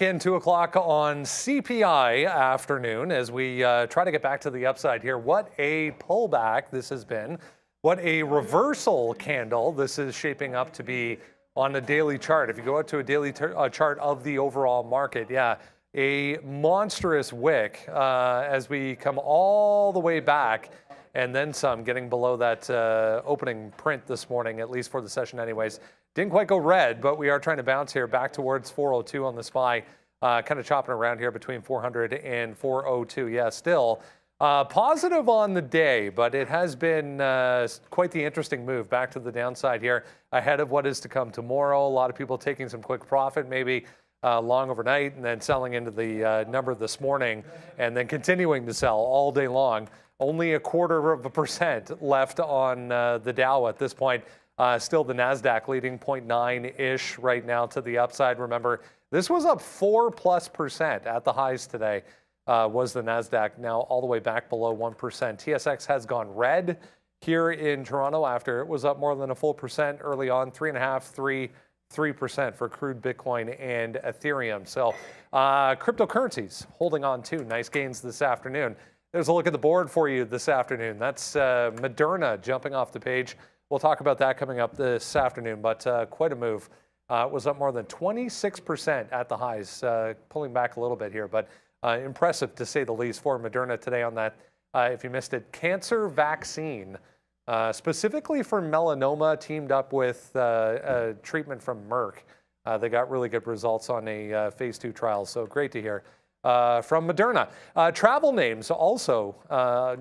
In 2 o'clock on CPI afternoon as we try to get back to the upside here. What a pullback this has been. What a reversal candle this is shaping up to be on the daily chart. If you go out to a daily chart of the overall market, yeah, a monstrous wick as we come all the way back and then some, getting below that opening print this morning, at least for the session anyways. Didn't quite go red, but we are trying to bounce here back towards 402 on the SPY. Kind of chopping around here between 400 and 402. Yeah, still positive on the day, but it has been quite the interesting move back to the downside here ahead of what is to come tomorrow. A lot of people taking some quick profit, maybe long overnight, and then selling into the number this morning, and then continuing to sell all day long. Only 0.25% left on the Dow at this point. Still the NASDAQ leading 0.9-ish right now to the upside. Remember, this was up 4+% at the highs today, was the NASDAQ, now all the way back below 1%. TSX has gone red here in Toronto after it was up more than a full percent early on, 3.5–3% for crude, Bitcoin, and Ethereum. So cryptocurrencies holding on too. Nice gains this afternoon. There's a look at the board for you this afternoon. That's Moderna jumping off the page. We'll talk about that coming up this afternoon, but quite a move. It was up more than 26% at the highs, pulling back a little bit here, but impressive to say the least for Moderna today on that. If you missed it, cancer vaccine, specifically for melanoma, teamed up with a treatment from Merck. They got really good results on a phase 2 trial, so great to hear. From Moderna. Travel names also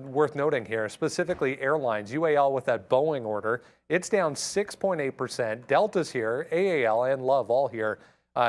worth noting here, specifically airlines. UAL with that Boeing order, it's down 6.8%. Delta's here, AAL and Love all here,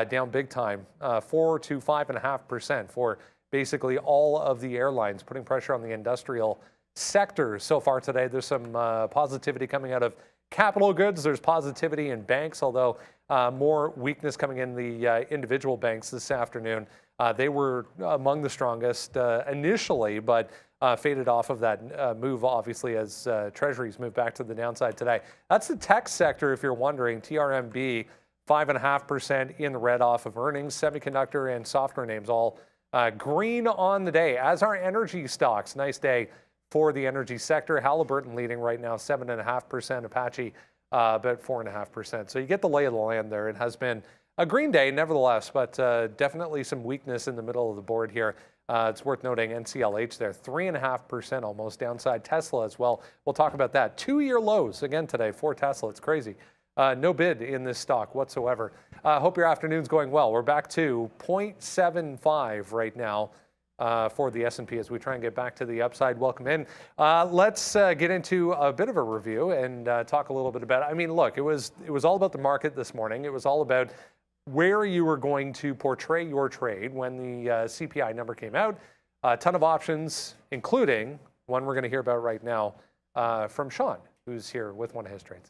down big time, 4 to 5.5% for basically all of the airlines, putting pressure on the industrial sector so far today. There's some positivity coming out of capital goods. There's positivity in banks, although more weakness coming in the individual banks this afternoon. They were among the strongest initially, but faded off of that move, obviously, as treasuries move back to the downside today. That's the tech sector, if you're wondering. TRMB, 5.5% in the red off of earnings. Semiconductor and software names all green on the day, as are energy stocks. Nice day for the energy sector. Halliburton leading right now, 7.5%. Apache, about 4.5%. So you get the lay of the land there. It has been a green day, nevertheless, but definitely some weakness in the middle of the board here. It's worth noting NCLH there, 3.5% almost downside. Tesla as well. We'll talk about that. 2-year lows again today for Tesla. It's crazy. No bid in this stock whatsoever. Hope your afternoon's going well. We're back to 0.75 right now for the S&P as we try and get back to the upside. Welcome in. Let's get into a bit of a review and talk a little bit about it. I mean, look, it was all about the market this morning. It was all about where you were going to portray your trade when the CPI number came out. A ton of options, including one we're going to hear about right now from Shawn, who's here with one of his trades.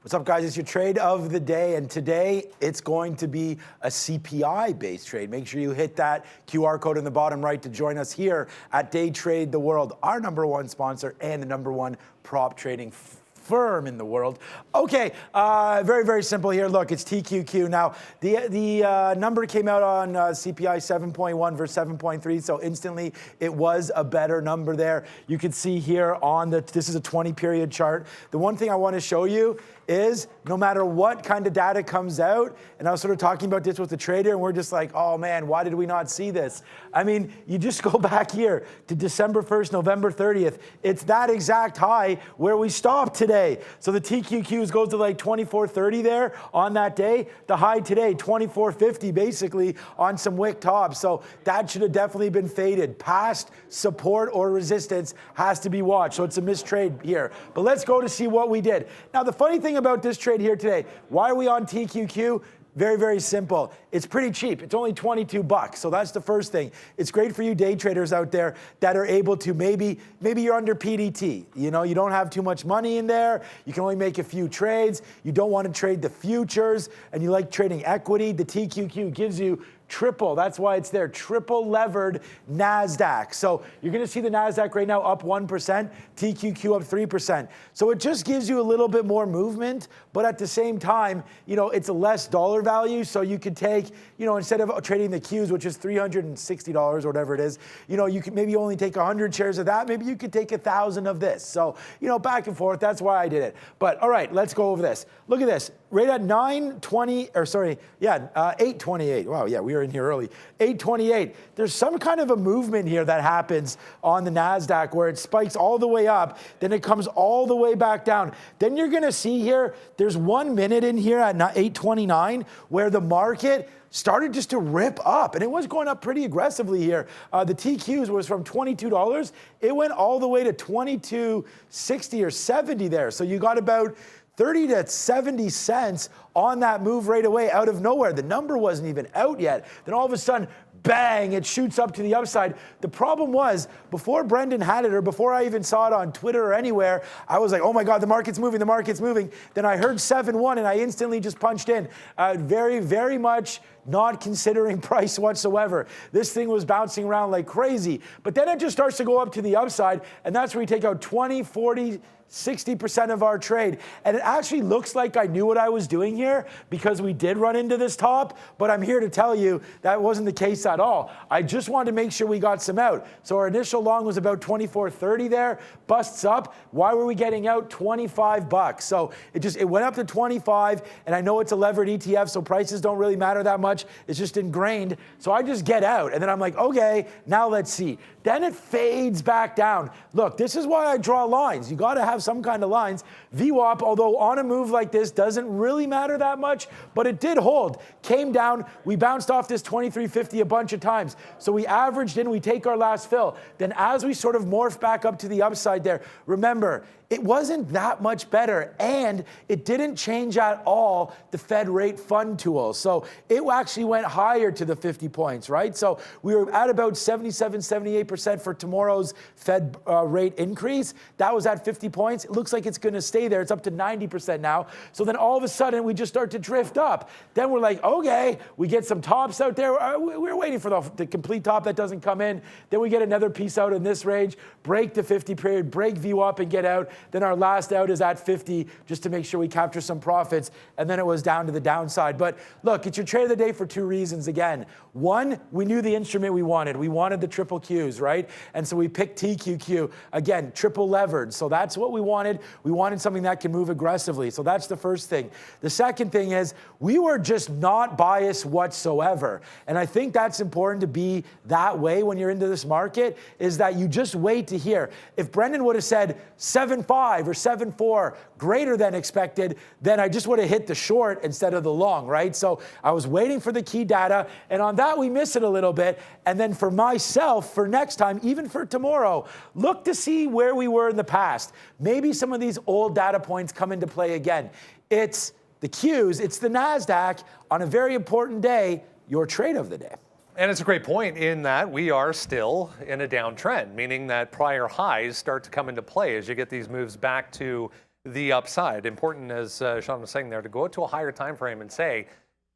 What's up, guys? It's your trade of the day, and today it's going to be a CPI-based trade. Make sure you hit that QR code in the bottom right to join us here at Day Trade the World, our #1 sponsor and the #1 prop trading firm in the world. Okay, very, very simple here. Look, it's TQQ. Now, the number came out on CPI 7.1 versus 7.3, so instantly it was a better number there. You can see here on this is a 20-period chart. The one thing I want to show you is no matter what kind of data comes out, and I was sort of talking about this with the trader, and we're just like, oh man, why did we not see this? I mean, you just go back here to December 1st, November 30th. It's that exact high where we stopped today. So the TQQs goes to like 24.30 there on that day. The high today, 24.50 basically on some wick tops. So that should have definitely been faded. Past support or resistance has to be watched. So it's a missed trade here. But let's go to see what we did. Now, the funny thing about this trade here today, why are we on TQQ? Very, very simple. It's pretty cheap. It's only 22 bucks. So that's the first thing. It's great for you day traders out there that are able to maybe you're under PDT. You know, you don't have too much money in there. You can only make a few trades. You don't want to trade the futures and you like trading equity. The TQQ gives you triple. That's why it's there. Triple levered NASDAQ. So you're going to see the NASDAQ right now up 1%, TQQ up 3%. So it just gives you a little bit more movement, but at the same time, you know, it's a less dollar value. So you could take, you know, instead of trading the Qs, which is $360 or whatever it is, you know, you could maybe only take 100 shares of that. Maybe you could take 1,000 of this. So, you know, back and forth. That's why I did it. But all right, let's go over this. Look at this. Right at 828. Wow, yeah, we were in here early. 828. There's some kind of a movement here that happens on the NASDAQ where it spikes all the way up, then it comes all the way back down. Then you're going to see here, there's 1 minute in here at 829 where the market started just to rip up, and it was going up pretty aggressively here. The TQs was from $22. It went all the way to $22.60 or 70 there. So you got about 30 to 70 cents on that move right away out of nowhere. The number wasn't even out yet. Then all of a sudden, bang, it shoots up to the upside. The problem was, before Brendan had it, or before I even saw it on Twitter or anywhere, I was like, oh my God, the market's moving, the market's moving. Then I heard 7-1 and I instantly just punched in. Very, very much not considering price whatsoever. This thing was bouncing around like crazy. But then it just starts to go up to the upside, and that's where we take out 20, 40, 60% of our trade. And it actually looks like I knew what I was doing here because we did run into this top, but I'm here to tell you that wasn't the case at all. I just wanted to make sure we got some out. So our initial long was about 24.30 there, busts up. Why were we getting out? $25. So it went up to 25, and I know it's a levered ETF, so prices don't really matter that much. It's just ingrained. So I just get out, and then I'm like, okay, now let's see. Then it fades back down. Look, this is why I draw lines. You got to have some kind of lines. VWAP, although on a move like this, doesn't really matter that much, but it did hold. Came down. We bounced off this 23.50 a bunch of times. So we averaged in, we take our last fill. Then as we sort of morph back up to the upside there, remember, it wasn't that much better, and it didn't change at all the Fed rate fund tool. So it actually went higher to the 50 points, right? So we were at about 77, 78% for tomorrow's Fed rate increase. That was at 50 points. It looks like it's going to stay there. It's up to 90% now. So then all of a sudden, we just start to drift up. Then we're like, okay, we get some tops out there. We're waiting for the complete top that doesn't come in. Then we get another piece out in this range, break the 50 period, break VWAP and get out. Then our last out is at 50 just to make sure we capture some profits. And then it was down to the downside. But look, it's your trade of the day for two reasons again. One, we knew the instrument we wanted. We wanted the triple Qs, right? And so we picked TQQ. Again, triple levered. So that's what we wanted. We wanted something that can move aggressively. So that's the first thing. The second thing is we were just not biased whatsoever. And I think that's important to be that way when you're into this market, is that you just wait to hear. If Brendan would have said 7.5 or 7.4 greater than expected, then I just would have hit the short instead of the long, right? So I was waiting for the key data, and on that we miss it a little bit. And then for myself, for next time, even for tomorrow, look to see where we were in the past. Maybe some of these old data points come into play again. It's the Qs, it's the NASDAQ on a very important day, your trade of the day. And it's a great point in that we are still in a downtrend, meaning that prior highs start to come into play as you get these moves back to the upside. Important, as Shawn was saying there, to go to a higher time frame and say,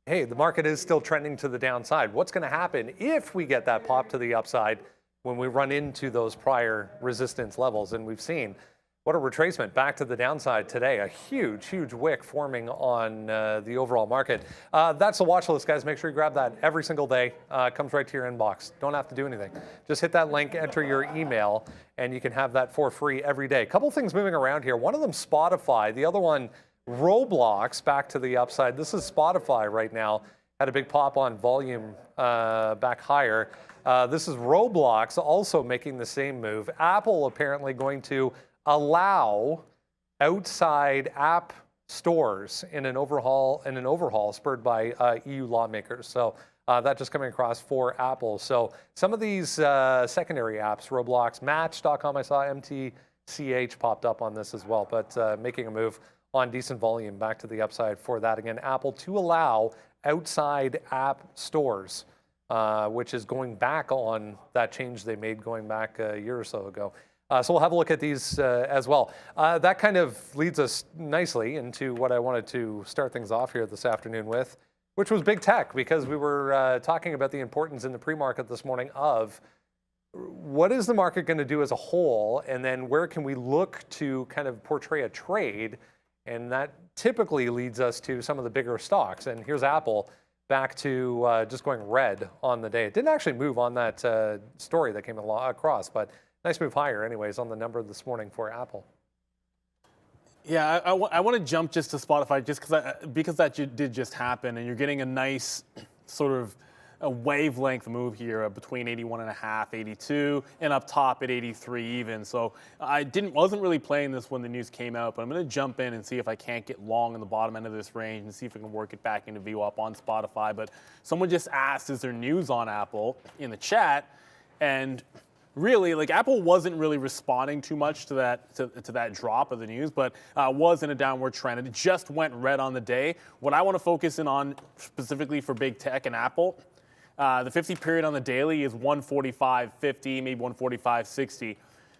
hey, the market is still trending to the downside. What's going to happen if we get that pop to the upside when we run into those prior resistance levels? And we've seen what a retracement back to the downside today. A huge, huge wick forming on the overall market. That's the watch list, guys. Make sure you grab that every single day. Comes right to your inbox. Don't have to do anything. Just hit that link, enter your email, and you can have that for free every day. A couple things moving around here. One of them, Spotify. The other one, Roblox, back to the upside. This is Spotify right now. Had a big pop on volume back higher. This is Roblox also making the same move. Apple apparently going to allow outside app stores in an overhaul spurred by EU lawmakers. So that just coming across for Apple. So some of these secondary apps, Roblox, Match.com, I saw MTCH popped up on this as well, but making a move on decent volume back to the upside for that. Again, Apple to allow outside app stores, which is going back on that change they made going back a year or so ago. So we'll have a look at these as well. That kind of leads us nicely into what I wanted to start things off here this afternoon with. which was big tech, because we were talking about the importance in the pre-market this morning of what is the market going to do as a whole, and then where can we look to kind of portray a trade, and that typically leads us to some of the bigger stocks. And here's Apple back to just going red on the day. It didn't actually move on that story that came across, but nice move higher anyways on the number this morning for Apple. Yeah, I want to jump just to Spotify just because that did just happen, and you're getting a nice sort of a wavelength move here between 81.5, 82, and up top at 83 even. So I wasn't really playing this when the news came out, but I'm going to jump in and see if I can't get long in the bottom end of this range and see if I can work it back into VWAP on Spotify. But someone just asked, is there news on Apple in the chat? And really, like, Apple wasn't really responding too much to that drop of the news, but was in a downward trend. It just went red on the day. What I want to focus in on specifically for big tech and Apple, the 50 period on the daily is 145.50, maybe 145.60.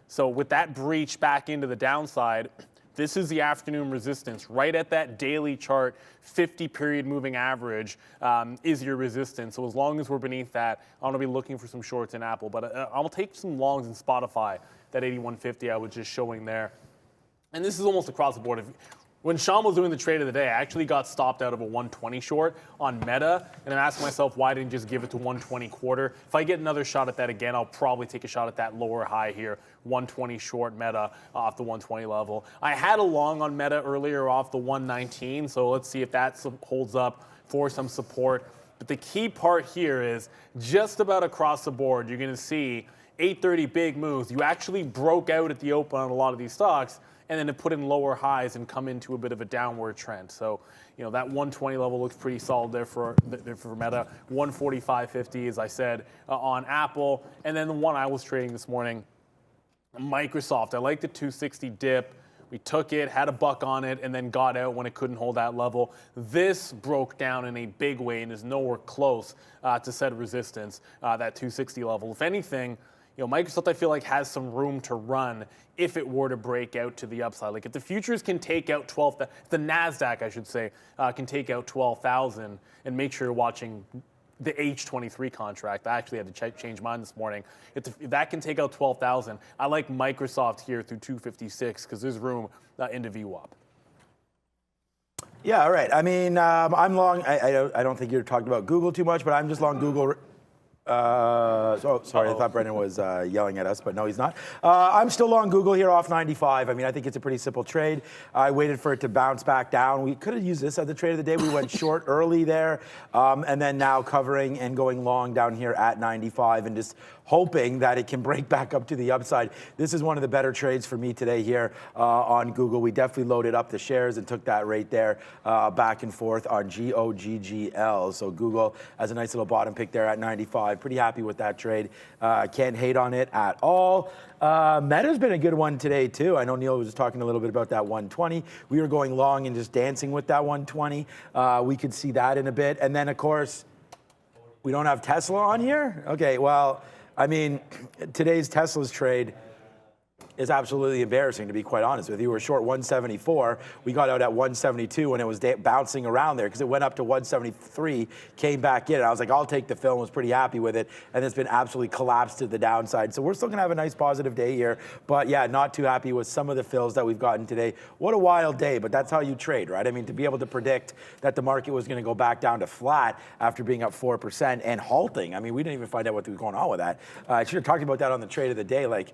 So with that breach back into the downside, this is the afternoon resistance. Right at that daily chart, 50 period moving average is your resistance. So as long as we're beneath that, I'm gonna be looking for some shorts in Apple, but I'll take some longs in Spotify, that 81.50 I was just showing there. And this is almost across the board. When Shawn was doing the trade of the day, I actually got stopped out of a 120 short on Meta, and I'm asking myself, why didn't you just give it to 120 quarter? If I get another shot at that again, I'll probably take a shot at that lower high here, 120 short Meta off the 120 level. I had a long on Meta earlier off the 119, so let's see if that holds up for some support. But the key part here is just about across the board, you're going to see 830 big moves. You actually broke out at the open on a lot of these stocks, and then to put in lower highs and come into a bit of a downward trend. So, you know, that 120 level looks pretty solid there for Meta. 145.50, as I said, on Apple. And then the one I was trading this morning, Microsoft. I like the 260 dip. We took it, had a buck on it, and then got out when it couldn't hold that level. This broke down in a big way and is nowhere close to set resistance, that 260 level. If anything, you know, Microsoft, I feel like, has some room to run if it were to break out to the upside. Like, if the futures can take out 12,000, the NASDAQ, I should say, can take out 12,000, and make sure you're watching the H23 contract. I actually had to change mine this morning. If that can take out 12,000, I like Microsoft here through 256 because there's room into VWAP. Yeah, all right. I mean, I'm long. I don't think you're talking about Google too much, but I'm just long Google. Sorry, I thought Brendan was yelling at us, but no, he's not. I'm still long Google here off 95. I mean, I think it's a pretty simple trade. I waited for it to bounce back down. We could have used this as the trade of the day. We went short early there, and then now covering and going long down here at 95 and just hoping that it can break back up to the upside. This is one of the better trades for me today here on Google. We definitely loaded up the shares and took that right there back and forth on GOGGL. So Google has a nice little bottom pick there at 95. Pretty happy with that trade. Can't hate on it at all. Meta's been a good one today too. I know Neal was just talking a little bit about that 120. We were going long and just dancing with that 120. We could see that in a bit. And then of course, we don't have Tesla on here? Okay, well, I mean, today's Tesla's trade is absolutely embarrassing, to be quite honest with you. We're short 174. We got out at 172 when it was bouncing around there because it went up to 173, came back in. I was like, I'll take the film, was pretty happy with it. And it's been absolutely collapsed to the downside. So we're still going to have a nice positive day here. But yeah, not too happy with some of the fills that we've gotten today. What a wild day, but that's how you trade, right? I mean, to be able to predict that the market was going to go back down to flat after being up 4% and halting. I mean, we didn't even find out what was going on with that. I should have talked about that on the trade of the day. Like,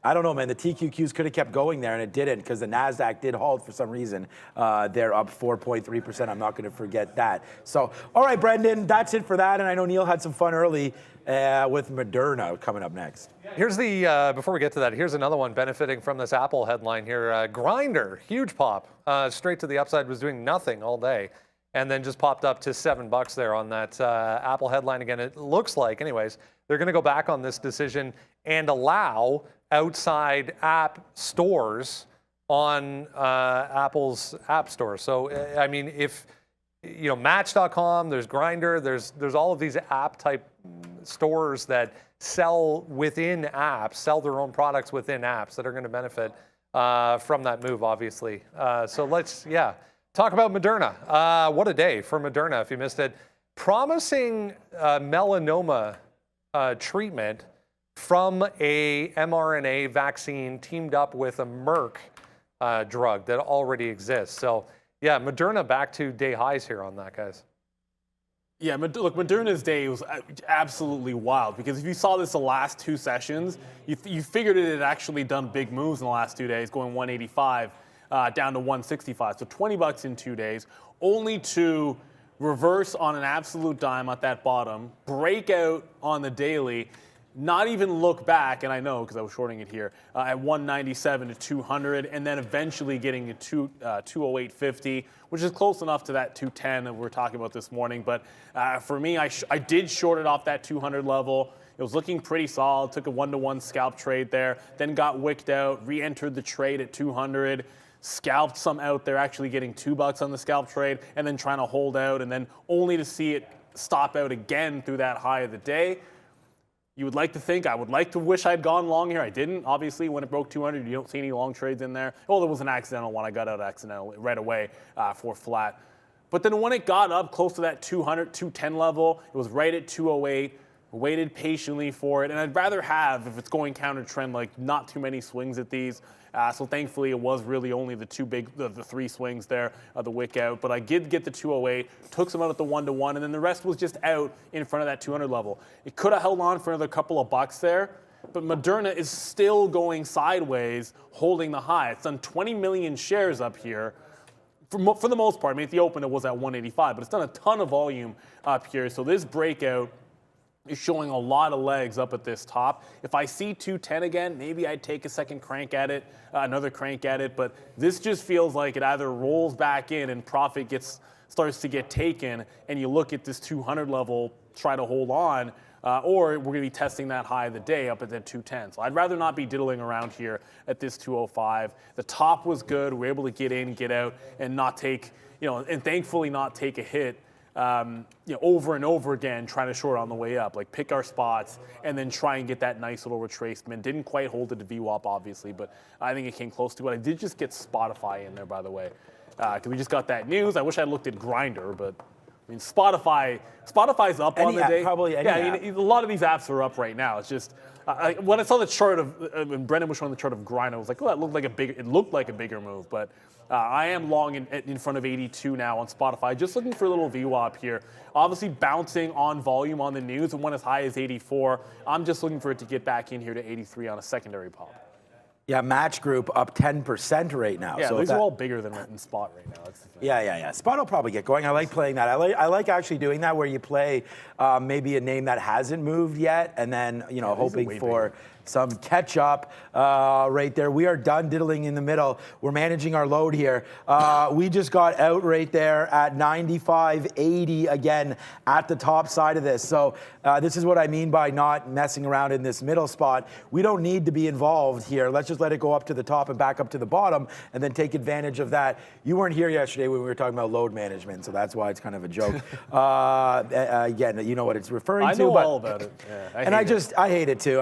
I don't know, man. The TQQs could have kept going there, and it didn't because the NASDAQ did halt for some reason. They're up 4.3%. I'm not going to forget that. So, all right, Brendan, that's it for that. And I know Neal had some fun early with Moderna coming up next. Here's the, before we get to that, here's another one benefiting from this Apple headline here. Grinder, huge pop, straight to the upside, was doing nothing all day. And then just popped up to $7 there on that Apple headline again. It looks like, anyways, they're going to go back on this decision and allow outside app stores on Apple's app store. So, I mean, if, you know, Match.com, there's Grindr, there's all of these app type stores that sell within apps, sell their own products within apps that are going to benefit from that move, obviously. So let's, yeah. Talk about Moderna. What a day for Moderna if you missed it. Promising melanoma treatment from a mRNA vaccine teamed up with a Merck drug that already exists. So yeah, Moderna back to day highs here on that, guys. Yeah, look, Moderna's day was absolutely wild because if you saw this the last two sessions, you figured it had actually done big moves in the last 2 days, going 185 down to 165. So 20 bucks in 2 days, only to reverse on an absolute dime at that bottom, break out on the daily, not even look back, and I know because I was shorting it here, at 197 to 200, and then eventually getting to 208.50, which is close enough to that 210 that we were talking about this morning. But for me, I did short it off that 200 level. It was looking pretty solid, took a 1-to-1 scalp trade there, then got wicked out, re-entered the trade at 200, scalped some out there, actually getting $2 on the scalp trade, and then trying to hold out, and then only to see it stop out again through that high of the day. You would like to think, I would like to wish I'd gone long here. I didn't. Obviously, when it broke 200, you don't see any long trades in there. Oh, there was an accidental one. I got out accidentally right away for flat. But then when it got up close to that 200, 210 level, it was right at 208. Waited patiently for it. And I'd rather have, if it's going counter trend, like not too many swings at these. So thankfully, it was really only the three swings there, the wick out. But I did get the 208, took some out at the 1-to-1, and then the rest was just out in front of that 200 level. It could have held on for another couple of bucks there, but Moderna is still going sideways, holding the high. It's done 20 million shares up here. For the most part, I mean, at the open, it was at 185, but it's done a ton of volume up here. So this breakout is showing a lot of legs up at this top. If I see 210 again, maybe I'd take a second crank at it, another crank at it, but this just feels like it either rolls back in and profit starts to get taken, and you look at this 200 level, try to hold on, or we're going to be testing that high of the day up at that 210. So I'd rather not be diddling around here at this 205. The top was good. We're able to get in, get out, and not take, and thankfully not take a hit. Over and over again, trying to short on the way up, like pick our spots and then try and get that nice little retracement. Didn't quite hold it to VWAP, obviously, but I think it came close to it. I did just get Spotify in there, by the way, because we just got that news. I wish I looked at Grindr, but I mean, Spotify's up on the day. Probably any app. A lot of these apps are up right now. It's just when I saw the chart when Brendan was showing the chart of Grindr, I was like, oh, it looked like a bigger move, but. I am long in front of 82 now on Spotify, just looking for a little VWAP here. Obviously bouncing on volume on the news and went as high as 84. I'm just looking for it to get back in here to 83 on a secondary pop. Yeah, Match Group up 10% right now. Yeah, so these are all bigger than in Spot right now. That's the thing. Yeah. Spot will probably get going. I like playing that. I like actually doing that where you play maybe a name that hasn't moved yet, and then hoping for some catch up right there. We are done diddling in the middle. We're managing our load here. We just got out right there at 95.80 again at the top side of this. So this is what I mean by not messing around in this middle spot. We don't need to be involved here. Let's just let it go up to the top and back up to the bottom and then take advantage of that. You weren't here yesterday when we were talking about load management, so that's why it's kind of a joke. Again, you know what it's referring to. I know all about it. Yeah, I hate it too.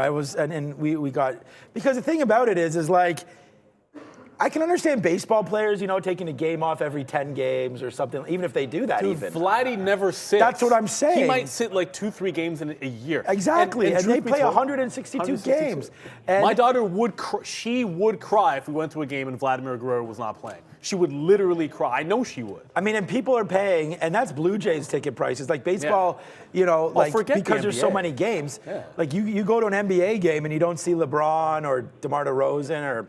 We got, because the thing about it is like, I can understand baseball players, taking a game off every 10 games or something, even if they do that. Dude, even. Vladdy never sits. That's what I'm saying. He might sit like 2-3 games in a year. Exactly, and they play 162 games. And my daughter would cry if we went to a game and Vladimir Guerrero was not playing. She would literally cry. I know she would. I mean, and people are paying, and that's Blue Jays ticket prices. Like baseball, because there's so many games. Yeah. Like you go to an NBA game and you don't see LeBron or DeMar DeRozan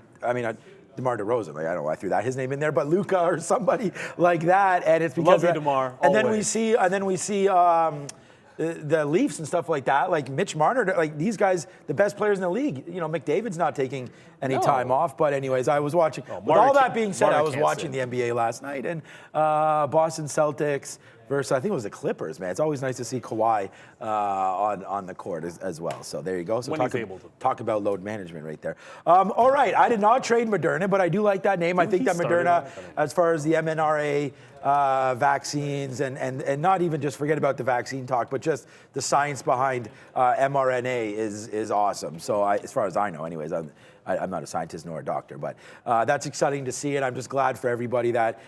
DeMar DeRozan, I don't know why I threw his name in there, but Luka or somebody like that, and it's because love you, DeMar. And then we see the Leafs and stuff like that, like Mitch Marner, like these guys, the best players in the league. McDavid's not taking any time off, but anyways, I was watching. With all that being said, I was watching the NBA last night, and Boston Celtics versus, I think it was the Clippers, man. It's always nice to see Kawhi on the court as well. So there you go. So talk about load management right there. All right, I did not trade Moderna, but I do like that name. I think that Moderna, as far as the MRNA vaccines, and not even just forget about the vaccine talk, but just the science behind mRNA is awesome. So as far as I know, anyways, I'm not a scientist nor a doctor, but that's exciting to see, and I'm just glad for everybody that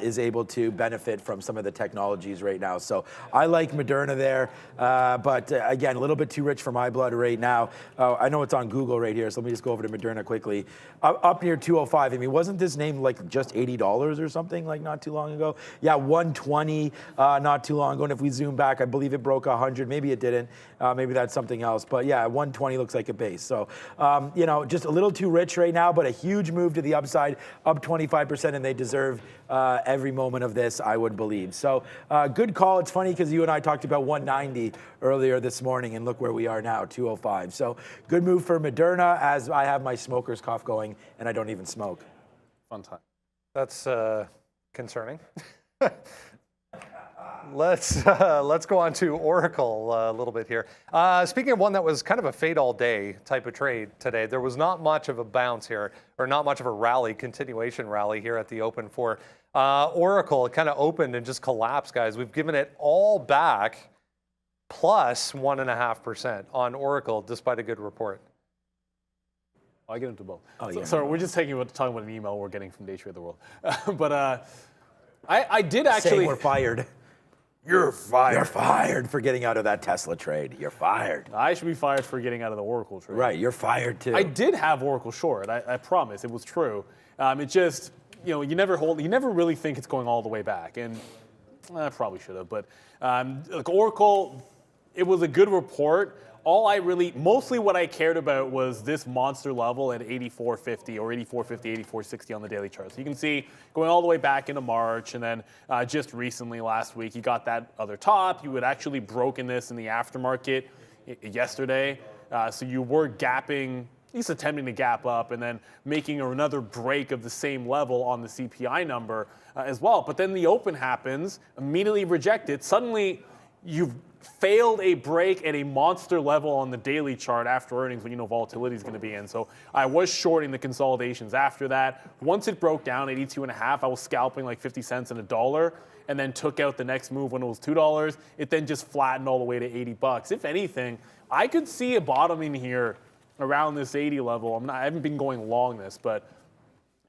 is able to benefit from some of the technologies right now. So I like Moderna there, but again, a little bit too rich for my blood right now. I know it's on Google right here, so let me just go over to Moderna quickly. Up near 205. I mean, wasn't this name like just $80 or something like not too long ago? Yeah, 120 not too long ago. And if we zoom back, I believe it broke 100. Maybe it didn't. Maybe that's something else. But yeah, 120 looks like a base. So, you know, just a little too rich right now, but a huge move to the upside, up 25%, and they deserve every moment of this, I would believe. So good call. It's funny because you and I talked about 190 earlier this morning, and look where we are now, 205. So good move for Moderna, as I have my smoker's cough going, and I don't even smoke. Fun time. That's concerning. Let's go on to Oracle a little bit here. Speaking of one that was kind of a fade all day type of trade today, there was not much of a bounce here, or not much of a rally, continuation rally here at the open for Oracle. It kind of opened and just collapsed, guys. We've given it all back, plus 1.5% on Oracle, despite a good report. I get into both. Oh, yeah. Sorry, we're just talking about an email we're getting from Day Trade the World. But I did actually. Saying we're fired. You're fired. You're fired for getting out of that Tesla trade. You're fired. I should be fired for getting out of the Oracle trade. Right, you're fired too. I did have Oracle short. I promise it was true. It just, you know, you never really think it's going all the way back, and I probably should have. But like Oracle, it was a good report. Mostly what I cared about was this monster level at 84.50 or 84.50, 84.60 on the daily chart. So you can see going all the way back into March, and then just recently last week, you got that other top. You had actually broken this in the aftermarket yesterday. So you were gapping, at least attempting to gap up, and then making another break of the same level on the CPI number as well. But then the open happens, immediately reject it. Suddenly, you've failed a break at a monster level on the daily chart after earnings when you know volatility is going to be in. So I was shorting the consolidations after that. Once it broke down 82.5, I was scalping like 50 cents and $1, and then took out the next move when it was $2. It then just flattened all the way to $80. If anything, I could see a bottom in here around this 80 level. I haven't been going long this, but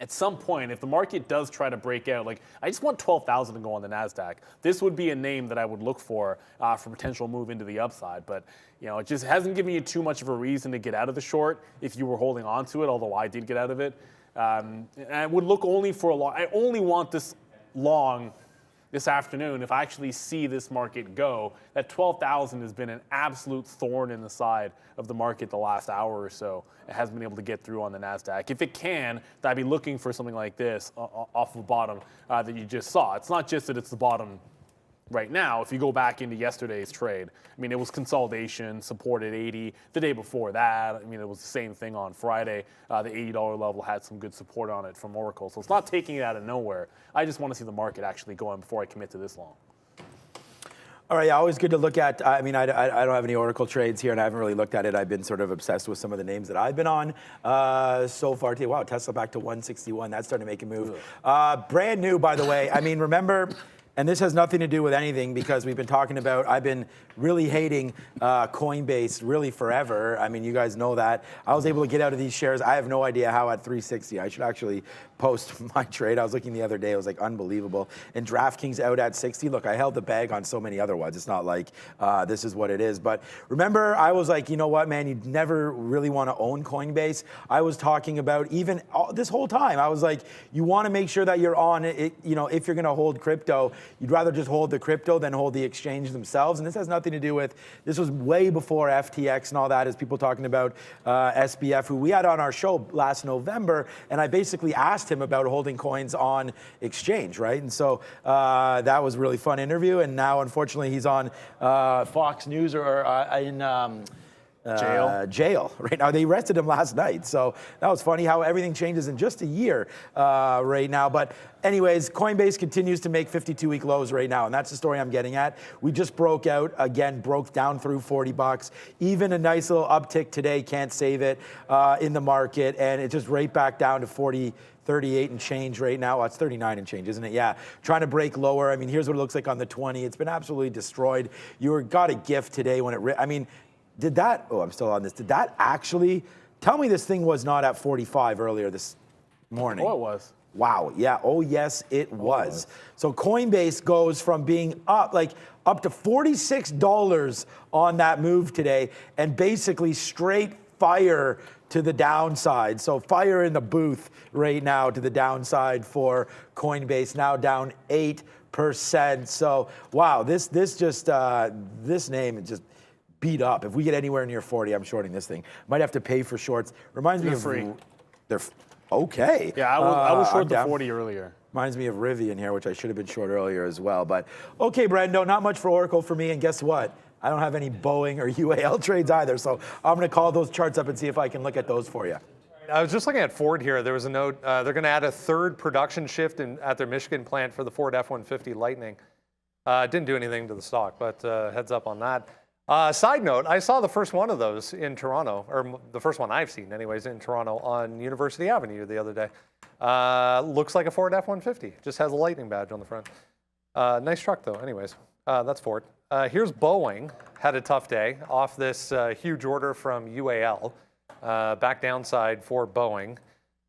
at some point, if the market does try to break out, like I just want 12,000 to go on the NASDAQ. This would be a name that I would look for potential move into the upside. But you know, it just hasn't given you too much of a reason to get out of the short if you were holding on to it, although I did get out of it. And I would look only for a long. I only want this long this afternoon if I actually see this market go. That 12,000 has been an absolute thorn in the side of the market the last hour or so. It hasn't been able to get through on the NASDAQ. If it can, I'd be looking for something like this off the bottom that you just saw. It's not just that it's the bottom right now. If you go back into yesterday's trade, I mean, it was consolidation, support at 80. The day before that, I mean, it was the same thing on Friday. The $80 level had some good support on it from Oracle. So it's not taking it out of nowhere. I just want to see the market actually go on before I commit to this long. All right, yeah, always good to look at. I mean, I don't have any Oracle trades here, and I haven't really looked at it. I've been sort of obsessed with some of the names that I've been on so far today. Wow, Tesla back to 161. That's starting to make a move. Brand new, by the way. I mean, remember, and this has nothing to do with anything because we've been talking about, I've been really hating Coinbase really forever. I mean, you guys know that. I was able to get out of these shares. I have no idea how at 360. I should actually post my trade. I was looking the other day. It was like unbelievable. And DraftKings out at 60. Look, I held the bag on so many other ones. It's not like this is what it is. But remember, I was like, you know what, man, you never really want to own Coinbase. I was talking about even this whole time. I was like, you want to make sure that you're on it. You know, if you're going to hold crypto, you'd rather just hold the crypto than hold the exchange themselves. And this has nothing to do with, this was way before FTX and all that, as people talking about SBF, who we had on our show last November. And I basically asked him about holding coins on exchange, right? And so that was a really fun interview. And now, unfortunately, he's on Fox News or in jail right now. They arrested him last night. So that was funny how everything changes in just a year right now. But anyways, Coinbase continues to make 52-week lows right now. And that's the story I'm getting at. We just broke out again, broke down through $40. Even a nice little uptick today can't save it in the market. And it's just right back down to 38 and change right now. Well, it's 39 and change, isn't it? Yeah. Trying to break lower. I mean, here's what it looks like on the 20. It's been absolutely destroyed. You got a gift today when it, I mean, did that, oh, I'm still on this. Did that actually Tell me this thing was not at 45 earlier this morning. Oh, it was. Wow. Yeah. Oh, yes, it was. So Coinbase goes from being up to $46 on that move today, and basically straight fire to the downside. So fire in the booth right now to the downside for Coinbase, now down 8%. So wow, this name is just beat up. If we get anywhere near 40, I'm shorting this thing. Might have to pay for shorts. Reminds me of free. They're okay. Yeah, I was short I'm the down. 40 earlier. Reminds me of Rivian here, which I should have been short earlier as well. But okay, Brendo, not much for Oracle for me. And guess what? I don't have any Boeing or UAL trades either. So I'm going to call those charts up and see if I can look at those for you. I was just looking at Ford here. There was a note. They're going to add a third production shift at their Michigan plant for the Ford F-150 Lightning. Didn't do anything to the stock, but heads up on that. Side note, I saw the first one of those in Toronto, or the first one I've seen anyways, in Toronto on University Avenue the other day. Looks like a Ford F-150. Just has a Lightning badge on the front. Nice truck though, anyways. That's Ford. Here's Boeing. Had a tough day off this huge order from UAL. Back downside for Boeing.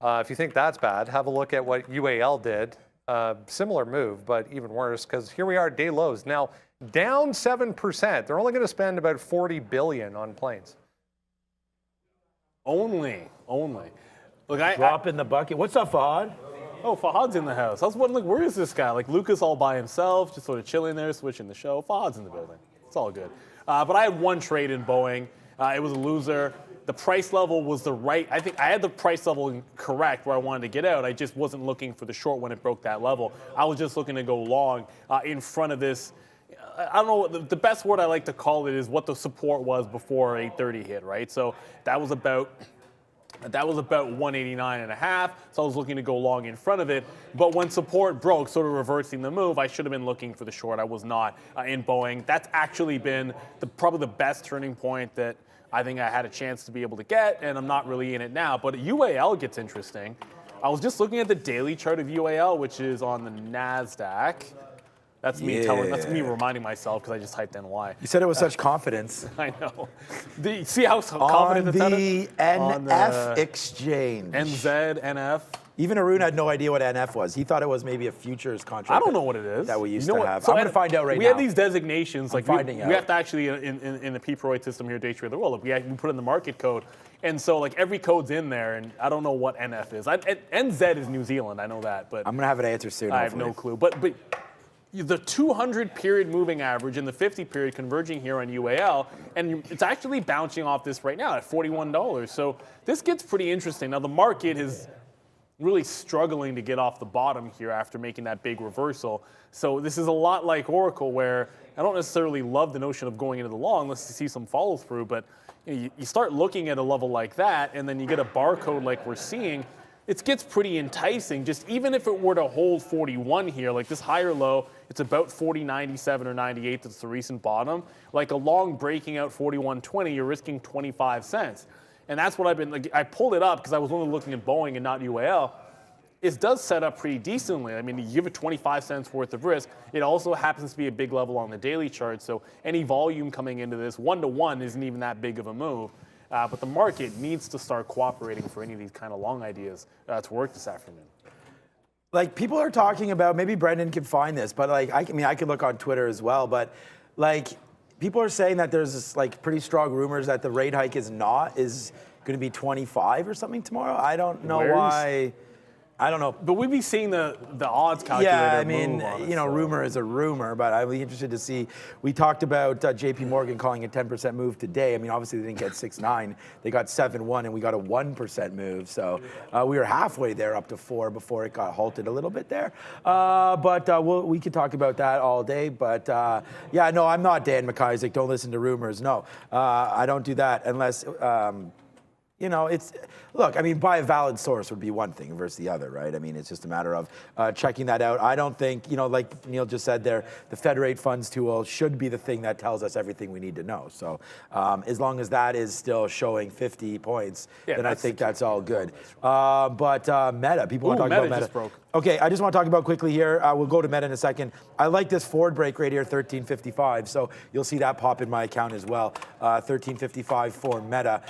If you think that's bad, have a look at what UAL did. Similar move, but even worse, because here we are at day lows. Now, down 7%. They're only going to spend about $40 billion on planes. Only. Look, Drop in the bucket. What's up, Fahad? Oh, Fahad's in the house. I was wondering, where is this guy? Like Lucas all by himself, just sort of chilling there, switching the show. Fahad's in the building. It's all good. But I had one trade in Boeing. It was a loser. The price level was the right. I think I had the price level correct where I wanted to get out. I just wasn't looking for the short when it broke that level. I was just looking to go long in front of this. I don't know, the best word I like to call it is what the support was before 830 hit, right? So that was about 189.5, so I was looking to go long in front of it. But when support broke, sort of reversing the move, I should have been looking for the short. I was not in Boeing. That's actually been probably the best turning point that I think I had a chance to be able to get, and I'm not really in it now. But UAL gets interesting. I was just looking at the daily chart of UAL, which is on the NASDAQ. That's me that's me reminding myself because I just typed NY. You said it with such confidence. I know. See how confident it's on the NF exchange. NZ, NF. Even Arun had no idea what NF was. He thought it was maybe a futures contract. I don't know what it is. That we used to have. So I'm going to find out right now. We have these designations. Like we have to actually, in the P-Proid system here, Day Trade the World, we put in the market code. And so like every code's in there, and I don't know what NF is. NZ is New Zealand, I know that. But I'm going to have an answer soon. I have no clue. But the 200 period moving average and the 50 period converging here on UAL, and it's actually bouncing off this right now at $41. So this gets pretty interesting. Now the market is really struggling to get off the bottom here after making that big reversal. So this is a lot like Oracle, where I don't necessarily love the notion of going into the long unless you see some follow through, but you start looking at a level like that, and then you get a barcode like we're seeing. It gets pretty enticing. Just even if it were to hold 41 here, like this higher low, it's about 40.97 or 98. That's the recent bottom. Like a long breaking out 41.20, you're risking 25 cents. And that's what I've been, like, I pulled it up because I was only looking at Boeing and not UAL. It does set up pretty decently. I mean, you give it 25 cents worth of risk. It also happens to be a big level on the daily chart. So any volume coming into this, 1-to-1 isn't even that big of a move. But the market needs to start cooperating for any of these kind of long ideas to work this afternoon. Like people are talking about, maybe Brendan can find this, but like I could look on Twitter as well, but like people are saying that there's this like pretty strong rumors that the rate hike is going to be 25 or something tomorrow. I don't know why. I don't know. But we'd be seeing the odds calculator. Yeah, I mean, move rumor is a rumor, but I'd be interested to see. We talked about JP Morgan calling a 10% move today. I mean, obviously they didn't get 6.9. They got 7.1, and we got a 1% move. So we were halfway there up to 4 before it got halted a little bit there. We could talk about that all day. But yeah, no, I'm not Dan McIsaac. Don't listen to rumors. No, I don't do that unless... look, I mean, by a valid source would be one thing versus the other, right? I mean, it's just a matter of checking that out. I don't think, like Neal just said there, the Fed rate funds tool should be the thing that tells us everything we need to know. So as long as that is still showing 50 points, then I think that's all good. Meta, people want to talk about Meta. Just broke. Okay, I just want to talk about quickly here. We'll go to Meta in a second. I like this forward break right here, 13.55. So you'll see that pop in my account as well. 13.55 for Meta.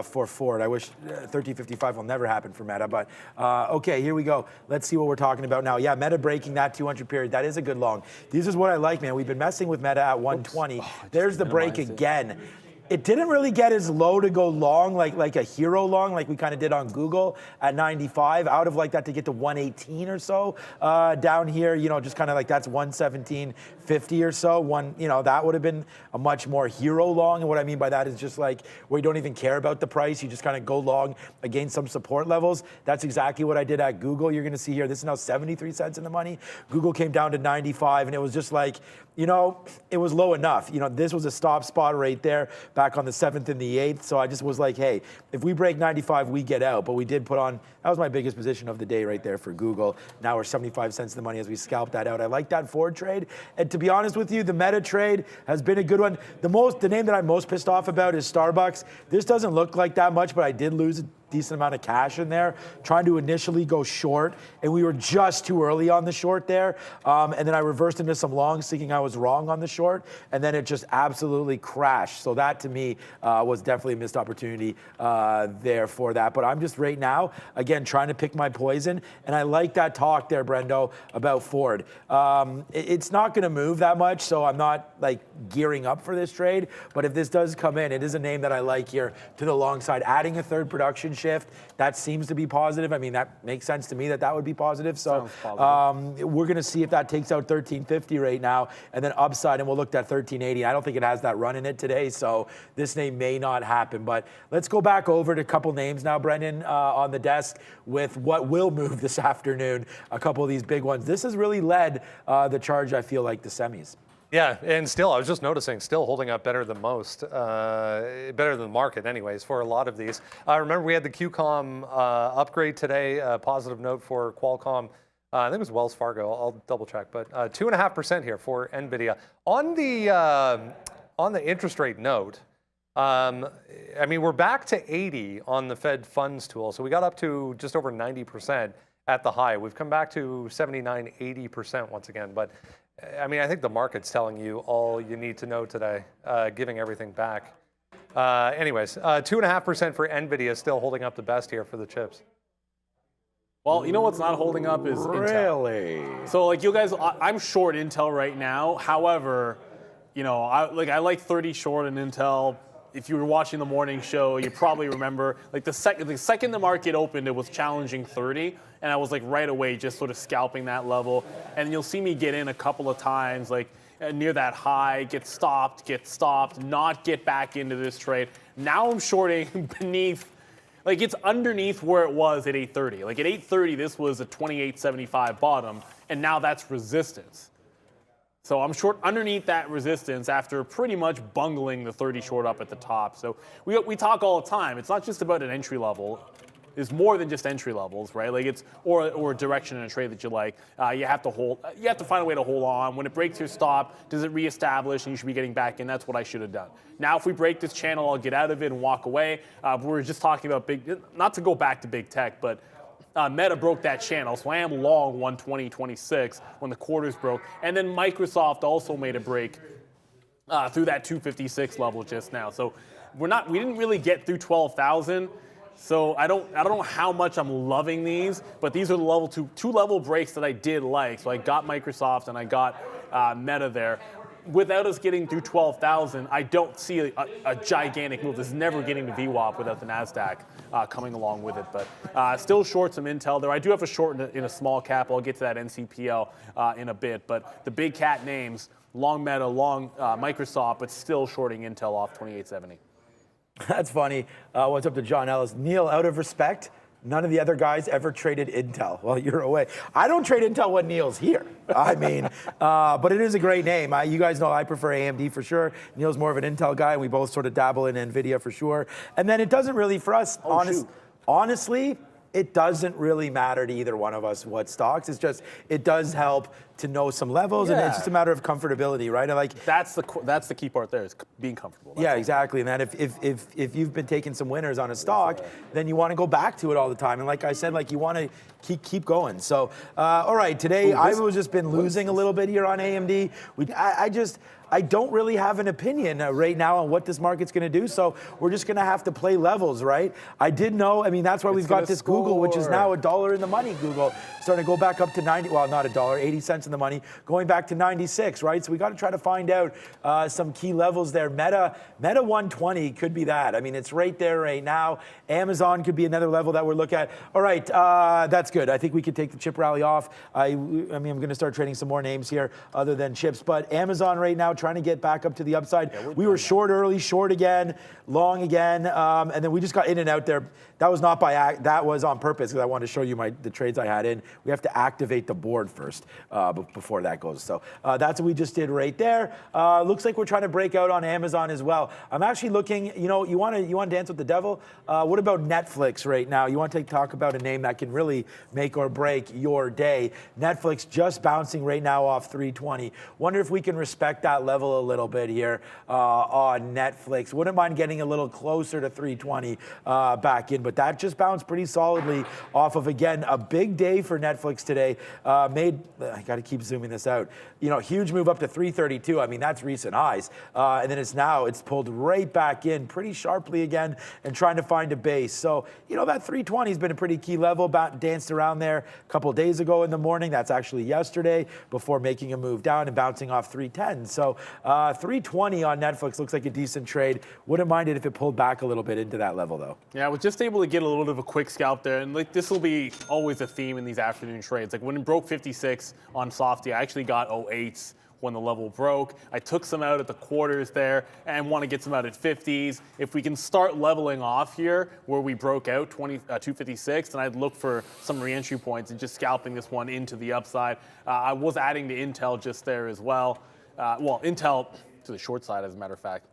for Ford. I wish 1355 will never happen for Meta, but okay, here we go. Let's see what we're talking about now. Yeah, Meta breaking that 200 period. That is a good long. This is what I like, man. We've been messing with Meta at 120. There's the break again. It didn't really get as low to go long, like a hero long, like we kind of did on Google at 95. Out of like that to get to 118 or so. Down here, you know, just kind of like that's 117.50 or so. You know, that would have been a much more hero long. And what I mean by that is just like where you don't even care about the price. You just kind of go long against some support levels. That's exactly what I did at Google. You're going to see here, this is now 73 cents in the money. Google came down to 95, and it was just like, you know, it was low enough. You know, this was a stop spot right there back on the 7th and the 8th. So I just was like, hey, if we break 95, we get out. But we did put on, that was my biggest position of the day right there for Google. Now we're 75 cents in the money as we scalp that out. I like that Ford trade. And to be honest with you, the Meta trade has been a good one. The name that I'm most pissed off about is Starbucks. This doesn't look like that much, but I did lose decent amount of cash in there, trying to initially go short, and we were just too early on the short there. And then I reversed into some longs thinking I was wrong on the short, and then it just absolutely crashed. So that to me was definitely a missed opportunity there for that. But I'm just right now, again, trying to pick my poison, and I like that talk there, Brendo, about Ford. It's not gonna move that much, so I'm not like gearing up for this trade, but if this does come in, it is a name that I like here to the long side. Adding a third production shift, that seems to be positive. I mean, that makes sense to me that would be positive. So we're going to see if that takes out 1350 right now, and then upside, and we'll look at 1380. I don't think it has that run in it today, so this name may not happen. But let's go back over to a couple names now, Brendan, on the desk with what will move this afternoon. A couple of these big ones. This has really led the charge, I feel like, the semis. Yeah, and still, I was just noticing, still holding up better than most, better than the market anyways, for a lot of these. Remember, we had the QCOM upgrade today, positive note for Qualcomm. I think it was Wells Fargo, I'll double check, but 2.5% here for NVIDIA. On the interest rate note, I mean, we're back to 80 on the Fed funds tool, so we got up to just over 90% at the high. We've come back to 79, 80% once again, but I mean, I think the market's telling you all you need to know today, giving everything back. Anyways, 2.5% for NVIDIA, still holding up the best here for the chips. Well, you know what's not holding up is Intel. Really? So, like, you guys, I'm short Intel right now. However, you know, I like 30 short in Intel. If you were watching the morning show, you probably remember, like the second the market opened, it was challenging 30, and I was like right away just sort of scalping that level. And you'll see me get in a couple of times, like near that high, get stopped, not get back into this trade. Now I'm shorting beneath, like it's underneath where it was at 830. Like at 830, this was a 28.75 bottom, and now that's resistance. So I'm short underneath that resistance after pretty much bungling the 30 short up at the top. So we talk all the time. It's not just about an entry level. It's more than just entry levels, right? Like it's or a direction in a trade that you like. You have to hold. You have to find a way to hold on. When it breaks your stop, does it reestablish and you should be getting back in? That's what I should have done. Now, if we break this channel, I'll get out of it and walk away. We're just talking about not to go back to big tech, but Meta broke that channel, so I am long 120.26 when the quarters broke. And then Microsoft also made a break through that 256 level just now. So we didn't really get through 12,000. So I don't know how much I'm loving these, but these are the level two level breaks that I did like. So I got Microsoft and I got Meta there. Without us getting through 12,000, I don't see a gigantic move. This is never getting to VWAP without the NASDAQ coming along with it. But still short some Intel there. I do have a short in a small cap. I'll get to that NCPL in a bit. But the big cat names, long Meta, long Microsoft, but still shorting Intel off 2870. That's funny. What's up to John Ellis? Neal, out of respect, none of the other guys ever traded Intel. Well, you're away. I don't trade Intel when Neal's here. I mean, but it is a great name. You guys know I prefer AMD for sure. Neal's more of an Intel guy. We both sort of dabble in NVIDIA for sure. And then it doesn't really, for us, honestly, it doesn't really matter to either one of us what stocks. It's just, it does help to know some levels, and it's just a matter of comfortability, right? That's the key part there, is being comfortable. That's exactly. And that if you've been taking some winners on a stock, then you want to go back to it all the time. And like I said, you want to keep going. So, all right, today I've just been losing a little bit here on AMD. I don't really have an opinion right now on what this market's going to do, so we're just going to have to play levels, right? I did know, that's why we've got this Google, which is now $1 in the money Google, starting to go back up to 90, well, not $1, 80 cents in the money, going back to 96, right? So we got to try to find out some key levels there. Meta 120 could be that. It's right there right now. Amazon could be another level that we're looking at. All right, that's good. I think we could take the chip rally off. I'm going to start trading some more names here other than chips, but Amazon right now trying to get back up to the upside. We were short early, short again, long again, and then we just got in and out there. That was not that was on purpose, because I wanted to show you the trades I had in. We have to activate the board first before that goes. So that's what we just did right there. Looks like we're trying to break out on Amazon as well. I'm actually looking, you want to dance with the devil? What about Netflix right now? You want to talk about a name that can really make or break your day. Netflix just bouncing right now off 320. Wonder if we can respect that level a little bit here on Netflix. Wouldn't mind getting a little closer to 320 back in, but that just bounced pretty solidly off of, again, a big day for Netflix today. I got to keep zooming this out. Huge move up to 332. That's recent highs. And then it's pulled right back in pretty sharply again and trying to find a base. So, that 320 has been a pretty key level, danced around there a couple of days ago in the morning. That's actually yesterday before making a move down and bouncing off 310. So 320 on Netflix looks like a decent trade. Wouldn't mind it if it pulled back a little bit into that level, though. Yeah, I was just able to get a little bit of a quick scalp there. And this will be always a theme in these afternoon trades. When it broke 56 on Softy, I actually got 08s when the level broke. I took some out at the quarters there and want to get some out at 50s. If we can start leveling off here where we broke out 256, then I'd look for some re-entry points and just scalping this one into the upside. I was adding the Intel just there as well. Intel to the short side, as a matter of fact.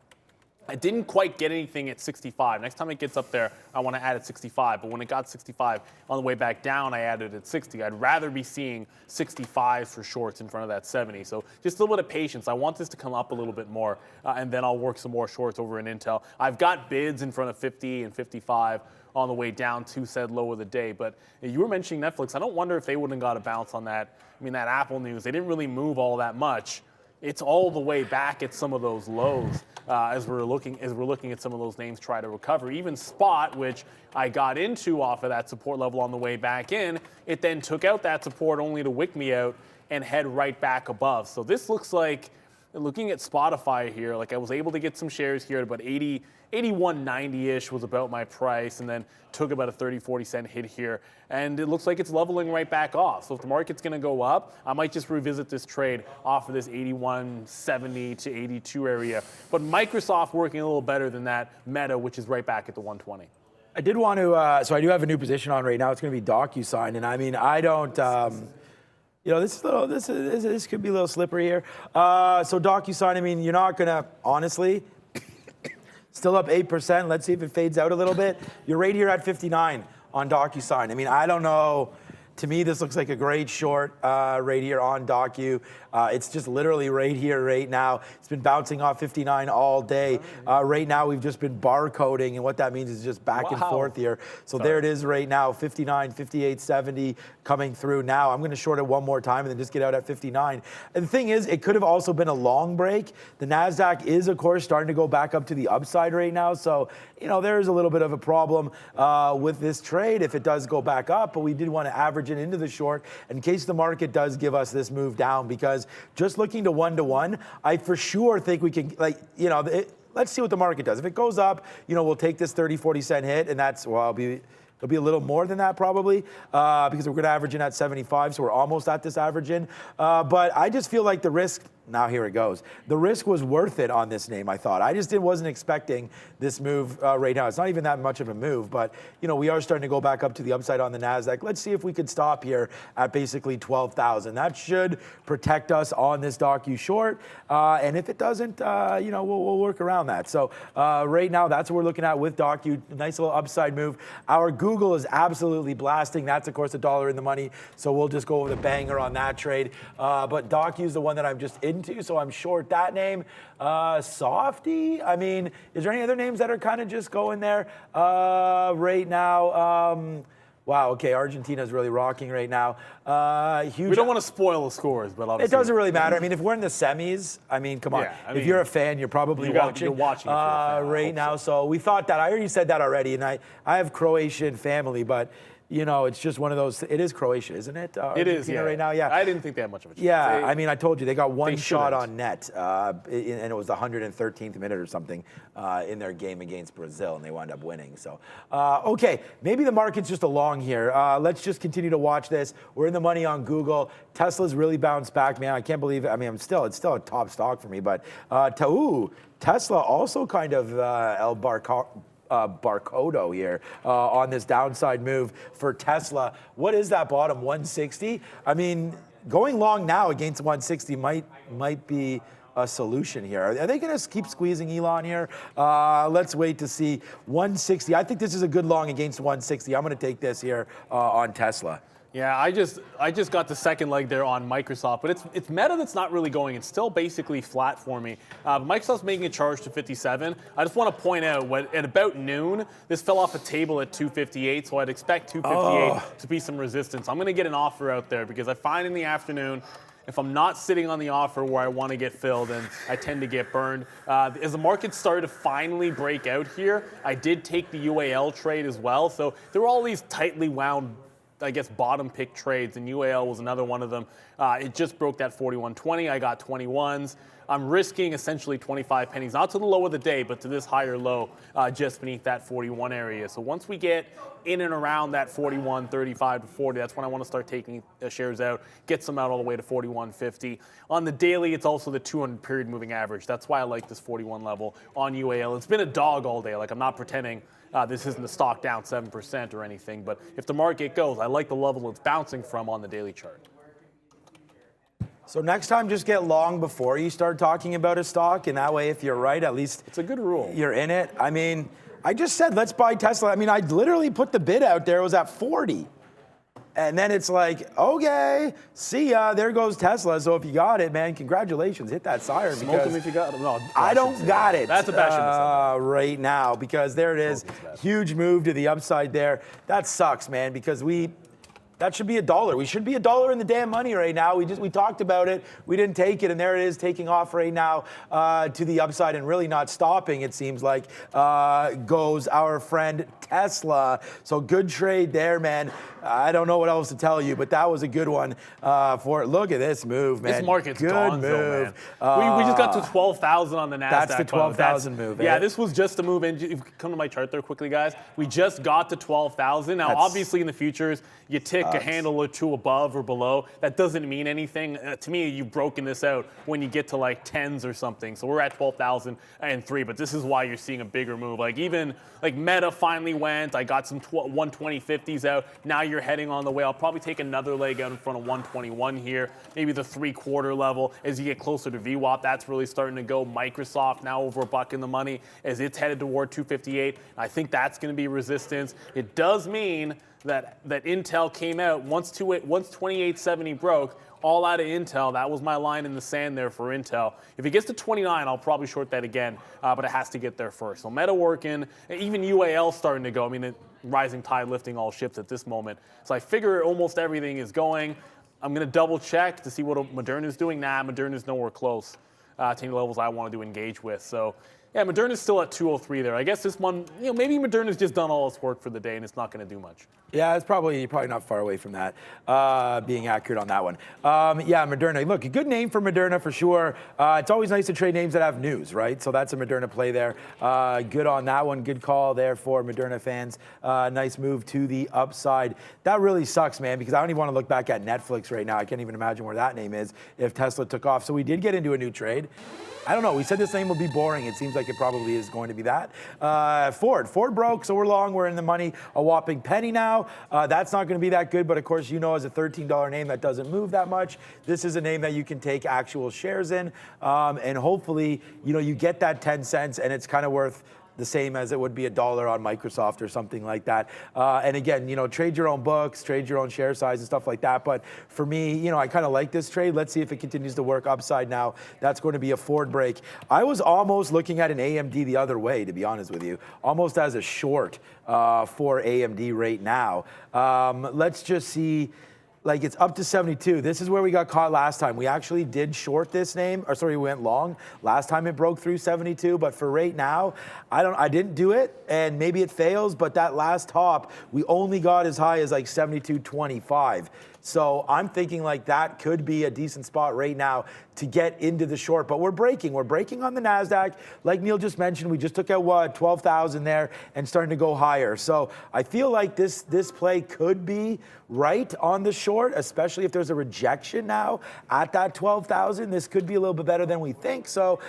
I didn't quite get anything at 65. Next time it gets up there, I want to add at 65. But when it got 65, on the way back down, I added at 60. I'd rather be seeing 65s for shorts in front of that 70. So just a little bit of patience. I want this to come up a little bit more, and then I'll work some more shorts over in Intel. I've got bids in front of 50 and 55 on the way down to said low of the day. But you were mentioning Netflix. I don't wonder if they wouldn't have got a bounce on that. That Apple news, they didn't really move all that much. It's all the way back at some of those lows as we're looking at some of those names try to recover. Even Spot, which I got into off of that support level on the way back in, it then took out that support only to wick me out and head right back above. So this looks like, looking at Spotify here, I was able to get some shares here at about 81.90-ish was about my price, and then took about a 30-40 cent hit here. And it looks like it's leveling right back off. So if the market's going to go up, I might just revisit this trade off of this 81.70 to 82 area. But Microsoft working a little better than that. Meta, which is right back at the 120. I did want to, so I do have a new position on right now. It's going to be DocuSign, and I don't. This could be a little slippery here. So DocuSign, you're not going to, honestly, still up 8%. Let's see if it fades out a little bit. You're right here at 59 on DocuSign. I don't know. To me, this looks like a great short right here on Docu. It's just literally right here, right now. It's been bouncing off 59 all day. Right now, we've just been barcoding, and what that means is just back and forth here. So there it is right now, 59, 58, 70 coming through now. I'm going to short it one more time and then just get out at 59. And the thing is, it could have also been a long break. The NASDAQ is, of course, starting to go back up to the upside right now. So, there's a little bit of a problem with this trade if it does go back up, but we did want to average it into the short in case the market does give us this move down, because just looking to 1-to-1, I for sure think we can, let's see what the market does. If it goes up, we'll take this 30-40 cent hit, and that's, it'll be a little more than that probably, because we're going to average in at 75, so we're almost at this average in. But I just feel like the risk Now here it goes. The risk was worth it on this name, I thought. I just wasn't expecting this move right now. It's not even that much of a move, but we are starting to go back up to the upside on the NASDAQ. Let's see if we could stop here at basically 12,000. That should protect us on this docu short. And if it doesn't, we'll work around that. So right now, that's what we're looking at with docu. Nice little upside move. Our Google is absolutely blasting. That's, of course, $1 in the money. So we'll just go with a banger on that trade. But docu is the one that I'm just into, so I'm short that name. Softy, I mean, is there any other names that are kind of just going there right now? Wow, okay, Argentina's really rocking right now. Huge. We don't want to spoil the scores, but obviously. It doesn't really matter. I mean, if we're in the semis, I mean, come on. Yeah, if you're a fan, you're probably watching, you're watching if you're a fan, right now. So we thought that. I already said that already, and I have Croatian family, but it's just one of those. It is Croatia, isn't it? It is, yeah. Right now, yeah. I didn't think they had much of a chance. Yeah, I mean, I told you, they got one shot shouldn't. on net, and it was the 113th minute or something in their game against Brazil, and they wound up winning. So, okay, maybe the market's just along here. Let's just continue to watch this. We're in the money on Google. Tesla's really bounced back, man. I can't believe it. I mean, it's still a top stock for me, but Tesla also kind of El Barcodo here on this downside move for Tesla. What is that bottom, 160? I mean, going long now against 160 might be a solution here. Are they going to keep squeezing Elon here? Let's wait to see. 160. I think this is a good long against 160. I'm going to take this here on Tesla. Yeah, I just got the second leg there on Microsoft, but it's Meta that's not really going. It's still basically flat for me. Microsoft's making a charge to 57. I just want to point out, at about noon, this fell off a table at 258, so I'd expect 258 to be some resistance. I'm going to get an offer out there because I find in the afternoon, if I'm not sitting on the offer where I want to get filled, and I tend to get burned. As the market started to finally break out here, I did take the UAL trade as well. So there were all these tightly wound, I guess, bottom pick trades, and UAL was another one of them. It just broke that 41.20. I got 21s. I'm risking essentially 25 pennies, not to the low of the day, but to this higher low just beneath that 41 area. So once we get in and around that 41, 35 to 40, that's when I want to start taking shares out, get some out all the way to 41.50. On the daily, it's also the 200 period moving average. That's why I like this 41 level on UAL. It's been a dog all day. Like, I'm not pretending this isn't a stock down 7% or anything, but if the market goes, I like the level it's bouncing from on the daily chart. So next time, just get long before you start talking about a stock, and that way, if you're right, at least it's a good rule. You're in it. I mean, I just said, let's buy Tesla. I mean, I literally put the bid out there. It was at 40. And then it's like, okay, see ya. There goes Tesla. So if you got it, man, congratulations. Hit that siren. Smoke them if you got it. No, I don't got it. That's a bad right now, because there it is. Huge move to the upside there. That sucks, man, because that should be $1. We should be $1 in the damn money right now. We talked about it. We didn't take it, and there it is, taking off right now to the upside and really not stopping, it seems like, goes our friend Tesla. So good trade there, man. I don't know what else to tell you, but that was a good one for it. Look at this move, man. This market's good gone, move. Though, man. We just got to 12,000 on the NASDAQ. That's the 12,000 move. Yeah, this was just a move. And if you come to my chart there quickly, guys, we just got to 12,000. Now, obviously, in the futures, you tick a handle or two above or below. That doesn't mean anything. To me, you've broken this out when you get to like 10s or something. So we're at 12,003, but this is why you're seeing a bigger move. Like, even like Meta finally went. I got some 120.50s out. Now you're heading on the way. I'll probably take another leg out in front of 121 here, maybe the 3/4 level. As you get closer to VWAP, that's really starting to go. Microsoft now over $1 in the money as it's headed toward 258. I think that's going to be resistance. It does mean that Intel came out once 2870 broke. All out of Intel. That was my line in the sand there for Intel. If it gets to 29, I'll probably short that again, but it has to get there first. So Meta working, even UAL starting to go. I mean, rising tide lifting all ships at this moment. So I figure almost everything is going. I'm going to double check to see what Moderna's doing. Nah, Moderna's nowhere close to any levels I wanted to engage with. So Yeah, Moderna's still at 203 there. I guess this one, maybe Moderna's just done all its work for the day and it's not going to do much. Yeah, it's probably not far away from that, being accurate on that one. Yeah, Moderna. Look, a good name for Moderna for sure. It's always nice to trade names that have news, right? So that's a Moderna play there. Good on that one. Good call there for Moderna fans. Nice move to the upside. That really sucks, man, because I don't even want to look back at Netflix right now. I can't even imagine where that name is if Tesla took off. So we did get into a new trade. I don't know. We said this name will be boring. It seems like it probably is going to be that. Ford broke, so we're long. We're in the money. A whopping penny now. That's not going to be that good, but of course, as a $13 name, that doesn't move that much. This is a name that you can take actual shares in, and hopefully, you get that 10 cents, and it's kind of worth the same as it would be $1 on Microsoft or something like that. And again, trade your own books, trade your own share size and stuff like that. But for me, I kind of like this trade. Let's see if it continues to work upside now. That's going to be a Ford break. I was almost looking at an AMD the other way, to be honest with you, almost as a short for AMD right now. Let's just see. Like, it's up to 72. This is where we got caught last time. We actually did short this name, or sorry, we went long. Last time it broke through 72, but for right now, I didn't do it, and maybe it fails, but that last top, we only got as high as like 72.25. So I'm thinking like that could be a decent spot right now to get into the short, but we're breaking on the NASDAQ. Like Neal just mentioned, we just took out 12,000 there and starting to go higher. So I feel like this play could be right on the short, especially if there's a rejection now at that 12,000. This could be a little bit better than we think. So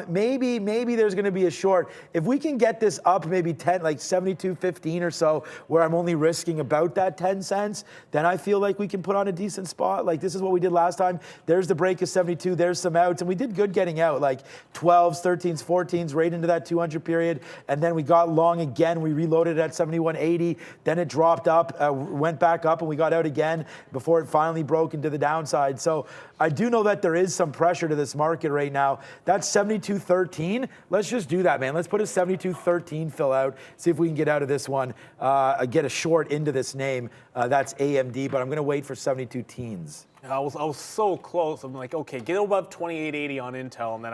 maybe there's going to be a short. If we can get this up maybe 10, like 72.15 or so, where I'm only risking about that 10 cents, then I feel like we can put on a decent spot. Like, this is what we did last time. There's the break of 72. There's some outs, and we did good getting out, like 12s, 13s, 14s, right into that 200 period. And then we got long again. We reloaded at 71.80. Then it dropped up, went back up, and we got out again before it finally broke into the downside. So I do know that there is some pressure to this market right now. That's 72.13. Let's just do that, man. Let's put a 72.13 fill out, see if we can get out of this one, get a short into this name. That's AMD, but I'm going to wait for 72 teens. I was so close. I'm like, okay, get above 28.80 on Intel, and then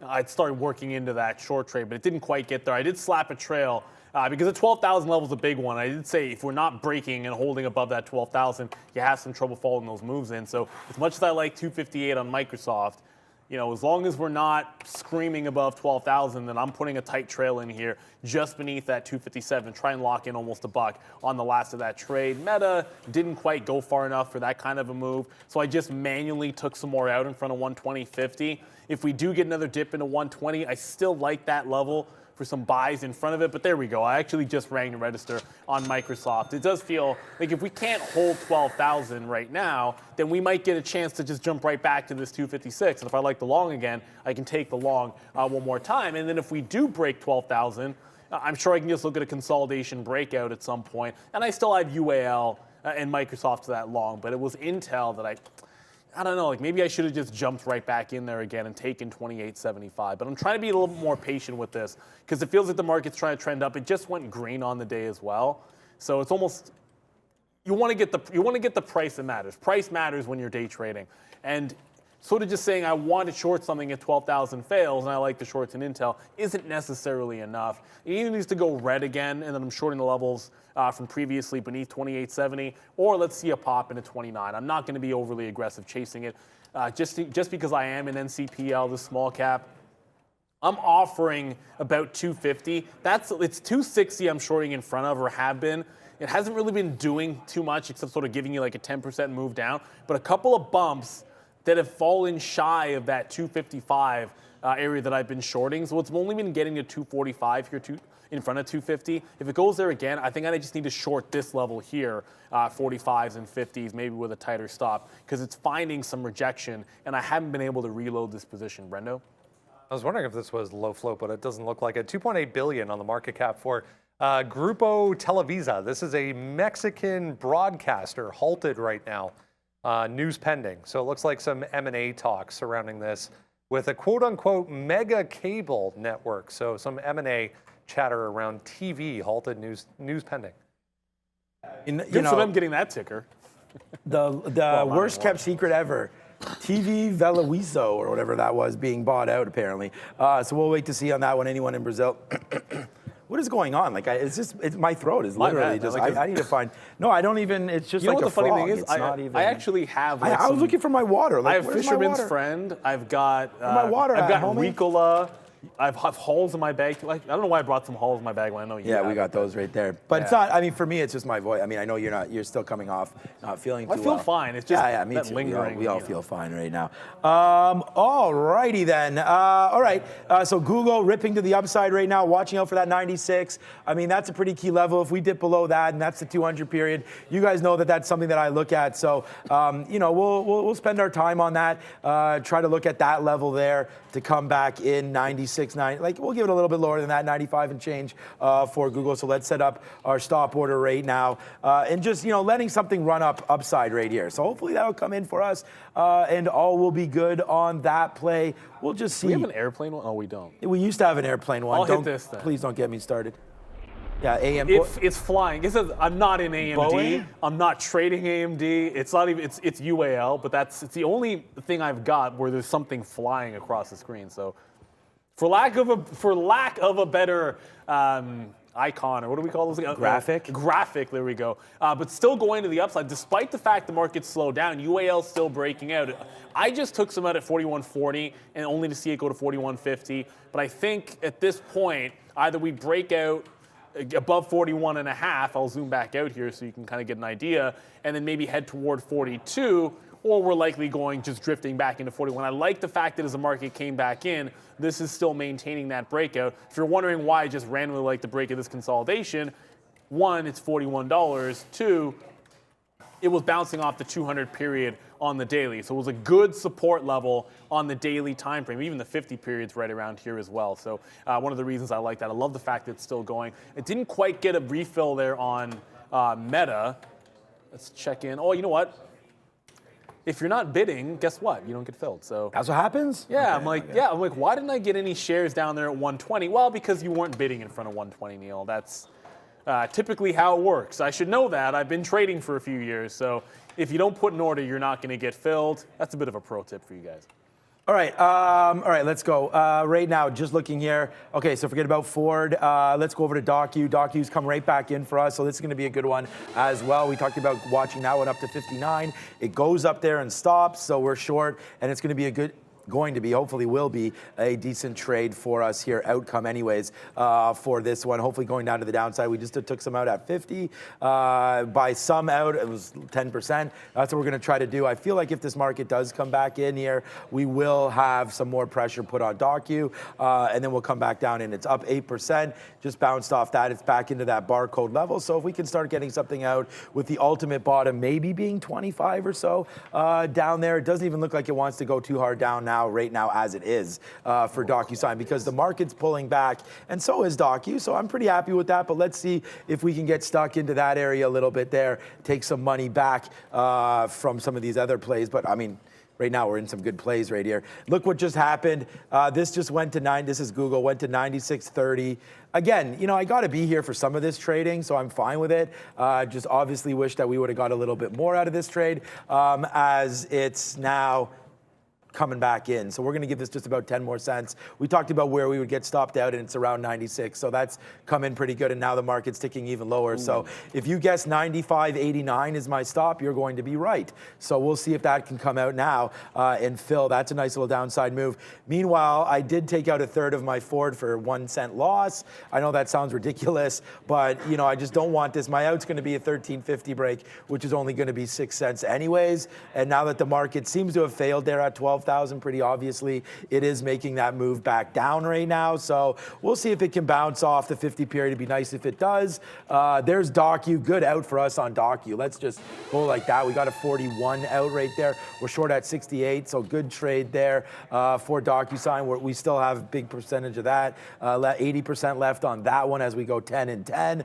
I'd started working into that short trade, but it didn't quite get there. I did slap a trail because the 12,000 level is a big one. I did say if we're not breaking and holding above that 12,000, you have some trouble following those moves in. So as much as I like 258 on Microsoft, as long as we're not screaming above 12,000, then I'm putting a tight trail in here just beneath that 257, try and lock in almost $1 on the last of that trade. Meta didn't quite go far enough for that kind of a move, so I just manually took some more out in front of 120.50. If we do get another dip into 120, I still like that level for some buys in front of it, but there we go. I actually just rang the register on Microsoft. It does feel like if we can't hold 12,000 right now, then we might get a chance to just jump right back to this 256. And if I like the long again, I can take the long one more time. And then if we do break 12,000, I'm sure I can just look at a consolidation breakout at some point. And I still have UAL and Microsoft to that long, but it was Intel that I don't know, like maybe I should have just jumped right back in there again and taken 28.75. But I'm trying to be a little more patient with this because it feels like the market's trying to trend up. It just went green on the day as well. So it's almost, you want to get the price that matters. Price matters when you're day trading. And sort of just saying I want to short something at 12,000 fails and I like the shorts in Intel isn't necessarily enough. It either needs to go red again and then I'm shorting the levels from previously beneath 28.70, or let's see a pop into 29. I'm not going to be overly aggressive chasing it just because I am in NCPL, this small cap. I'm offering about 250. It's 260 I'm shorting in front of or have been. It hasn't really been doing too much except sort of giving you like a 10% move down, but a couple of bumps that have fallen shy of that 255 area that I've been shorting. So it's only been getting to 245 here in front of 250. If it goes there again, I think I just need to short this level here, 45s and 50s, maybe with a tighter stop, because it's finding some rejection, and I haven't been able to reload this position. Brendo? I was wondering if this was low float, but it doesn't look like it. 2.8 billion on the market cap for Grupo Televisa. This is a Mexican broadcaster halted right now. News pending. So it looks like some M&A talk surrounding this with a quote-unquote mega cable network. So some M&A chatter around TV halted, news pending. Good for them getting that ticker. The worst kept secret ever TV Veloizo or whatever that was being bought out apparently. So we'll wait to see on that one. Anyone in Brazil? What is going on? Like, my throat is literally just. I need to find. No, I don't even. It's just like a frog. You know what the funny thing is? It's not even. I actually have. I was looking for my water. Like, I have Fisherman's Friend. I've got. My water. I've got homie? Ricola. I have holes in my bag. Like, I don't know why I brought some holes in my bag when I know you. Yeah, we got those right there. But it's not. I mean, for me, it's just my voice. I mean, I know you're not. You're still coming off, not feeling too well. I feel fine. It's just me that too. lingering. We all feel fine right now. All righty then. All right. So Google ripping to the upside right now. Watching out for that 96. I mean, that's a pretty key level. If we dip below that, and that's the 200 period, you guys know that that's something that I look at. So we'll spend our time on that. Try to look at that level there to come back in 96, 9. Like, we'll give it a little bit lower than that, 95 and change for Google. So let's set up our stop order right now, and just letting something run upside right here. So hopefully that'll come in for us, and all will be good on that play. We'll just see. Do we have an airplane one? Oh, we don't. We used to have an airplane one. I'll hit this then. Please don't get me started. Yeah, AMD. It's flying. It says I'm not in AMD. Boeing? I'm not trading AMD. It's not even. It's UAL, but it's the only thing I've got where there's something flying across the screen. So, for lack of a better icon, or what do we call those? Graphic. Graphic. There we go. But still going to the upside, despite the fact the market's slowed down. UAL still breaking out. I just took some out at 41.40 and only to see it go to 41.50. But I think at this point, either we break out above 41.5, I'll zoom back out here so you can kind of get an idea, and then maybe head toward 42, or we're likely going just drifting back into 41. I like the fact that as the market came back in, this is still maintaining that breakout. If you're wondering why I just randomly like the break of this consolidation, one, it's $41. Two, it was bouncing off the 200 period on the daily. So it was a good support level on the daily time frame. Even the 50 period's right around here as well. So one of the reasons I like that. I love the fact that it's still going. It didn't quite get a refill there on Meta. Let's check in. Oh, you know what? If you're not bidding, guess what? You don't get filled. So That's what happens? yeah, Okay, I'm like, why didn't I get any shares down there at 120? Well, because you weren't bidding in front of 120, Neal. That's typically how it works. I should know that. I've been trading for a few years. So if you don't put an order, you're not going to get filled. That's a bit of a pro tip for you guys. All right, let's go. Right now, just looking here. Okay, so forget about Ford. Let's go over to DocU. DocU's come right back in for us, so this is going to be a good one as well. We talked about watching that one up to 59. It goes up there and stops, so we're short, and it's going to be hopefully will be a decent trade for us here, outcome anyways, for this one. Hopefully going down to the downside. We just took some out at 50. By some out, it was 10%. That's what we're going to try to do. I feel like if this market does come back in here, we will have some more pressure put on DocU, and then we'll come back down, and it's up 8%. Just bounced off that. It's back into that barcode level. So if we can start getting something out with the ultimate bottom maybe being 25 or so down there, it doesn't even look like it wants to go too hard down right now as it is for DocuSign, because the market's pulling back, and so is Docu. So I'm pretty happy with that, but let's see if we can get stuck into that area a little bit there, take some money back from some of these other plays. But I mean, right now we're in some good plays right here. Look what just happened. This just went to this is Google, went to 96.30. Again, I got to be here for some of this trading, so I'm fine with it. Just obviously wish that we would have got a little bit more out of this trade, as it's now coming back in. So we're going to give this just about 10 more cents. We talked about where we would get stopped out, and it's around 96. So that's come in pretty good, and now the market's ticking even lower. Ooh. So if you guess 95.89 is my stop, you're going to be right. So we'll see if that can come out now and fill. That's a nice little downside move. Meanwhile, I did take out a third of my Ford for 1 cent loss. I know that sounds ridiculous, but I just don't want this. My out's going to be a 13.50 break, which is only going to be 6 cents anyways. And now that the market seems to have failed there at 12,000, pretty obviously, it is making that move back down right now. So we'll see if it can bounce off the 50 period. It'd be nice if it does. There's DocU, good out for us on DocU. Let's just go like that. We got a 41 out right there. We're short at 68, so good trade there for DocuSign. We still have a big percentage of that. 80% left on that one as we go 10 and 10.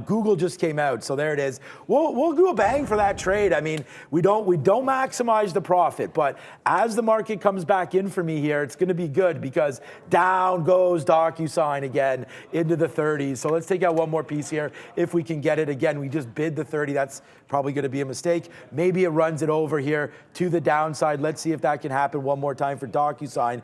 Google just came out, so there it is. We'll do a bang for that trade. I mean, we don't maximize the profit, but As the market comes back in for me here, it's going to be good because down goes DocuSign again into the 30s. So let's take out one more piece here if we can get it. Again, we just bid the 30. That's probably going to be a mistake. Maybe it runs it over here to the downside. Let's see if that can happen one more time for DocuSign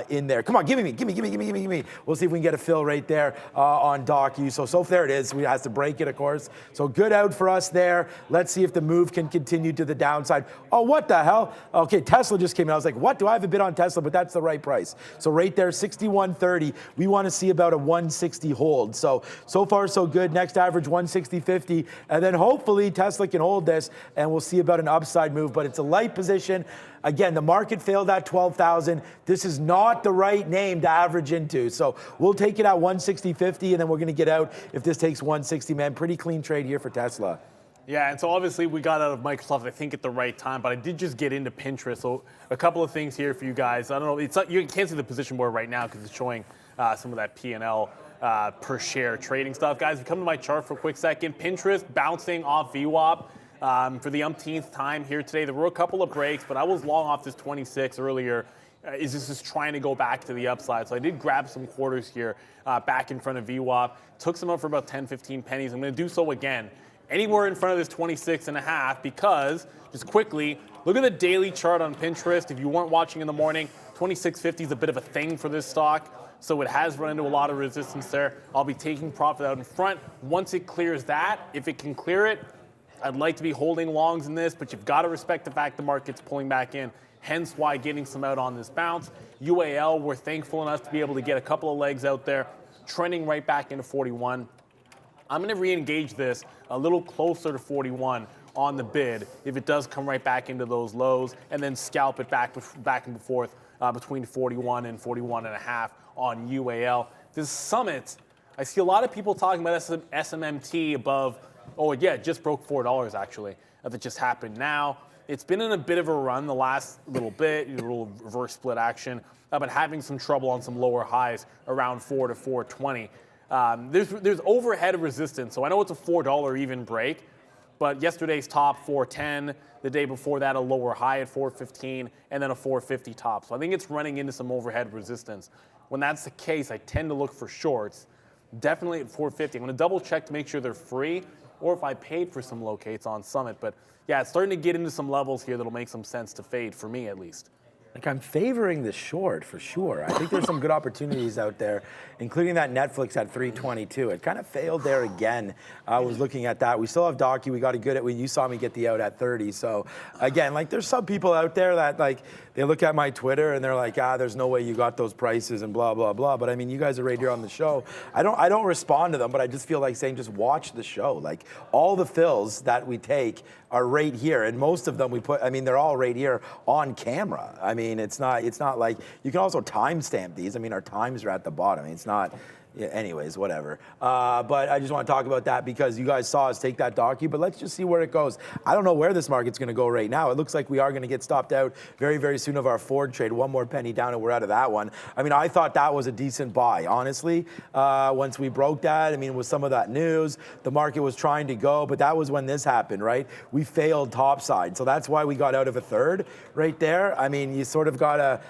in there. Come on, give me. We'll see if we can get a fill right there on Docu. So there it is. We has to break it, of course. So good out for us there. Let's see if the move can continue to the downside. Oh, what the hell? Okay, Tesla just came in. I was like, what? Do I have a bid on Tesla? But that's the right price. So right there, 61.30. We want to see about a 160 hold. So far so good. Next average 160.50, and then hopefully Tesla can hold this, and we'll see about an upside move. But it's a light position. Again, the market failed at 12,000. This is not the right name to average into. So we'll take it at 160.50, and then we're going to get out if this takes 160, man. Pretty clean trade here for Tesla. Yeah, and so obviously we got out of Microsoft, I think, at the right time, but I did just get into Pinterest. So a couple of things here for you guys. I don't know, it's not, you can't see the position board right now because it's showing some of that P&L per share trading stuff. Guys, if you come to my chart for a quick second, Pinterest bouncing off VWAP for the umpteenth time here today. There were a couple of breaks, but I was long off this 26 earlier. Is this just trying to go back to the upside? So I did grab some quarters here back in front of VWAP. Took some up for about 10, 15 pennies. I'm going to do so again. Anywhere in front of this 26.5 because, just quickly, look at the daily chart on Pinterest. If you weren't watching in the morning, 26.50 is a bit of a thing for this stock. So it has run into a lot of resistance there. I'll be taking profit out in front. Once it clears that, if it can clear it, I'd like to be holding longs in this, but you've got to respect the fact the market's pulling back in. Hence why getting some out on this bounce. UAL, we're thankful enough to be able to get a couple of legs out there, trending right back into 41. I'm going to re-engage this a little closer to 41 on the bid if it does come right back into those lows, and then scalp it back and forth between 41 and 41.5 on UAL. This summit, I see a lot of people talking about SMMT above. Oh yeah, it just broke $4 actually. That just happened now. It's been in a bit of a run the last little bit, a little reverse split action, but having some trouble on some lower highs around 4 to 420. There's overhead resistance, so I know it's a $4 even break, but yesterday's top 410, the day before that a lower high at 415, and then a 450 top. So I think it's running into some overhead resistance. When that's the case, I tend to look for shorts, definitely at 450. I'm going to double check to make sure they're free, or if I paid for some locates on Summit. But yeah, it's starting to get into some levels here that'll make some sense to fade, for me at least. Like, I'm favoring the short for sure. I think there's some good opportunities out there, including that Netflix at 322. It kind of failed there again. I was looking at that. We still have Docu. We got a good at when you saw me get the out at 30. So again, like, there's some people out there that, like, they look at my Twitter and they're like, there's no way you got those prices and blah, blah, blah. But I mean, you guys are right here on the show. I don't respond to them, but I just feel like saying, just watch the show. Like, all the fills that we take are right here, and most of them we put, I mean, they're all right here on camera. I mean, it's not like, you can also timestamp these. I mean, our times are at the bottom. It's not, yeah, anyways, whatever. But I just want to talk about that because you guys saw us take that Docu, but let's just see where it goes. I don't know where this market's going to go right now. It looks like we are going to get stopped out very, very soon of our Ford trade. One more penny down and we're out of that one. I mean, I thought that was a decent buy, honestly. Once we broke that, I mean, with some of that news, the market was trying to go, but that was when this happened, right? We failed topside. So that's why we got out of a third right there. I mean, you sort of got to,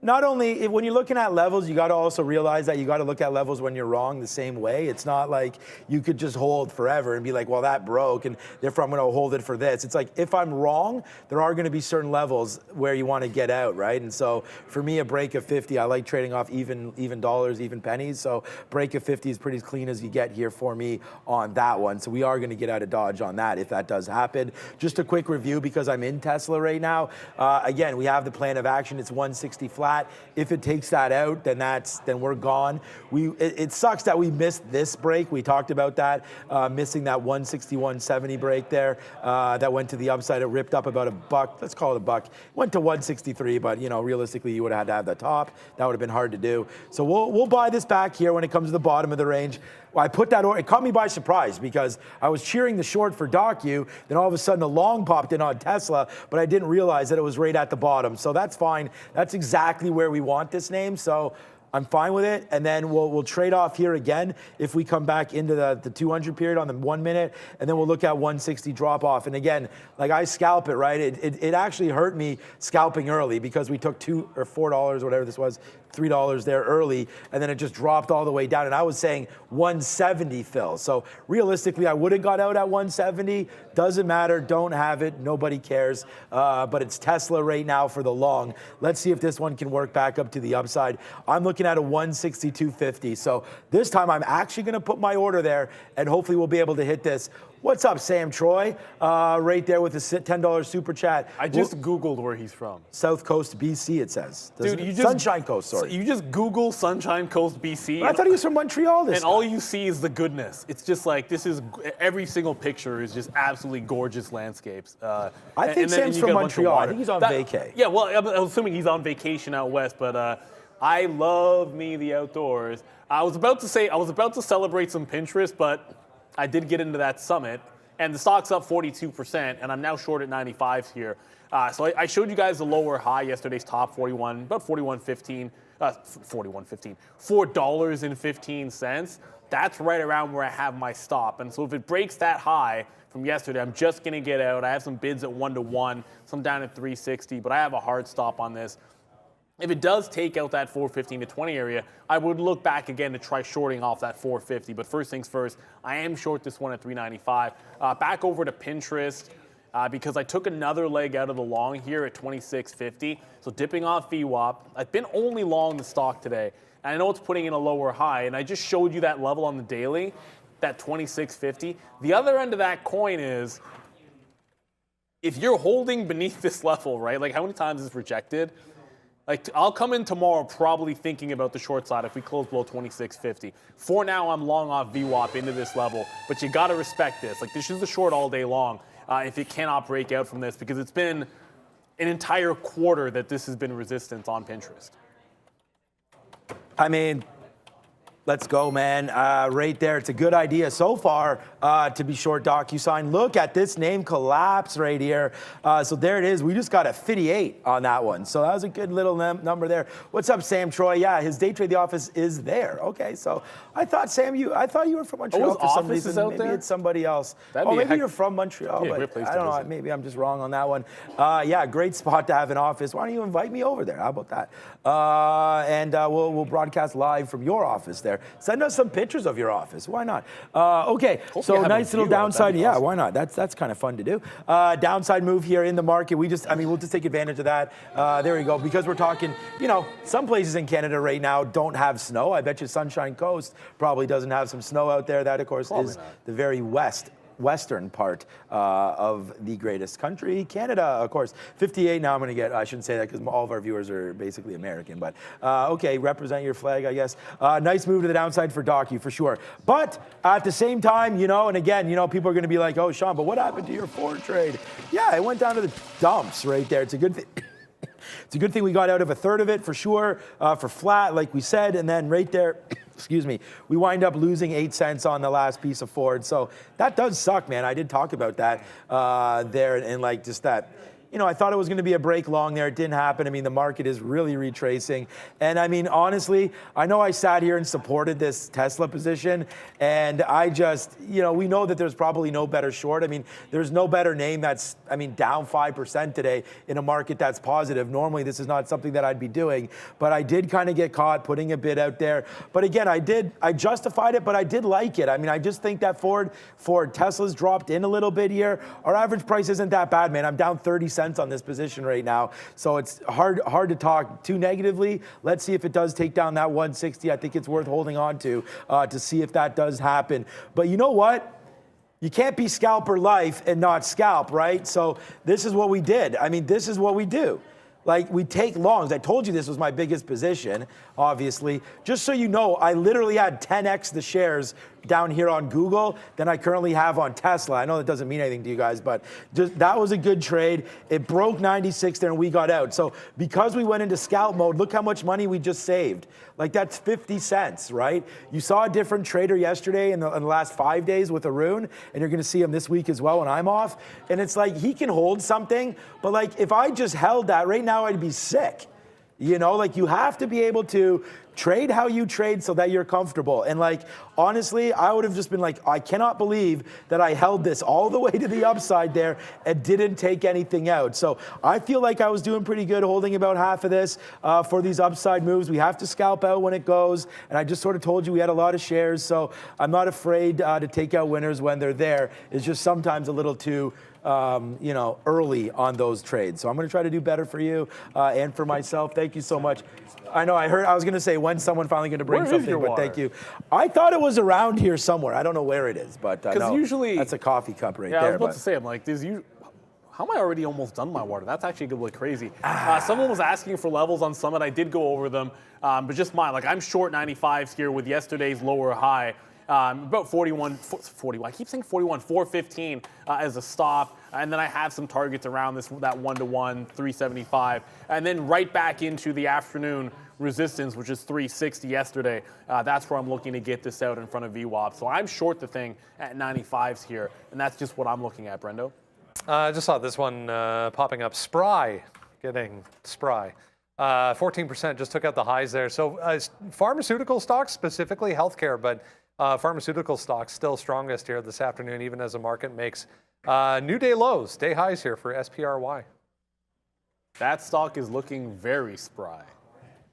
not only, when you're looking at levels, you got to also realize that you got to look at levels when you're wrong the same way. It's not like you could just hold forever and be like, well, that broke, and therefore I'm going to hold it for this. It's like, if I'm wrong, there are going to be certain levels where you want to get out, right? And so for me, a break of 50, I like trading off even dollars, even pennies. So break of 50 is pretty as clean as you get here for me on that one. So we are going to get out of Dodge on that if that does happen. Just a quick review because I'm in Tesla right now. Again, we have the plan of action. It's 160 flat. If it takes that out, then we're gone. It sucks that we missed this break. We talked about that, missing that 161.70 break there. That went to the upside. It ripped up about a buck. Let's call it a buck. Went to 163, but you know, realistically, you would have had to have the top. That would have been hard to do. So we'll buy this back here when it comes to the bottom of the range. Well, I put that, it caught me by surprise because I was cheering the short for Docu, then all of a sudden a long popped in on Tesla, but I didn't realize that it was right at the bottom. So that's fine. That's exactly where we want this name. So I'm fine with it, and then we'll trade off here again if we come back into the 200 period on the 1 minute, and then we'll look at 160 drop off. And again, like I scalp it, right? It actually hurt me scalping early because we took $2 or $4, whatever this was, $3 there early, and then it just dropped all the way down. And I was saying 170, Phil. So realistically, I would have got out at 170. Doesn't matter. Don't have it. Nobody cares. But it's Tesla right now for the long. Let's see if this one can work back up to the upside. I'm looking at a 162.50. So this time I'm actually going to put my order there, and hopefully we'll be able to hit this. What's up, Sam Troy? Right there with the $10 super chat. I just Googled where he's from. South Coast, BC, it says. Dude, you just, Sunshine Coast, sorry. You just Google Sunshine Coast, BC. I thought he was from Montreal this And time. all you see is the goodness. It's just like, this is, every single picture is just absolutely gorgeous landscapes. I think Sam's from Montreal. I think he's on vacay. Yeah, well, I'm assuming he's on vacation out west, but I love me the outdoors. I was about to celebrate some Pinterest, but I did get into that summit, and the stock's up 42%, and I'm now short at 95s here. So I showed you guys the lower high, yesterday's top 41, about 41.15, $4.15. That's right around where I have my stop. And so if it breaks that high from yesterday, I'm just going to get out. I have some bids at 1-to-1, some down at 360, but I have a hard stop on this. If it does take out that 415 to 20 area, I would look back again to try shorting off that 450. But first things first, I am short this one at 395. Back over to Pinterest because I took another leg out of the long here at 26.50. So dipping off VWAP. I've been only long the stock today. And I know it's putting in a lower high. And I just showed you that level on the daily, that 26.50. The other end of that coin is if you're holding beneath this level, right? Like how many times is rejected? Like, I'll come in tomorrow probably thinking about the short side if we close below 26.50. For now, I'm long off VWAP into this level, but you got to respect this. Like, this is the short all day long if it cannot break out from this because it's been an entire quarter that this has been resistance on Pinterest. I mean, let's go, man. Right there. It's a good idea so far to be short DocuSign. Look at this name collapse right here. So there it is. We just got a 58 on that one. So that was a good little number there. What's up, Sam Troy? Yeah, his day trade the office is there. Okay, so I thought, Sam, you were from Montreal for some reason. Out maybe there? It's somebody else. Maybe you're from Montreal, yeah, but I don't know. Maybe I'm just wrong on that one. Yeah, great spot to have an office. Why don't you invite me over there? How about that? And we'll broadcast live from your office there. Send us some pictures of your office. Why not? Okay, so nice little downside. Yeah, awesome. Why not? That's kind of fun to do. Downside move here in the market. We'll just take advantage of that. There we go. Because we're talking, some places in Canada right now don't have snow. I bet you Sunshine Coast probably doesn't have some snow out there. That, of course, probably is not. The very western part of the greatest country, Canada, of course. 58, now I'm going to get, I shouldn't say that because all of our viewers are basically American, but okay, represent your flag, I guess. Nice move to the downside for Docu, for sure. But at the same time, and again, people are going to be like, oh, Shawn, but what happened to your Ford trade? Yeah, it went down to the dumps right there. It's a good thing. It's a good thing we got out of a third of it, for sure, for flat, like we said, and then right there, excuse me, we wind up losing 8 cents on the last piece of Ford. So that does suck, man. I did talk about that there, and like just that. I thought it was going to be a break long there. It didn't happen. I mean, the market is really retracing. And I mean, honestly, I know I sat here and supported this Tesla position, and I just, we know that there's probably no better short. I mean, there's no better name that's, down 5% today in a market that's positive. Normally, this is not something that I'd be doing, but I did kind of get caught putting a bid out there. But again, I justified it, but I did like it. I mean, I just think that Ford Tesla's dropped in a little bit here. Our average price isn't that bad, man. I'm down 30 cents on this position right now, so it's hard to talk too negatively. Let's see if it does take down that 160. I think it's worth holding on to see if that does happen. But you know what? You can't be scalper life and not scalp, right? So this is what we did. This is what we do. Like, we take longs. I told you this was my biggest position, obviously. Just so you know, I literally had 10x the shares down here on Google than I currently have on Tesla. I know that doesn't mean anything to you guys, but that was a good trade. It broke 96 there and we got out. So because we went into scalp mode, look how much money we just saved. Like, that's 50 cents, right? You saw a different trader yesterday in the last 5 days with Arun, and you're going to see him this week as well when I'm off. And it's like, he can hold something, but like, if I just held that right now, I'd be sick. Like, you have to be able to trade how you trade so that you're comfortable. And like, honestly, I would have just been like, I cannot believe that I held this all the way to the upside there and didn't take anything out. So I feel like I was doing pretty good holding about half of this for these upside moves. We have to scalp out when it goes. And I just sort of told you we had a lot of shares. So I'm not afraid to take out winners when they're there. It's just sometimes a little too early on those trades. So I'm going to try to do better for you and for myself. Thank you so much. I know I was going to say, when's someone finally going to bring something, but thank you. I thought it was around here somewhere. I don't know where it is, but no, usually that's a coffee cup right there. Yeah, I was about to say, I'm like, how am I already almost done my water? That's actually a good look crazy. Someone was asking for levels on Summit. I did go over them, but just mine. Like, I'm short 95s here with yesterday's lower high. About 41, I keep saying 41, 415 as a stop. And then I have some targets around that 1-to-1, 375. And then right back into the afternoon resistance, which is 360 yesterday. That's where I'm looking to get this out in front of VWAP. So I'm short the thing at 95s here. And that's just what I'm looking at, Brendo. I just saw this one popping up. SPRY, getting SPRY. 14% just took out the highs there. So pharmaceutical stocks, specifically healthcare, but pharmaceutical stocks still strongest here this afternoon, even as the market makes new day lows, day highs here for SPRY. That stock is looking very spry.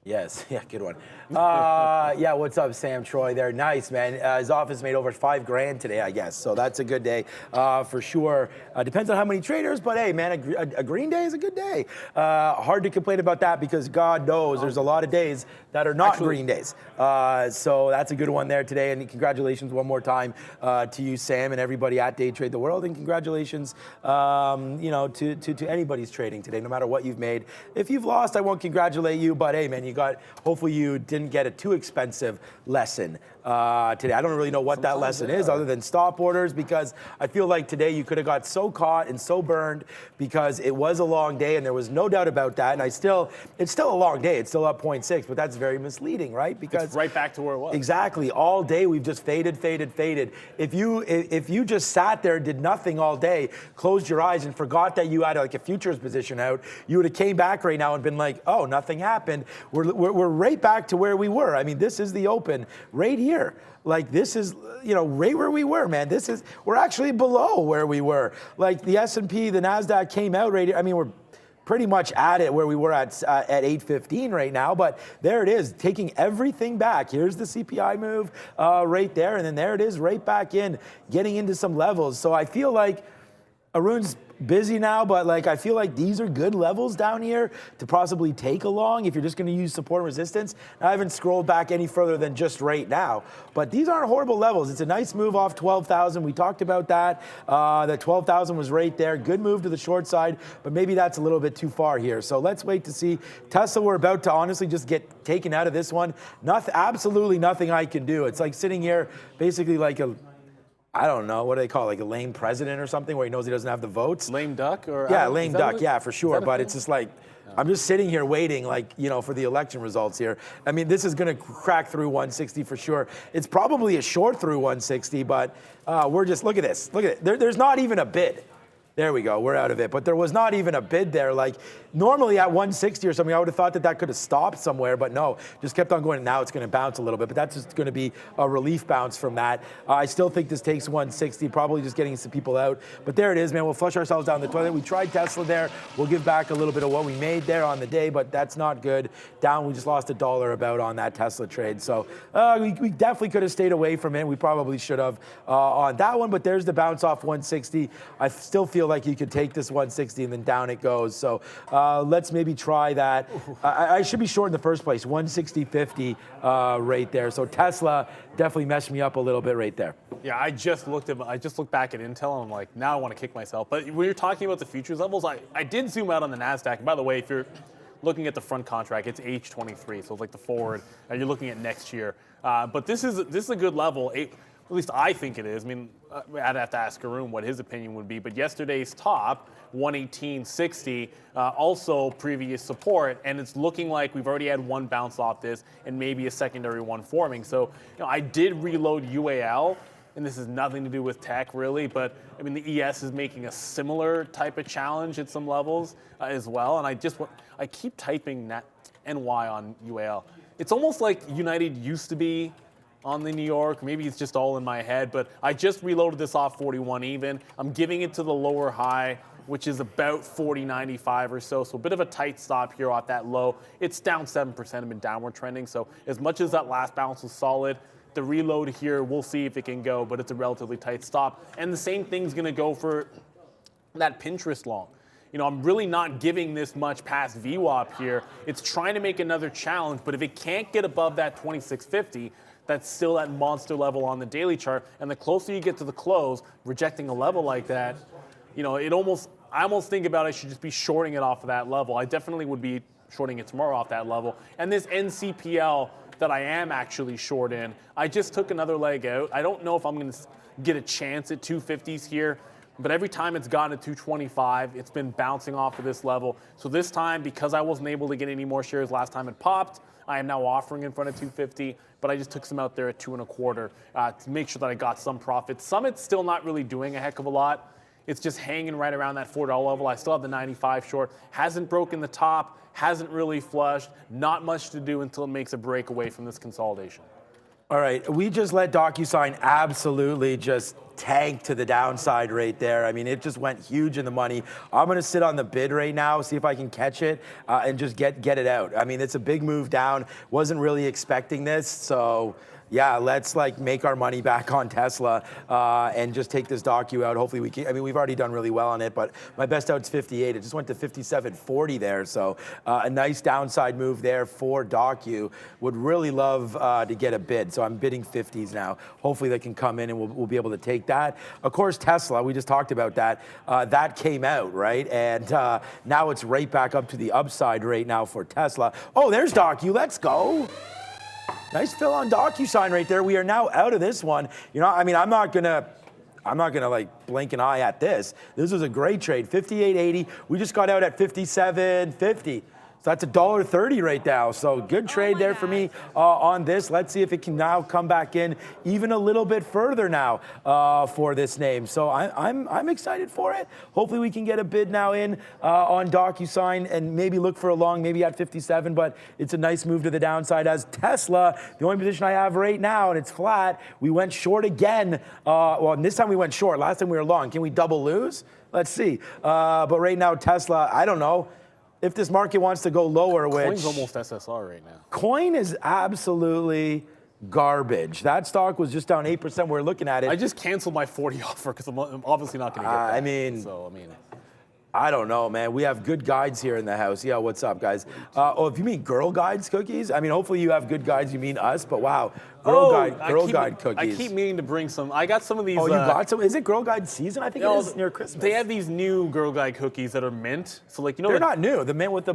Yes, yeah, good one. Yeah, what's up, Sam Troy there? Nice, man. His office made over $5,000 today, I guess. So that's a good day for sure. Depends on how many traders, but hey, man, a green day is a good day. Hard to complain about that because God knows there's a lot of days that are not green days. So that's a good one there today. And congratulations one more time to you, Sam, and everybody at Day Trade the World. And congratulations, to anybody's trading today, no matter what you've made. If you've lost, I won't congratulate you, but hey, man, hopefully you didn't get a too expensive lesson today. I don't really know what that lesson is other than stop orders, because I feel like today you could have got so caught and so burned because it was a long day and there was no doubt about that. And it's still a long day. It's still up 0.6, but that's very misleading, right? Because it's right back to where it was. Exactly. All day we've just faded. If you just sat there, did nothing all day, closed your eyes and forgot that you had like a futures position out, you would have came back right now and been like, oh, nothing happened. We're right back to where we were. I mean, this is the open right here. Like, this is, right where we were, man. We're actually below where we were. Like, the S&P, the NASDAQ came out right here. I mean, we're pretty much at it where we were at 815 right now, but there it is, taking everything back. Here's the CPI move right there, and then there it is right back in, getting into some levels. So I feel like Arun's busy now, but like I feel like these are good levels down here to possibly take along if you're just going to use support and resistance. I haven't scrolled back any further than just right now, but these aren't horrible levels. It's a nice move off 12,000. We talked about that. That 12,000 was right there. Good move to the short side, but maybe that's a little bit too far here. So let's wait to see. Tesla, we're about to honestly just get taken out of this one. Absolutely nothing I can do. It's like sitting here basically like I don't know, what do they call it, like a lame president or something where he knows he doesn't have the votes? Lame duck? Lame duck, yeah, for sure. But it's just like, I'm just sitting here waiting, like, for the election results here. I mean, this is going to crack through 160 for sure. It's probably a short through 160, but we're just, look at this. Look at it. There's not even a bid. There we go, we're out of it. But there was not even a bid there. Like, normally at 160 or something, I would have thought that could have stopped somewhere, but no, just kept on going. Now it's going to bounce a little bit, but that's just going to be a relief bounce from that. I still think this takes 160, probably just getting some people out. But there it is, man. We'll flush ourselves down the toilet. We tried Tesla there. We'll give back a little bit of what we made there on the day, but that's not good. Down, we just lost $1 about on that Tesla trade. So we definitely could have stayed away from it. We probably should have on that one, but there's the bounce off 160. I still feel like you could take this 160 and then down it goes. So let's maybe try that. I should be short in the first place, 160.50 right there. So Tesla definitely messed me up a little bit right there. Yeah, I just looked back at Intel and I'm like, now I want to kick myself. But when you're talking about the futures levels, I did zoom out on the NASDAQ. And by the way, if you're looking at the front contract, it's H23, so it's like the forward. You're looking at next year. But this is a good level. At least I think it is. I mean, I'd have to ask Arun what his opinion would be. But yesterday's top, 118.60, also previous support, and it's looking like we've already had one bounce off this and maybe a secondary one forming. So I did reload UAL, and this has nothing to do with tech really, but I mean the ES is making a similar type of challenge at some levels as well. And I keep typing NY on UAL. It's almost like United used to be on the New York. Maybe it's just all in my head, but I just reloaded this off 41 even. I'm giving it to the lower high, which is about 40.95 or so. So a bit of a tight stop here off that low. It's down 7% and been downward trending. So as much as that last bounce was solid, the reload here, we'll see if it can go, but it's a relatively tight stop. And the same thing's gonna go for that Pinterest long. You know, I'm really not giving this much past VWAP here. It's trying to make another challenge, but if it can't get above that 2650, that's still that monster level on the daily chart. And the closer you get to the close, rejecting a level like that, you know, I almost think about I should just be shorting it off of that level. I definitely would be shorting it tomorrow off that level. And this NCPL that I am actually short in, I just took another leg out. I don't know if I'm going to get a chance at 250s here, but every time it's gotten to 225, it's been bouncing off of this level. So this time, because I wasn't able to get any more shares last time it popped, I am now offering in front of 250, but I just took some out there at 2.25 to make sure that I got some profit. Summit's still not really doing a heck of a lot. It's just hanging right around that $4 level. I still have the 95 short. Hasn't broken the top, hasn't really flushed. Not much to do until it makes a break away from this consolidation. All right, we just let DocuSign absolutely just tank to the downside right there. I mean, it just went huge in the money. I'm going to sit on the bid right now, see if I can catch it, and just get it out. I mean, it's a big move down. Wasn't really expecting this, so yeah, let's like make our money back on Tesla and just take this docu out. Hopefully we can. I mean, we've already done really well on it, but my best out's 58. It just went to 57.40 there, so a nice downside move there for docu. Would really love to get a bid, so I'm bidding 50s now. Hopefully they can come in and we'll be able to take that. Of course, Tesla, we just talked about that. That came out, right? And now it's right back up to the upside right now for Tesla. Oh, there's docu. Let's go. Nice fill on DocuSign right there. We are now out of this one. You know, I mean, I'm not gonna like blink an eye at this. This was a great trade, 58.80. We just got out at 57.50. So that's $1.30 right now. So good trade there for me on this. Let's see if it can now come back in even a little bit further now for this name. So I'm excited for it. Hopefully we can get a bid now in on DocuSign and maybe look for a long, maybe at 57. But it's a nice move to the downside as Tesla, the only position I have right now, and it's flat. We went short again. Well, this time we went short. Last time we were long. Can we double lose? Let's see. But right now Tesla, I don't know. If this market wants to go lower, which... Coin's almost SSR right now. Coin is absolutely garbage. That stock was just down 8%. We're looking at it. I just canceled my 40 offer because I'm obviously not going to get that. I mean... So, I mean... I don't know, man. We have good guides here in the house. Yeah, what's up, guys? Oh, if you mean Girl Guides cookies, I mean, hopefully you have good guides. You mean us, but wow, Girl Guide cookies. I keep meaning to bring some. I got some of these. Oh, you got some? Is it Girl Guide season? I think it is near Christmas. They have these new Girl Guide cookies that are mint. So like, you know, they're not new. The mint with the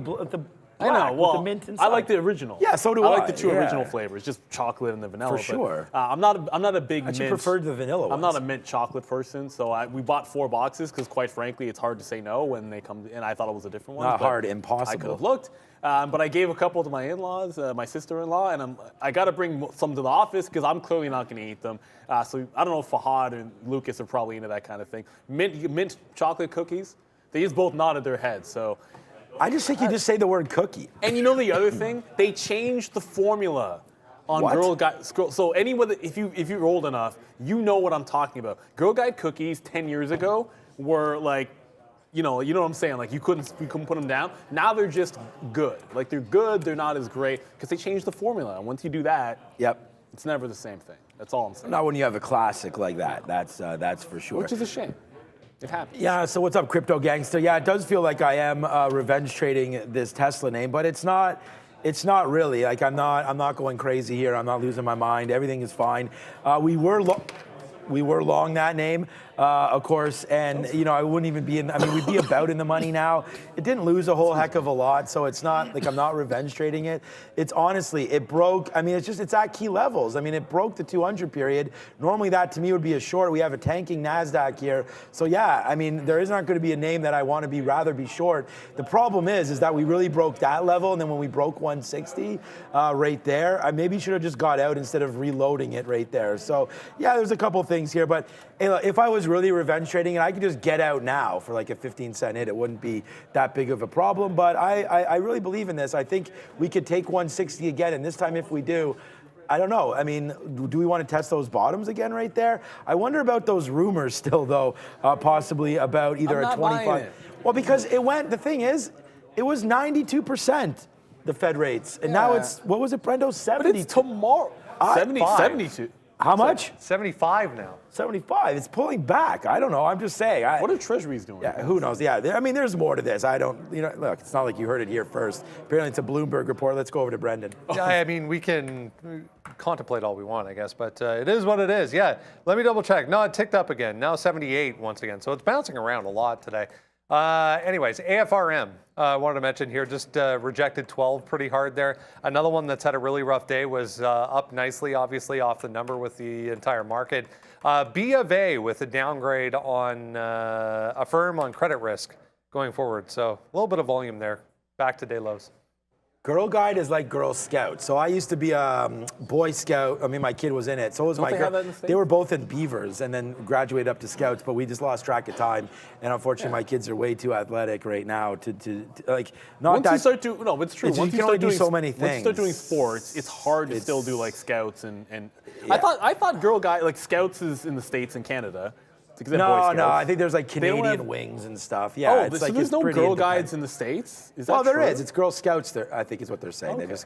I know. Well, with the mint inside. I like the original. Yeah, so do I. I like the two original flavors, just chocolate and the vanilla. For sure. But, I'm not a big mint. You preferred the vanilla ones. I'm not a mint chocolate person, so we bought 4 boxes because, quite frankly, it's hard to say no when they come. And I thought it was a different one. Not hard, impossible. I could have looked, but I gave a couple to my in-laws, my sister-in-law, and I got to bring some to the office because I'm clearly not going to eat them. So I don't know if Fahad and Lucas are probably into that kind of thing. Mint chocolate cookies. They just both nodded their heads. So. I just think you just say the word cookie. And you know the other thing? They changed the formula on What? Girl Guide. So anyone, if you're old enough, you know what I'm talking about. Girl Guide cookies 10 years ago were like, you know what I'm saying? Like you couldn't put them down. Now they're just good. Like they're good. They're not as great because they changed the formula. And once you do that, Yep. it's never the same thing. That's all I'm saying. Not when you have a classic like that. That's for sure. Which is a shame. It happens. Yeah, so what's up, Crypto Gangster? Yeah, it does feel like I am revenge trading this Tesla name, but it's not really. Like I'm not going crazy here. I'm not losing my mind. Everything is fine. We were long that name, of course, and you know I wouldn't even be in. I mean, we'd be about in the money now. It didn't lose a whole heck of a lot, so it's not like I'm not revenge trading it. It's honestly, it broke. I mean, it's at key levels. I mean, it broke the 200 period. Normally, that to me would be a short. We have a tanking NASDAQ here, so yeah. I mean, there is not going to be a name that I want to rather be short. The problem is that we really broke that level, and then when we broke 160 right there, I maybe should have just got out instead of reloading it right there. So yeah, there's a couple things here, but if I was was really revenge trading, and I could just get out now for like a 15-cent hit, it wouldn't be that big of a problem. But I really believe in this. I think we could take 160 again, and this time if we do, I don't know. I mean, do we want to test those bottoms again right there? I wonder about those rumors still, though, possibly about either I'm a not 25. buying it. Well, because it went. The thing is, it was 92%. The Fed rates, and now it's, what was it, Brendo? 70. But it's tomorrow. 72. How much? 75 now. 75. It's pulling back. I don't know. I'm just saying. What are treasuries doing? Yeah, who knows? Yeah, I mean, there's more to this. I don't, look, it's not like you heard it here first. Apparently, it's a Bloomberg report. Let's go over to Brendan. Yeah, I mean, we can contemplate all we want, I guess, but it is what it is. Yeah, let me double check. No, it ticked up again. Now 78 once again. So it's bouncing around a lot today. Anyways, AFRM, wanted to mention here, just rejected 12 pretty hard there. Another one that's had a really rough day was up nicely, obviously, off the number with the entire market. B of A with a downgrade on a firm on credit risk going forward. So a little bit of volume there. Back to day lows. Girl Guide is like Girl Scout. So I used to be a Boy Scout. I mean, my kid was in it. So was my girl. They were both in Beavers and then graduated up to Scouts, but we just lost track of time. And unfortunately, my kids are way too athletic right now to like, not once that. You start to, no, it's true. You can only do so many things. Once you start doing sports, it's hard to still do like Scouts and Yeah. I thought Girl Guide, like Scouts is in the States and Canada. No, I think there's like Canadian wings and stuff. Yeah, oh, it's so like there's it's no pretty Girl Guides in the States? Is that well, there true? is. It's Girl Scouts. There, I think is what they're saying. Okay. They just,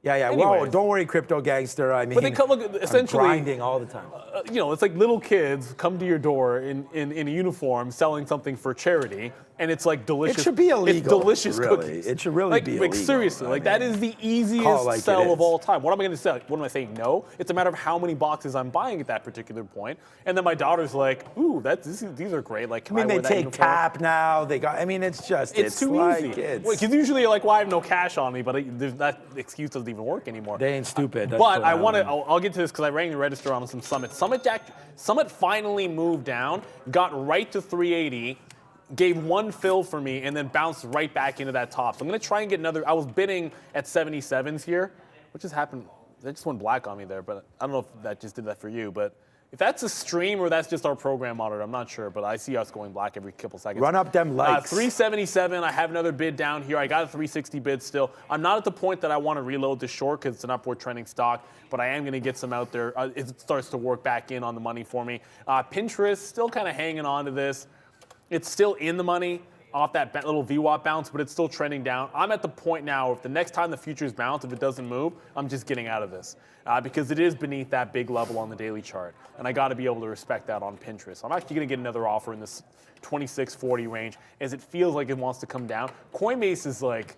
yeah. Anyways. Well, don't worry, crypto gangster. I mean, But they come, look, essentially, I'm grinding all the time. It's like little kids come to your door in a uniform selling something for charity, and it's like delicious. It should be illegal. It's delicious really. cookies. It should really like, be like illegal. seriously, like that is the easiest like sell it of is. all time. What am I going to sell? What am I saying? No. It's a matter of how many boxes I'm buying at that particular point. And then my daughter's like, "Ooh, these are great. Like, can I mean, wear they that take uniform?" tap now. They got. I mean, it's just. It's too like, easy. It's, Because usually you're like, "Well, I have no cash on me," but that excuse doesn't even work anymore. They ain't stupid. That's But what I want to. happened. I'll get to this because I rang the register on some Summit. Summit finally moved down, got right to 380, gave one fill for me, and then bounced right back into that top. So I'm going to try and get another. I was bidding at 77s here, which just happened. That just went black on me there, but I don't know if that just did that for you. But if that's a stream or that's just our program monitor, I'm not sure. But I see us going black every couple seconds. Run up them likes. 377. I have another bid down here. I got a 360 bid still. I'm not at the point that I want to reload this short because it's an upward trending stock, but I am going to get some out there. It starts to work back in on the money for me. Pinterest still kind of hanging on to this. It's still in the money off that little VWAP bounce, but it's still trending down. I'm at the point now, if the next time the futures bounce, if it doesn't move, I'm just getting out of this because it is beneath that big level on the daily chart. And I got to be able to respect that on Pinterest. I'm actually going to get another offer in this 26.40 range as it feels like it wants to come down. Coinbase is like,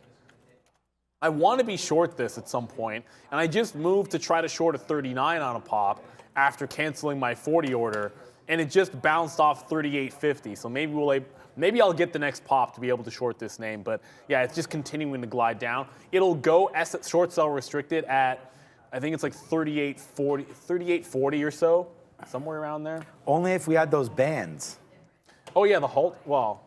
I want to be short this at some point, and I just moved to try to short a 39 on a pop after canceling my 40 order, and it just bounced off 38.50. So maybe I'll get the next pop to be able to short this name. But yeah, it's just continuing to glide down. It'll go short sell restricted at, I think it's like 38.40 or so, somewhere around there. Only if we had those bands. Oh yeah, the halt. Well,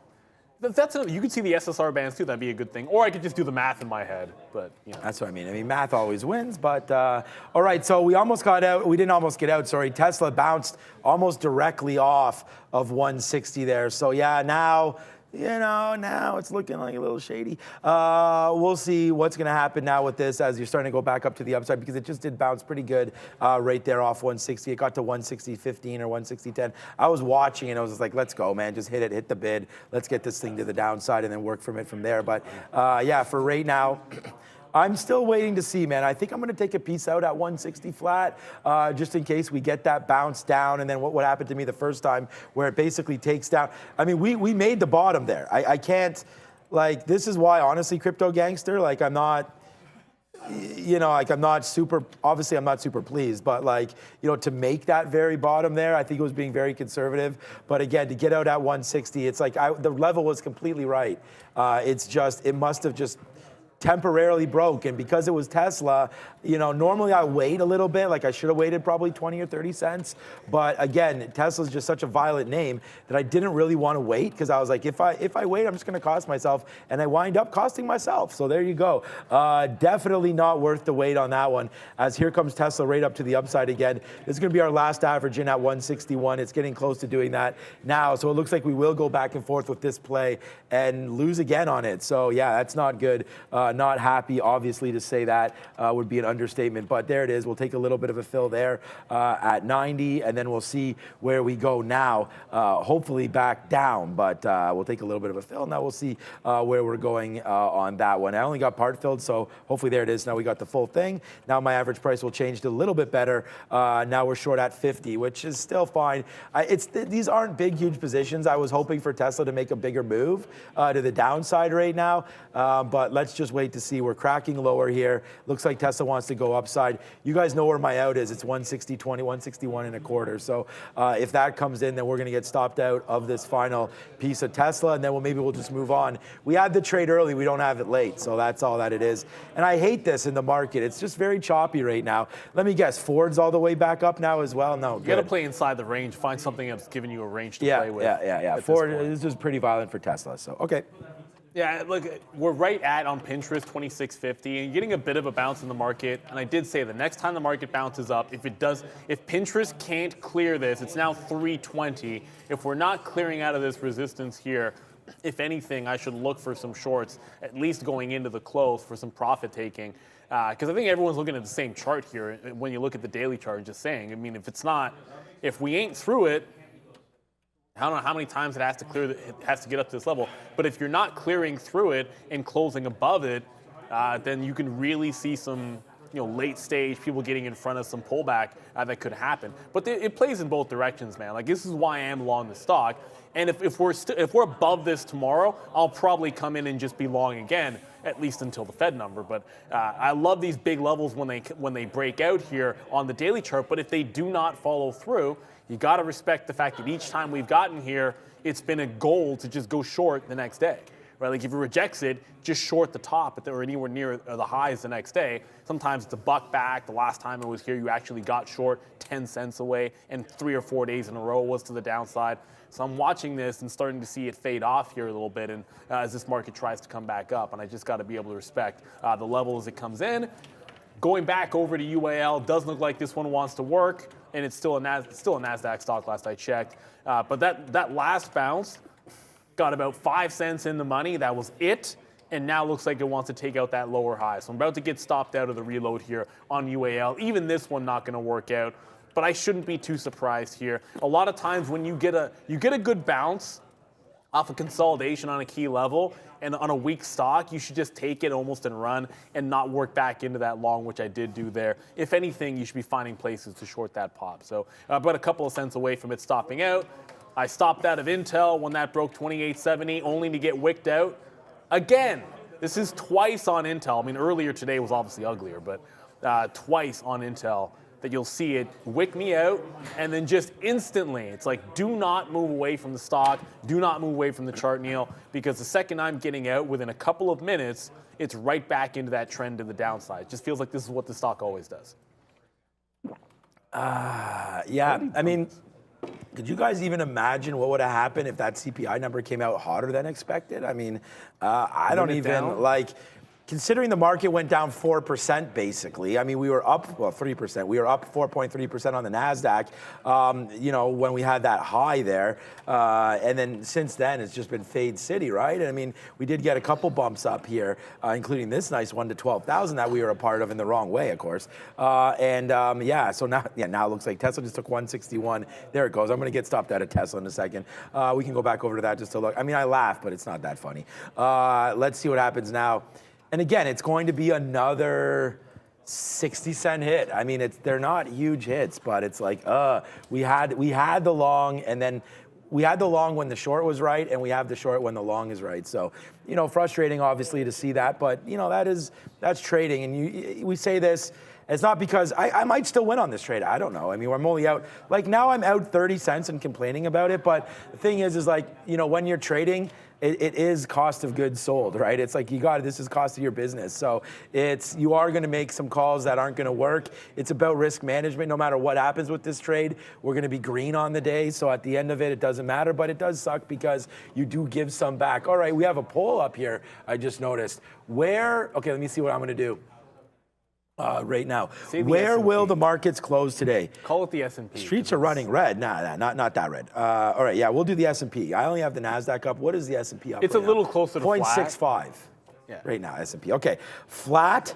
that's another. You could see the SSR bands too. That'd be a good thing. Or I could just do the math in my head. But That's what I mean. I mean, math always wins. But all right, so we almost got out. We didn't almost get out. Sorry, Tesla bounced almost directly off of 160 there. So yeah, now it's looking like a little shady. We'll see what's going to happen now with this as you're starting to go back up to the upside because it just did bounce pretty good right there off 160. It got to 160.15 or 160.10. I was watching and I was just like, let's go, man. Just hit the bid. Let's get this thing to the downside and then work from it from there. But yeah, for right now, I'm still waiting to see, man. I think I'm going to take a piece out at 160 flat just in case we get that bounce down. And then what happened to me the first time where it basically takes down. I mean, we made the bottom there. I can't, like, this is why, honestly, crypto gangster, like, I'm not, I'm not super, obviously I'm not super pleased, but like, to make that very bottom there, I think it was being very conservative. But again, to get out at 160, it's like the level was completely right. It's just, it must have just, temporarily broke, and because it was Tesla, you know, normally I wait a little bit, like I should have waited probably 20 or 30 cents, but again, Tesla's just such a violent name that I didn't really want to wait, because I was like, if I wait, I'm just going to cost myself, and I wind up costing myself. So there you go. Definitely not worth the wait on that one, as here comes Tesla right up to the upside again. This is going to be our last average in at 161. It's getting close to doing that now, so it looks like we will go back and forth with this play and lose again on it. So yeah, that's not good. Not happy, obviously, to say that would be an understatement, but there it is. We'll take a little bit of a fill there at 90, and then we'll see where we go now. Hopefully back down, but we'll take a little bit of a fill. Now we'll see where we're going on that one. I only got part filled, so hopefully there it is. Now we got the full thing. Now my average price will change to a little bit better. Now we're short at 50, which is still fine. These aren't big, huge positions. I was hoping for Tesla to make a bigger move to the downside right now, but let's just wait to see. We're cracking lower here. Looks like Tesla wants to go upside. You guys know where my out is. It's 160.20, 161.25. So if that comes in, then we're going to get stopped out of this final piece of Tesla, and then maybe we'll just move on. We had the trade early. We don't have it late. So that's all that it is. And I hate this in the market. It's just very choppy right now. Let me guess. Ford's all the way back up now as well? No, you got to play inside the range. Find something that's giving you a range to play with. Yeah. Ford is just pretty violent for Tesla. So, okay. Yeah, look, we're right at, on Pinterest, 2650, and you're getting a bit of a bounce in the market. And I did say the next time the market bounces up, if Pinterest can't clear this, it's now 320. If we're not clearing out of this resistance here, if anything, I should look for some shorts, at least going into the close for some profit taking. Because I think everyone's looking at the same chart here when you look at the daily chart, just saying. I mean, if we ain't through it, I don't know how many times it has to clear, it has to get up to this level. But if you're not clearing through it and closing above it, then you can really see some, late stage people getting in front of some pullback that could happen. But it plays in both directions, man. Like, this is why I am long the stock. And if we're above this tomorrow, I'll probably come in and just be long again, at least until the Fed number. But I love these big levels when they break out here on the daily chart. But if they do not follow through, you got to respect the fact that each time we've gotten here, it's been a goal to just go short the next day, right? Like, if it rejects it, just short the top or anywhere near the highs the next day. Sometimes it's a buck back. The last time it was here, you actually got short 10 cents away, and 3 or 4 days in a row was to the downside. So I'm watching this and starting to see it fade off here a little bit, and as this market tries to come back up, and I just got to be able to respect the level as it comes in. Going back over to UAL, doesn't look like this one wants to work, and it's still a NASDAQ stock last I checked. But that last bounce got about 5 cents in the money. That was it, and now looks like it wants to take out that lower high. So I'm about to get stopped out of the reload here on UAL. Even this one not going to work out, but I shouldn't be too surprised here. A lot of times when you get a good bounce off a consolidation on a key level and on a weak stock, you should just take it almost and run and not work back into that long, which I did do there. If anything, you should be finding places to short that pop. So about a couple of cents away from it stopping out. I stopped out of Intel when that broke 2870, only to get wicked out. Again, this is twice on Intel. I mean, earlier today was obviously uglier, but twice on Intel that you'll see it wick me out, and then just instantly, it's like, do not move away from the stock, do not move away from the chart, Neal, because the second I'm getting out, within a couple of minutes, it's right back into that trend to the downside. It just feels like this is what the stock always does. Yeah, I mean, could you guys even imagine what would have happened if that CPI number came out hotter than expected? I mean, I don't even, like, considering the market went down 4%, basically. I mean, we were up, 3%. We were up 4.3% on the NASDAQ, when we had that high there. And then since then, it's just been fade city, right? I mean, we did get a couple bumps up here, including this nice one to 12,000 that we were a part of in the wrong way, of course. So now it looks like Tesla just took 161. There it goes. I'm going to get stopped out of Tesla in a second. We can go back over to that just to look. I mean, I laugh, but it's not that funny. Let's see what happens now. And again, it's going to be another 60-cent hit. I mean, they're not huge hits, but it's like, we had the long, and then we had the long when the short was right, and we have the short when the long is right. So, frustrating, obviously, to see that, but that's trading. And we say this It's not because I might still win on this trade. I don't know. I mean, I'm only out, like now I'm out 30 cents and complaining about it. But the thing is like, you know, when you're trading, it is cost of goods sold, right? It's like this is cost of your business. So you are going to make some calls that aren't going to work. It's about risk management. No matter what happens with this trade, we're going to be green on the day. So at the end of it, it doesn't matter, but it does suck because you do give some back. All right, we have a poll up here. I just noticed okay, let me see what I'm going to do. Right now, where will the markets close today? Call it the S&P. Streets are running red. Nah, not that red. All right, yeah, we'll do the S&P. I only have the NASDAQ up. What is the S&P up? It's a little closer to flat. 0.65 right now, S&P. Okay, flat,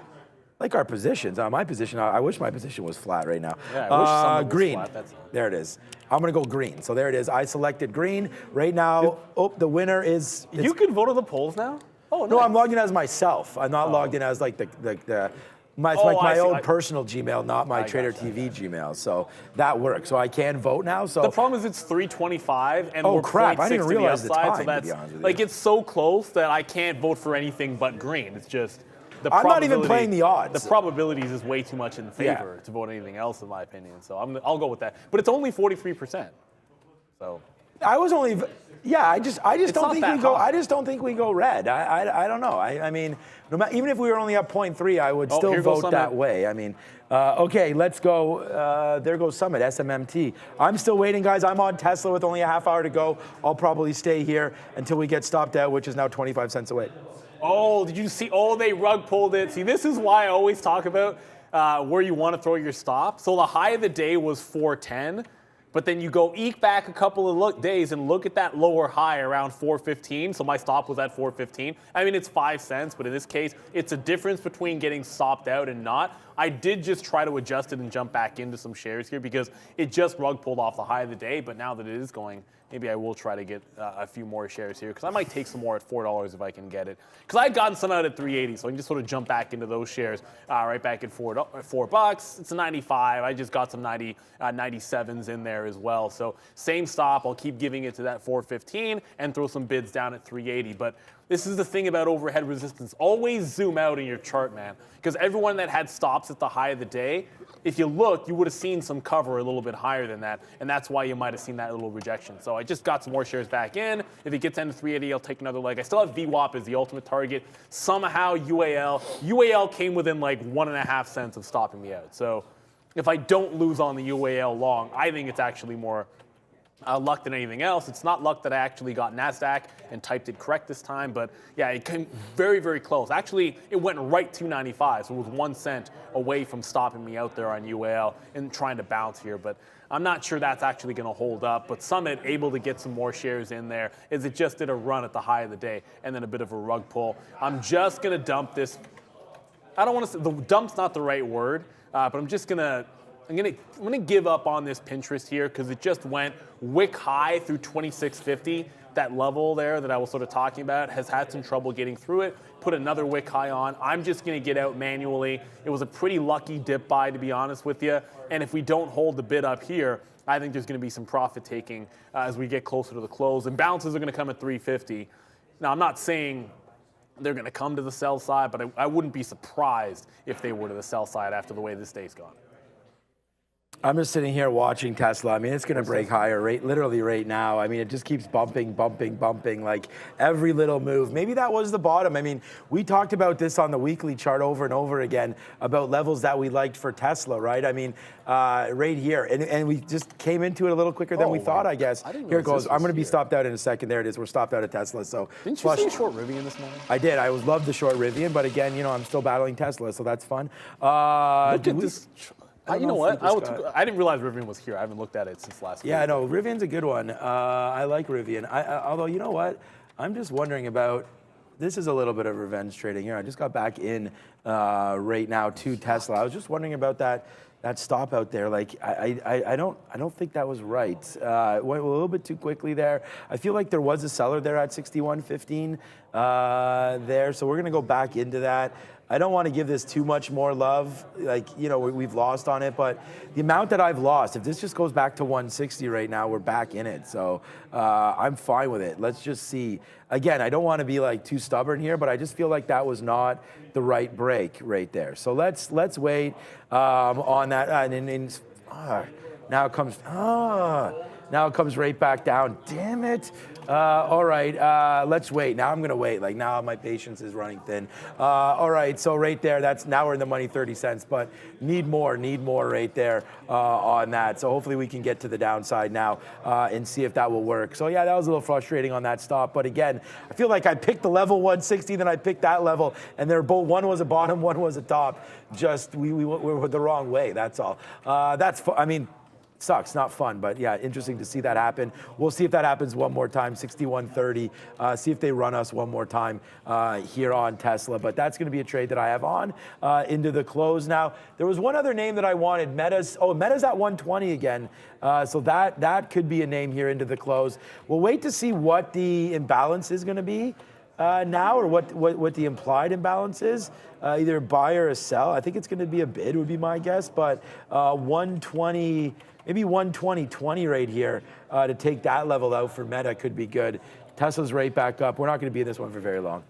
like our positions. My position, I wish my position was flat right now. Yeah, I wish some green. was flat. There it is. I'm going to go green. So there it is. I selected green. Right now, the winner is... You can vote on the polls now? Oh, nice. No, I'm logged in as myself. I'm not logged in as like my own personal Gmail, not my TraderTV Gmail. So that works. So I can vote now. So the problem is it's 325 and we're crap! I didn't realize the upside, time. so that's, to be honest with you. like it's so close that I can't vote for anything but green. It's just I'm not even playing the odds. The probabilities is way too much in favor to vote anything else, in my opinion. So I'll go with that. But it's only 43%. So I was only. Yeah, I just don't think we go. high. I just don't think we go red. I don't know. I mean, no matter, even if we were only up 0.3, I would still vote that way. I mean, okay, let's go. There goes Summit, SMMT. I'm still waiting, guys. I'm on Tesla with only a half hour to go. I'll probably stay here until we get stopped out, which is now 25 cents away. Oh, did you see? Oh, they rug pulled it. See, this is why I always talk about where you want to throw your stop. So the high of the day was 410. But then you go eke back a couple of days and look at that lower high around 415. So my stop was at 415. I mean, it's 5 cents, but in this case, it's a difference between getting stopped out and not. I did just try to adjust it and jump back into some shares here because it just rug pulled off the high of the day. But now that it is going, maybe I will try to get a few more shares here because I might take some more at $4 if I can get it. Because I've gotten some out at 380, so I can just sort of jump back into those shares right back at $4. It's a 95. I just got some 97s in there as well. So same stop. I'll keep giving it to that 415 and throw some bids down at 380. But this is the thing about overhead resistance. Always zoom out in your chart, man. Because everyone that had stops at the high of the day, if you look, you would have seen some cover a little bit higher than that. And that's why you might have seen that little rejection. So I just got some more shares back in. If it gets into 380, I'll take another leg. I still have VWAP as the ultimate target. Somehow UAL came within like 1.5 cents of stopping me out. So if I don't lose on the UAL long, I think it's actually more luck than anything else. It's not luck that I actually got NASDAQ and typed it correct this time, but yeah, it came very, very close. Actually, it went right to 95, so it was 1 cent away from stopping me out there on UAL and trying to bounce here, but I'm not sure that's actually going to hold up. But Summit able to get some more shares in there as it just did a run at the high of the day and then a bit of a rug pull. I'm just going to dump this. I don't want to say, the dump's not the right word, but I'm gonna give up on this Pinterest here because it just went wick high through 2650. That level there that I was sort of talking about has had some trouble getting through it. Put another wick high on. I'm just gonna get out manually. It was a pretty lucky dip buy, to be honest with you. And if we don't hold the bid up here, I think there's gonna be some profit taking as we get closer to the close. And bounces are gonna come at 350. Now, I'm not saying they're gonna come to the sell side, but I wouldn't be surprised if they were to the sell side after the way this day's gone. I'm just sitting here watching Tesla. I mean, it's going to break higher literally right now. I mean, it just keeps bumping, like every little move. Maybe that was the bottom. I mean, we talked about this on the weekly chart over and over again about levels that we liked for Tesla, right? I mean, right here. And we just came into it a little quicker than we thought, I guess. Here it goes. I'm going to be stopped out in a second. There it is. We're stopped out of Tesla. So didn't you see short Rivian this morning? I did. I loved the short Rivian, but again, you know, I'm still battling Tesla, so that's fun. Look at this. You know what? I didn't realize Rivian was here. I haven't looked at it since last week. Yeah, no, Rivian's a good one. I like Rivian. Although, you know what? I'm just wondering about, this is a little bit of revenge trading here. I just got back in right now to Tesla. I was just wondering about that stop out there. Like, I don't think that was right. It went a little bit too quickly there. I feel like there was a seller there at 61.15 there. So we're going to go back into that. I don't want to give this too much more love. Like, you know, we've lost on it, but the amount that I've lost, if this just goes back to 160 right now, we're back in it. So I'm fine with it. Let's just see. Again, I don't want to be like too stubborn here, but I just feel like that was not the right break right there. So let's wait on that. And now it comes. Now it comes right back down. Damn it. All right, let's wait. Now I'm going to wait. Like, now my patience is running thin. All right, so right there, now we're in the money 30 cents, but need more right there on that. So hopefully we can get to the downside now and see if that will work. So yeah, that was a little frustrating on that stop. But again, I feel like I picked the level 160, then I picked that level, and they're both, one was a bottom, one was a top. Just, we were the wrong way, that's all. I mean, sucks, not fun, but yeah, interesting to see that happen. We'll see if that happens one more time, 61.30. See if they run us one more time here on Tesla. But that's going to be a trade that I have on into the close now. There was one other name that I wanted. Meta's at 120 again. So that could be a name here into the close. We'll wait to see what the imbalance is going to be now, or what the implied imbalance is. Either a buy or a sell. I think it's going to be a bid, would be my guess. But 120. Maybe 120.20 right here to take that level out for Meta could be good. Tesla's right back up. We're not going to be in this one for very long.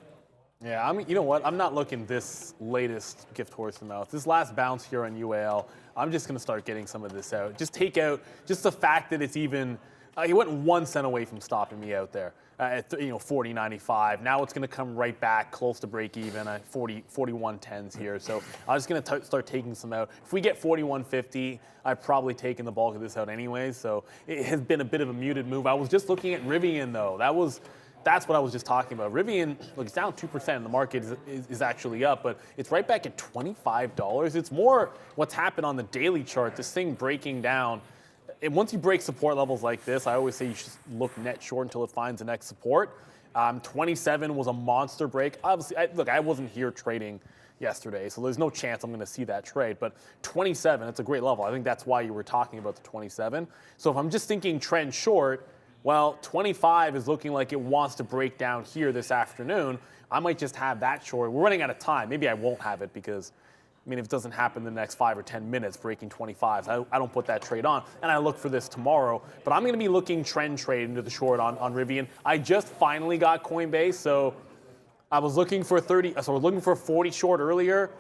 Yeah, I mean, you know what? I'm not looking this latest gift horse in the mouth. This last bounce here on UAL, I'm just going to start getting some of this out. Just take out just the fact that it's even. He went 1 cent away from stopping me out there at 40.95. Now it's going to come right back close to break even at 41.10s here. So I'm just going to start taking some out. If we get 41.50, I've probably taken the bulk of this out anyways. So it has been a bit of a muted move. I was just looking at Rivian though. That's what I was just talking about. Rivian, look, it's down 2%. The market is actually up, but it's right back at $25. It's more what's happened on the daily chart. This thing breaking down. And once you break support levels like this, I always say you should look net short until it finds the next support. 27 was a monster break. Obviously, look, I wasn't here trading yesterday, so there's no chance I'm going to see that trade. But 27, it's a great level. I think that's why you were talking about the 27. So if I'm just thinking trend short, well, 25 is looking like it wants to break down here this afternoon. I might just have that short. We're running out of time. Maybe I won't have it because, I mean, if it doesn't happen in the next 5 or 10 minutes, breaking 25s, I don't put that trade on, and I look for this tomorrow. But I'm going to be looking trend trade into the short on Rivian. I just finally got Coinbase, so I was looking for 30. So I was looking for 40 short earlier.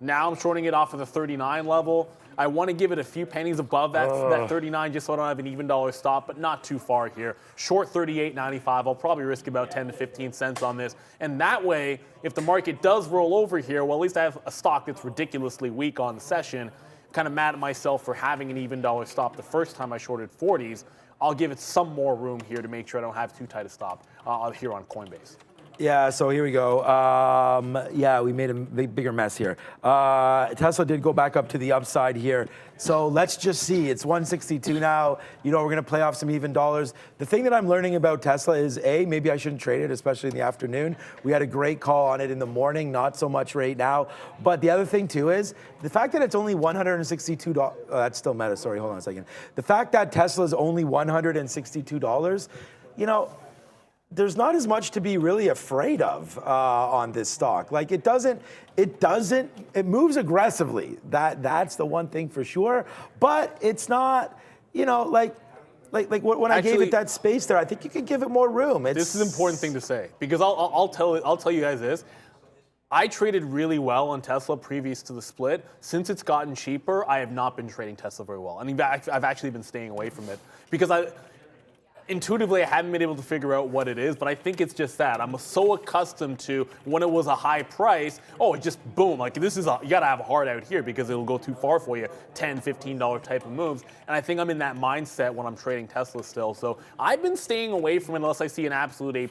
Now I'm shorting it off of the 39 level. I want to give it a few pennies above that 39 just so I don't have an even dollar stop, but not too far here. Short 38.95. I'll probably risk about 10 to 15 cents on this. And that way, if the market does roll over here, well, at least I have a stock that's ridiculously weak on the session. I'm kind of mad at myself for having an even dollar stop the first time I shorted 40s. I'll give it some more room here to make sure I don't have too tight a stop here on Coinbase. Yeah, so here we go. Yeah, we made a bigger mess here. Tesla did go back up to the upside here. So let's just see. It's 162 now. You know, we're going to play off some even dollars. The thing that I'm learning about Tesla is, A, maybe I shouldn't trade it, especially in the afternoon. We had a great call on it in the morning, not so much right now. But the other thing, too, is the fact that it's only $162. Oh, that's still Meta. Sorry, hold on a second. The fact that Tesla is only $162, you know, there's not as much to be really afraid of on this stock. Like it moves aggressively. That's the one thing for sure. But it's not, you know, like when I gave it that space there, I think you could give it more room. This is an important thing to say because I'll tell you guys this. I traded really well on Tesla previous to the split. Since it's gotten cheaper, I have not been trading Tesla very well. I mean, I've actually been staying away from it because intuitively, I haven't been able to figure out what it is, but I think it's just that. I'm so accustomed to when it was a high price, it just boom, like you gotta have a heart out here because it'll go too far for you, $10, $15 type of moves. And I think I'm in that mindset when I'm trading Tesla still. So I've been staying away from it unless I see an absolute A+.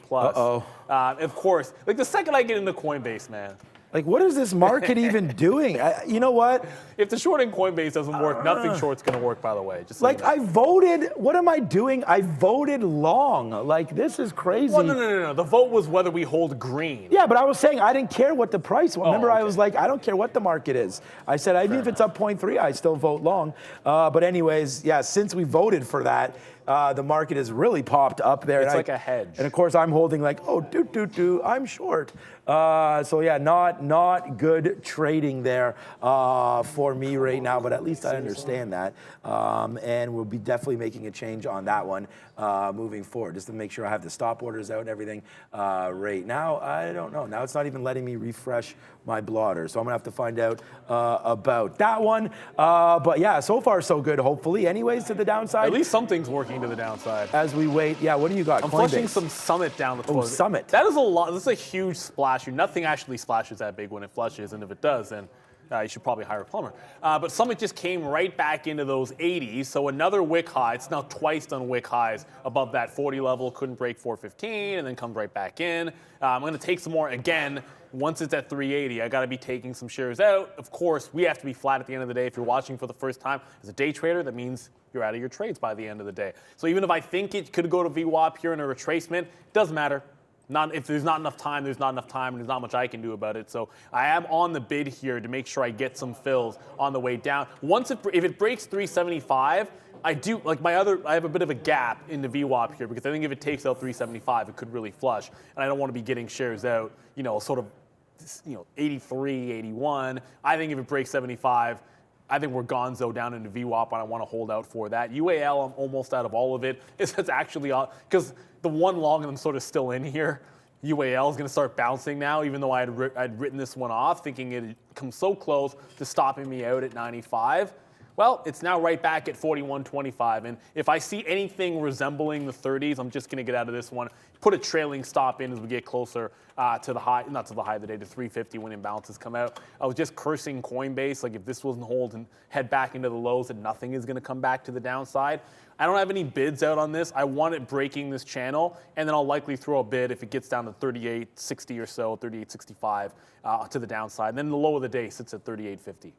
Of course, like the second I get into Coinbase, man. Like, what is this market even doing? You know what? If the short in Coinbase doesn't work, nothing short's going to work, by the way. Just like, I voted, what am I doing? I voted long. Like, this is crazy. Well, no. The vote was whether we hold green. Yeah, but I was saying I didn't care what the price was. Remember, I was like, I don't care what the market is. I said, even if it's up 0.3, I still vote long. But anyways, yeah, since we voted for that, the market has really popped up there. It's like a hedge. And of course, I'm holding like, I'm short. So yeah, not good trading there for me right now, but at least I understand that. And we'll be definitely making a change on that one moving forward, just to make sure I have the stop orders out and everything right now. I don't know. Now it's not even letting me refresh my blotter, so I'm gonna have to find out about that one. But yeah, so far so good, hopefully. Anyways, to the downside. At least something's working to the downside. As we wait, yeah, what do you got? I'm Coinbase. flushing some Summit down the Oh, Summit. That is a lot. This is a huge splash. Nothing actually splashes that big when it flushes, and if it does, then you should probably hire a plumber. But Summit just came right back into those 80s, so another wick high. It's now twice done wick highs above that 40 level. Couldn't break 415, and then comes right back in. I'm going to take some more again. Once it's at 380, I got to be taking some shares out. Of course, we have to be flat at the end of the day. If you're watching for the first time as a day trader, that means you're out of your trades by the end of the day. So even if I think it could go to VWAP here in a retracement, it doesn't matter. If there's not enough time, there's not enough time, and there's not much I can do about it. So I am on the bid here to make sure I get some fills on the way down. If it breaks 375, I have a bit of a gap in the VWAP here, because I think if it takes out 375, it could really flush, and I don't want to be getting shares out, sort of, 83, 81. I think if it breaks 75, I think we're gonzo down into VWAP, and I want to hold out for that. UAL, I'm almost out of all of it. It's actually because the one long I'm sort of still in here. UAL is going to start bouncing now, even though I'd written this one off, thinking it had come so close to stopping me out at 95. Well, it's now right back at 41.25, and if I see anything resembling the 30s, I'm just going to get out of this one. Put a trailing stop in as we get closer to the high, not to the high of the day, to 350 when imbalances come out. I was just cursing Coinbase, like if this wasn't hold and head back into the lows, then nothing is going to come back to the downside. I don't have any bids out on this. I want it breaking this channel, and then I'll likely throw a bid if it gets down to 38.60 or so, 38.65 to the downside. And then the low of the day sits at 38.50.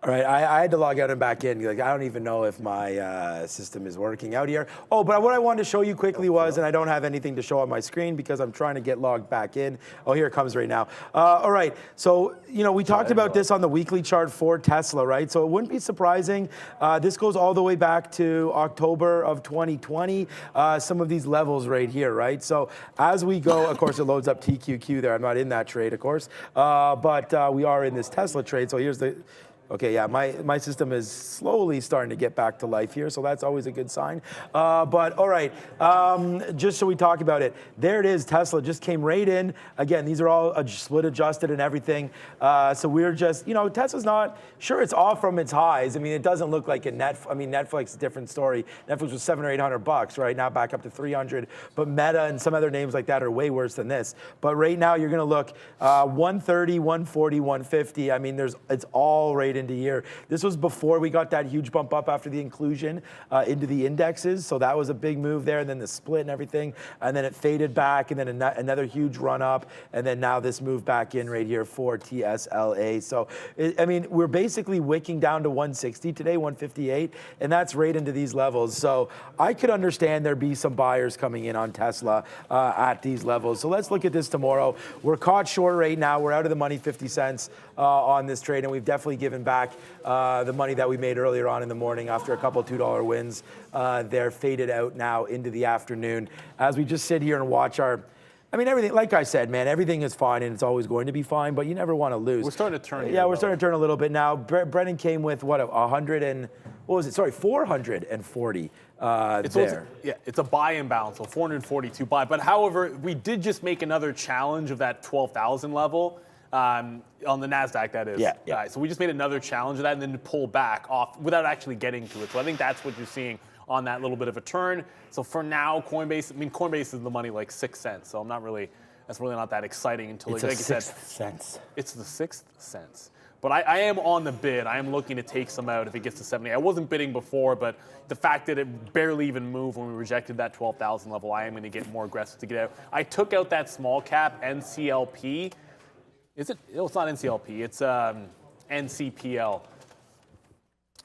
All right, I had to log out and back in. Like, I don't even know if my system is working out here. Oh, but what I wanted to show you quickly was, and I don't have anything to show on my screen because I'm trying to get logged back in. Oh, here it comes right now. All right, so, we talked about this on the weekly chart for Tesla, right? So it wouldn't be surprising. This goes all the way back to October of 2020, some of these levels right here, right? So as we go, of course, it loads up TQQ there. I'm not in that trade, of course, but we are in this Tesla trade. So here's the... Okay, yeah, my system is slowly starting to get back to life here, so that's always a good sign. But all right, just so we talk about it, there it is. Tesla just came right in. Again, these are all split adjusted and everything. So we're just, Tesla's not sure it's off from its highs. I mean, it doesn't look like Netflix, different story. Netflix was $700 or $800, right? Now back up to 300. But Meta and some other names like that are way worse than this. But right now you're going to look 130, 140, 150. I mean, it's all right into here. This was before we got that huge bump up after the inclusion into the indexes. So that was a big move there, and then the split and everything. And then it faded back, and then another huge run up. And then now this move back in right here for TSLA. So, we're basically wicking down to 160 today, 158, and that's right into these levels. So I could understand there be some buyers coming in on Tesla at these levels. So let's look at this tomorrow. We're caught short right now. We're out of the money 50 cents on this trade, and we've definitely given back the money that we made earlier on in the morning after a couple $2 wins. They're faded out now into the afternoon. As we just sit here and watch everything, like I said, man, everything is fine and it's always going to be fine, but you never want to lose. We're starting to turn. Yeah, we're starting to turn a little bit now. Brennan came with 440 there. It's a buy imbalance, so 442 buy. But however, we did just make another challenge of that 12,000 level. On the NASDAQ, that is. Yeah. So we just made another challenge of that and then pull back off without actually getting to it. So I think that's what you're seeing on that little bit of a turn. So for now, Coinbase is in the money like 6 cents. So that's really not that exciting until, it's like you said, cents. It's the 6th cents. But I am on the bid. I am looking to take some out if it gets to 70. I wasn't bidding before, but the fact that it barely even moved when we rejected that 12,000 level, I am going to get more aggressive to get out. I took out that small cap NCLP. Is it? It's not NCLP. It's NCPL.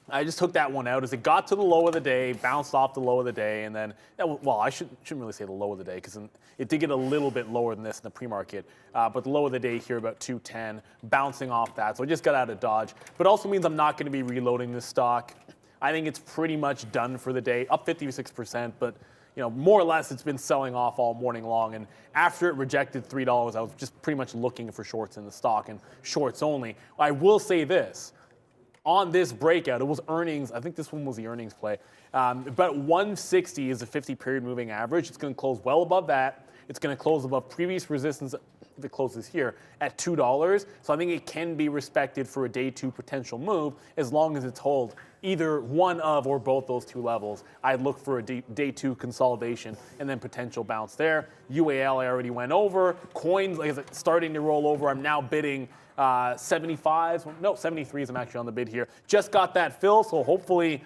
I just took that one out as it got to the low of the day, bounced off the low of the day, and then, I shouldn't really say the low of the day because it did get a little bit lower than this in the pre-market. But the low of the day here, about 210, bouncing off that. So I just got out of Dodge. But also means I'm not going to be reloading this stock. I think it's pretty much done for the day, up 56%, but more or less it's been selling off all morning long. And after it rejected $3, I was just pretty much looking for shorts in the stock and shorts only. I will say this. On this breakout, it was earnings. I think this one was the earnings play. About 160 is a 50-period moving average. It's going to close well above that. It's going to close above previous resistance if it closes here at $2. So I think it can be respected for a day 2 potential move as long as it's hold either one of or both those 2 levels. I'd look for a day 2 consolidation and then potential bounce there. UAL I already went over. Coins like starting to roll over. I'm now bidding 75s. No, 73s. I'm actually on the bid here. Just got that fill, so hopefully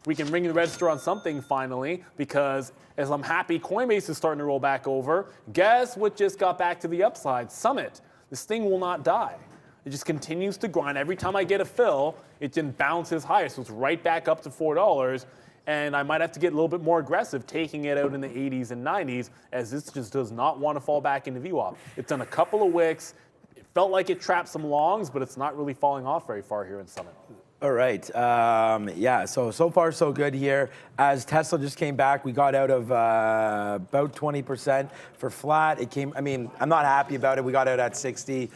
we can ring the register on something finally, because as I'm happy Coinbase is starting to roll back over, guess what just got back to the upside? Summit. This thing will not die. It just continues to grind. Every time I get a fill, it then bounces higher. So it's right back up to $4. And I might have to get a little bit more aggressive, taking it out in the 80s and 90s, as this just does not want to fall back into VWAP. It's done a couple of wicks. It felt like it trapped some longs, but it's not really falling off very far here in Summit. All right. Yeah, so far so good here. As Tesla just came back, we got out of about 20% for flat. It came, I'm not happy about it. We got out at 60.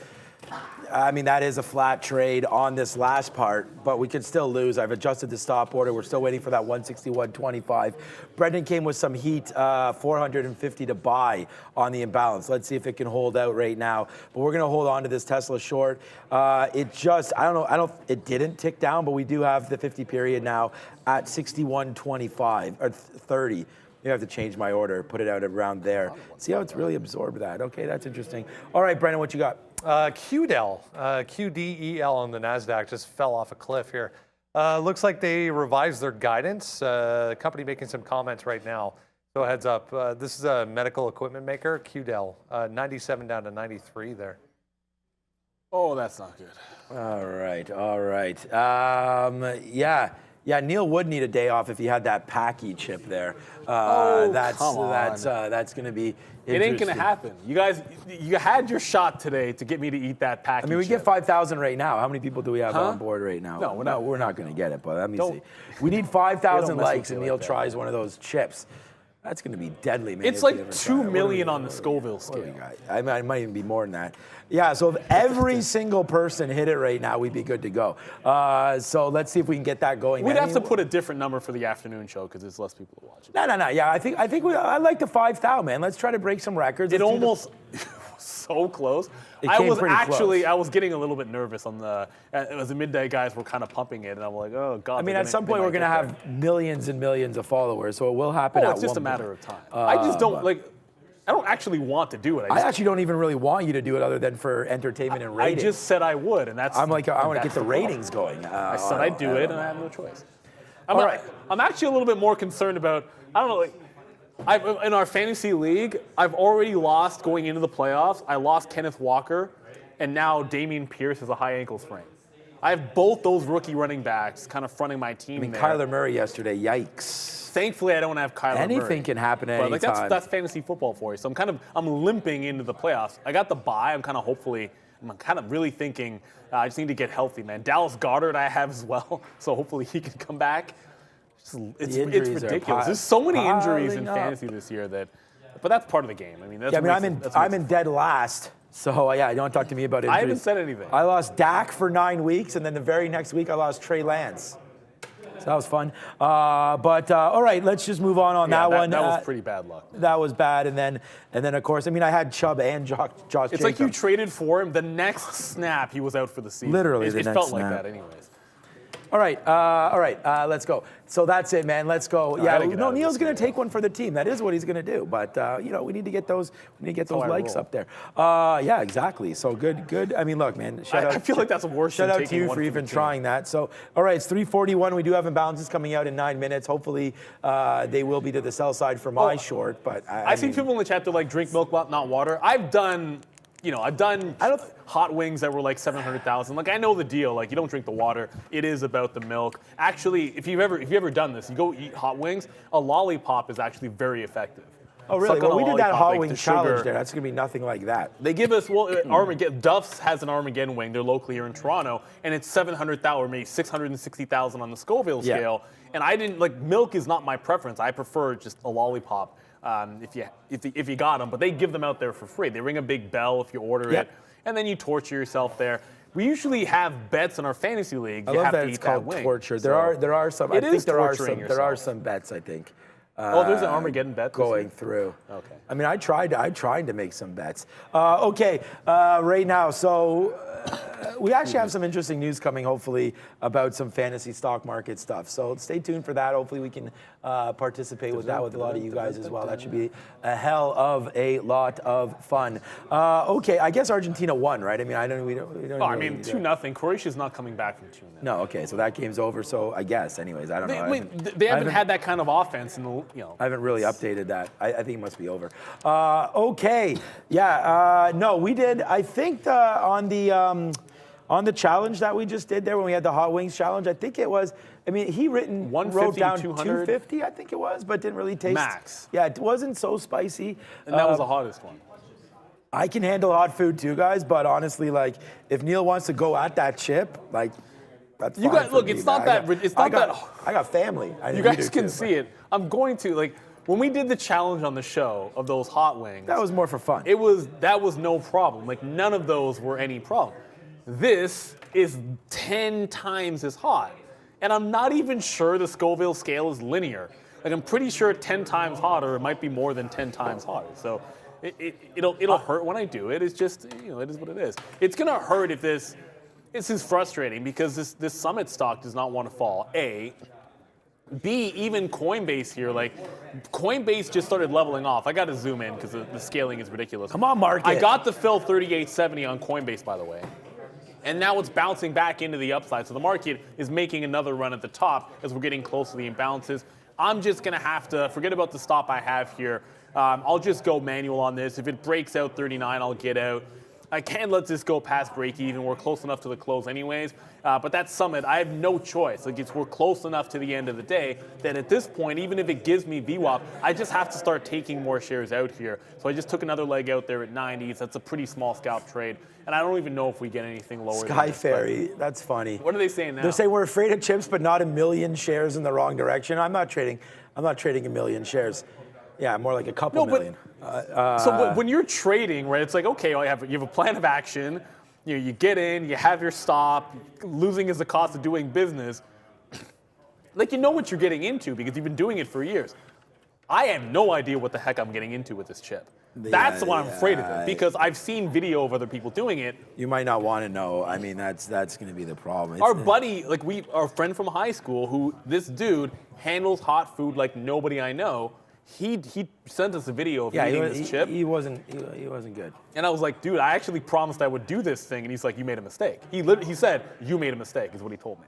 That is a flat trade on this last part, but we could still lose. I've adjusted the stop order. We're still waiting for that 161.25. Brendan came with some heat, 450 to buy on the imbalance. Let's see if it can hold out right now. But we're going to hold on to this Tesla short. It didn't tick down, but we do have the 50 period now at 61.25 or 30. You have to change my order, put it out around there. See how it's really absorbed that. Okay, that's interesting. All right, Brendan, what you got? QDEL, QDEL on the NASDAQ just fell off a cliff here. Looks like they revised their guidance. Company making some comments right now. So heads up. This is a medical equipment maker, QDEL, 97 down to 93 there. Oh, that's not good. All right. Yeah, Neal would need a day off if he had that Packy chip there. That's going to be It ain't going to happen. You guys, you had your shot today to get me to eat that Packy we chip. get 5,000 right now. How many people do we have on board right now? No, we're not going to get it, but let me see. We need 5,000 likes and Neal like tries one of those chips. That's going to be deadly, man. It's like 2 million on the Scoville scale. I might even be more than that. Yeah, so if every single person hit it right now, we'd be good to go. So let's see if we can get that going. We'd have to put a different number for the afternoon show because there's less people to watch it. No. Yeah, I like the 5,000, man. Let's try to break some records. It almost so close. I was getting a little bit nervous on as the midday guys were kind of pumping it, and I'm like, oh god. At some point we're gonna have millions and millions of followers, so it will happen. It's just a matter of time. I just don't I don't actually want to do it. I actually don't even really want you to do it, other than for entertainment and ratings. I just said I would, and that's. I want to get the ratings going. I said I'd do it, and I have no choice. I'm actually a little bit more concerned about. I don't know. In our fantasy league, I've already lost going into the playoffs. I lost Kenneth Walker, and now Dameon Pierce has a high ankle sprain. I have both those rookie running backs kind of fronting my team there. Kyler Murray yesterday, yikes. Thankfully, I don't have Kyler Murray. Anything can happen at any time. That's fantasy football for you. So I'm limping into the playoffs. I got the bye. I'm kind of really thinking I just need to get healthy, man. Dallas Goedert I have as well, so hopefully he can come back. It's ridiculous. There's so many injuries in fantasy this year but that's part of the game. I'm in dead last. So yeah, don't talk to me about injuries. I haven't said anything. I lost Dak for 9 weeks, and then the very next week I lost Trey Lance. So that was fun. All right, let's just move on that one. That was pretty bad luck. That was bad, and then of course, I had Chubb and Josh Jacobs. It's like you traded for him. The next snap, he was out for the season. Literally, it felt like that, anyways. All right, let's go. So that's it, man. Let's go. Neal's going to take one for the team. That is what he's going to do. But we need to get those. We need to get those likes up there. Yeah, exactly. So good. Look, man. I feel like that's worse. Shout out to you for even trying that. So, all right, it's 3:41. We do have imbalances coming out in 9 minutes. Hopefully, they will be to the sell side for my short. But I see people in the chat that drink milk, not water. I've done hot wings that were like 700,000. I know the deal. You don't drink the water. It is about the milk. Actually, if you've ever done this, you go eat hot wings. A lollipop is actually very effective. Oh, really? suck on Well, we a did that lollipop, hot like wing the challenge sugar. there. That's going to be nothing like that. They give us, well, Armageddon, Duff's has an Armageddon wing. They're locally here in Toronto, and it's 700,000 or maybe 660,000 on the Scoville Yeah. scale. And I didn't, like, milk is not my preference. I prefer just a lollipop if you got them. But they give them out there for free. They ring a big bell if you order Yep. it, and then you torture yourself there. We usually have bets in our fantasy league. I You love have that to it's eat that called wing. torture. So There are some. I it think is there are torturing some. There are yourself. some bets. I think. Oh, there's an Armageddon bet this going year? through. Okay. I mean, I tried to make some bets. Okay, right now, so we actually have some interesting news coming, hopefully, about some fantasy stock market stuff. So stay tuned for that. Hopefully, we can participate with that with a lot of you guys as well. That should be a hell of a lot of fun. Okay, I guess Argentina won, right? I mean, we don't. Oh, I really- mean, 2-0. Croatia's not coming back from 2-0. No, okay, so that game's over. So I guess, anyways, I don't know. They haven't had that kind of offense in the, I haven't really updated that. I think it must be over. Okay, yeah, no, we did. I think on the challenge that we just did there when we had the hot wings challenge, I think it was. I mean, he wrote 150, down 200. 250, I think it was, but didn't really taste. Max. Yeah, it wasn't so spicy. And that was the hottest one. I can handle hot food too, guys. But honestly, like, if Neal wants to go at that chip, like, that's You fine guys, for look, me, it's man. not that. It's not that. I got family. You guys can see it. I'm going to, like, when we did the challenge on the show of those hot wings. That was more for fun. That was no problem. Like, none of those were any problem. This is 10 times as hot. And I'm not even sure the Scoville scale is linear. Like, I'm pretty sure 10 times hotter, it might be more than 10 times hotter. So it'll hurt when I do it. It's just, it is what it is. It's gonna hurt if this is frustrating because this Summit stock does not want to fall. A. B, even Coinbase here, like, Coinbase just started leveling off. I got to zoom in because the scaling is ridiculous. Come on, market. I got the fill 3870 on Coinbase, by the way. And now it's bouncing back into the upside. So the market is making another run at the top as we're getting close to the imbalances. I'm just going to have to forget about the stop I have here. I'll just go manual on this. If it breaks out 39, I'll get out. I can't let this go past break even. We're close enough to the close anyways. But that Summit, I have no choice. Like, we're close enough to the end of the day that at this point, even if it gives me VWAP, I just have to start taking more shares out here. So I just took another leg out there at 90s. That's a pretty small scalp trade. And I don't even know if we get anything lower Sky than this, Ferry, that's funny. What are they saying now? They're saying we're afraid of chips, but not a million shares in the wrong direction. I'm not trading a million shares. Yeah, more like a couple million. So when you're trading, right, it's like, okay, you have a plan of action. You get in, you have your stop. Losing is the cost of doing business. Like, you know what you're getting into because you've been doing it for years. I have no idea what the heck I'm getting into with this chip. That's why I'm afraid of it because I've seen video of other people doing it. You might not want to know. I mean, that's going to be the problem. Our buddy, our friend from high school, this dude handles hot food like nobody I know. He sent us a video of eating this chip. He wasn't good. And I was like, dude, I actually promised I would do this thing. And he's like, you made a mistake. He said, you made a mistake, is what he told me.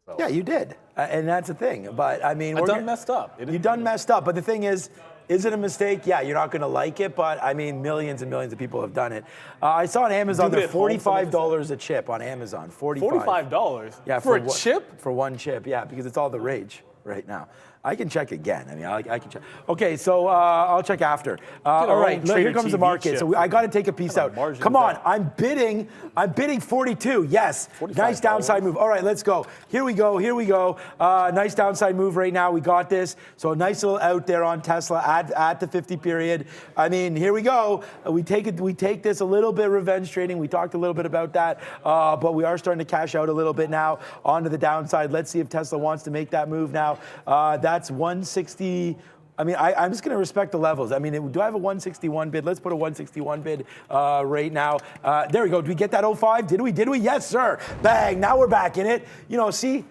So. Yeah, you did, and that's the thing. But I mean, I done messed up. You done messed up. But the thing is it a mistake? Yeah, you're not going to like it. But I mean, millions and millions of people have done it. I saw on Amazon they're $45 a chip on Amazon. $45. Yeah, for a chip? For one chip. Yeah, because it's all the rage right now. I can check again. I mean, I can check. Okay, so I'll check after. All right, here comes the market. So I got to take a piece out. Come on, I'm bidding 42. Yes, nice downside move. All right, let's go. Here we go. Nice downside move right now. We got this. So a nice little out there on Tesla at the 50 period. I mean, here we go. We take this a little bit revenge trading. We talked a little bit about that, but we are starting to cash out a little bit now onto the downside. Let's see if Tesla wants to make that move now. That's 160. I mean, I'm just going to respect the levels. I mean, do I have a 161 bid? Let's put a 161 bid right now. There we go. Did we get that 05? Did we? Yes, sir. Bang. Now we're back in it. See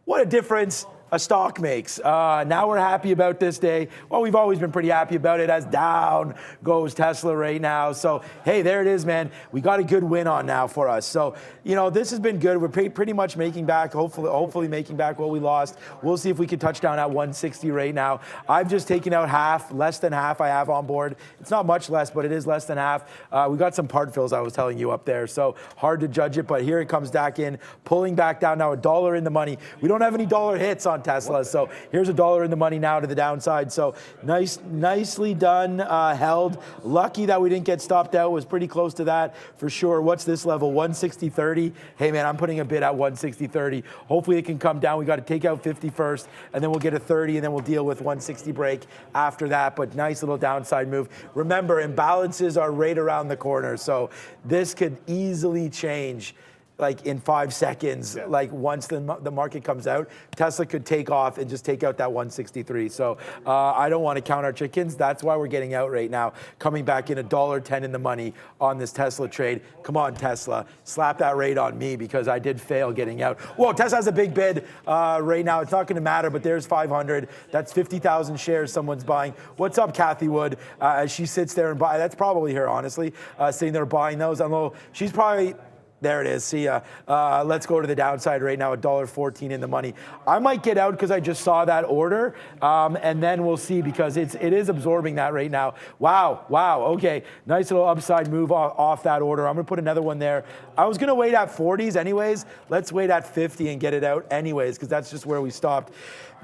what a difference a stock makes. Now we're happy about this day. Well, we've always been pretty happy about it as down goes Tesla right now. So, hey, there it is, man. We got a good win on now for us. So, this has been good. We're pretty much making back, hopefully making back what we lost. We'll see if we can touch down at 160 right now. I've just taken out half, less than half I have on board. It's not much less, but it is less than half. We got some part fills I was telling you up there, so hard to judge it, but here it comes back in, pulling back down now, $1 in the money. We don't have any dollar hits on on Tesla. So here's $1 in the money now to the downside. So nicely done, held. Lucky that we didn't get stopped out. Was pretty close to that for sure. What's this level? 160.30. Hey man, I'm putting a bid at 160.30. Hopefully it can come down. We got to take out 50 first, and then we'll get a 30, and then we'll deal with 160 break after that. But nice little downside move. Remember, imbalances are right around the corner, so this could easily change like in 5 seconds. Yeah. Like once the market comes out, Tesla could take off and just take out that 163. So I don't want to count our chickens. That's why we're getting out right now. Coming back in $1.10 in the money on this Tesla trade. Come on, Tesla, slap that rate on me because I did fail getting out. Whoa, Tesla has a big bid right now. It's not going to matter, but there's 500. That's 50,000 shares someone's buying. What's up, Kathy Wood? As she sits there and buy, that's probably her, honestly, sitting there buying those. I don't know. She's probably. There it is. See ya. Let's go to the downside right now, $1.14 in the money. I might get out because I just saw that order, and then we'll see because it is absorbing that right now. Wow. Okay, nice little upside move off that order. I'm gonna put another one there. I was gonna wait at 40s anyways. Let's wait at 50 and get it out anyways because that's just where we stopped.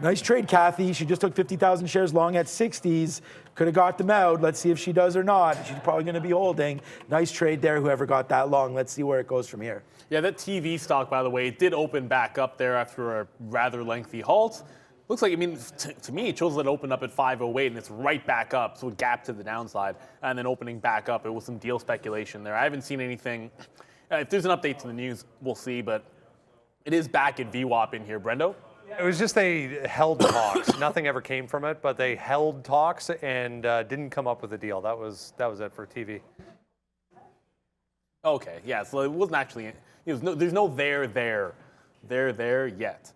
Nice trade, Kathy. She just took 50,000 shares long at 60s. Could have got them out. Let's see if she does or not. She's probably going to be holding. Nice trade there, whoever got that long. Let's see where it goes from here. Yeah, that TV stock, by the way, it did open back up there after a rather lengthy halt. Looks like, I mean, to me, it shows that it opened up at 508 and it's right back up, so a gap to the downside, and then opening back up. It was some deal speculation there. I haven't seen anything. If there's an update to the news, we'll see, but it is back at VWAP in here. Brendo? It was just they held talks. Nothing ever came from it, but they held talks and didn't come up with a deal. That was it for TV. Okay, yeah. So it wasn't actually. There's no there yet.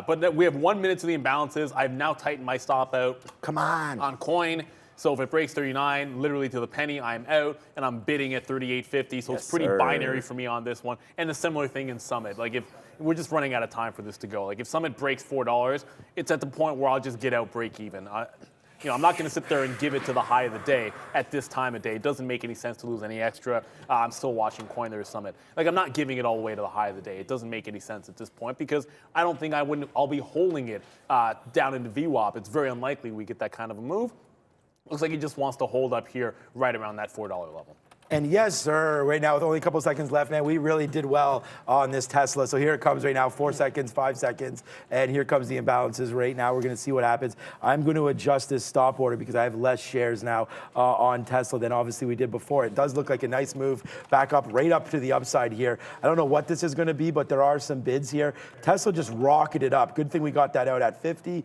But we have 1 minute to the imbalances. I've now tightened my stop out. Come on coin. So if it breaks 39, literally to the penny, I'm out, and I'm bidding at 38.50. So it's pretty binary for me on this one. And a similar thing in Summit. Like if we're just running out of time for this to go. Like if Summit breaks $4, it's at the point where I'll just get out break even. I'm not going to sit there and give it to the high of the day at this time of day. It doesn't make any sense to lose any extra. I'm still watching Coin Summit. Like I'm not giving it all the way to the high of the day. It doesn't make any sense at this point because I don't think I'll be holding it down into VWAP. It's very unlikely we get that kind of a move. Looks like he just wants to hold up here right around that $4 level. And yes, sir, right now with only a couple seconds left, man, we really did well on this Tesla. So here it comes right now, 4 seconds, 5 seconds, and here comes the imbalances right now. We're going to see what happens. I'm going to adjust this stop order because I have less shares now on Tesla than obviously we did before. It does look like a nice move back up, right up to the upside here. I don't know what this is going to be, but there are some bids here. Tesla just rocketed up. Good thing we got that out at 50.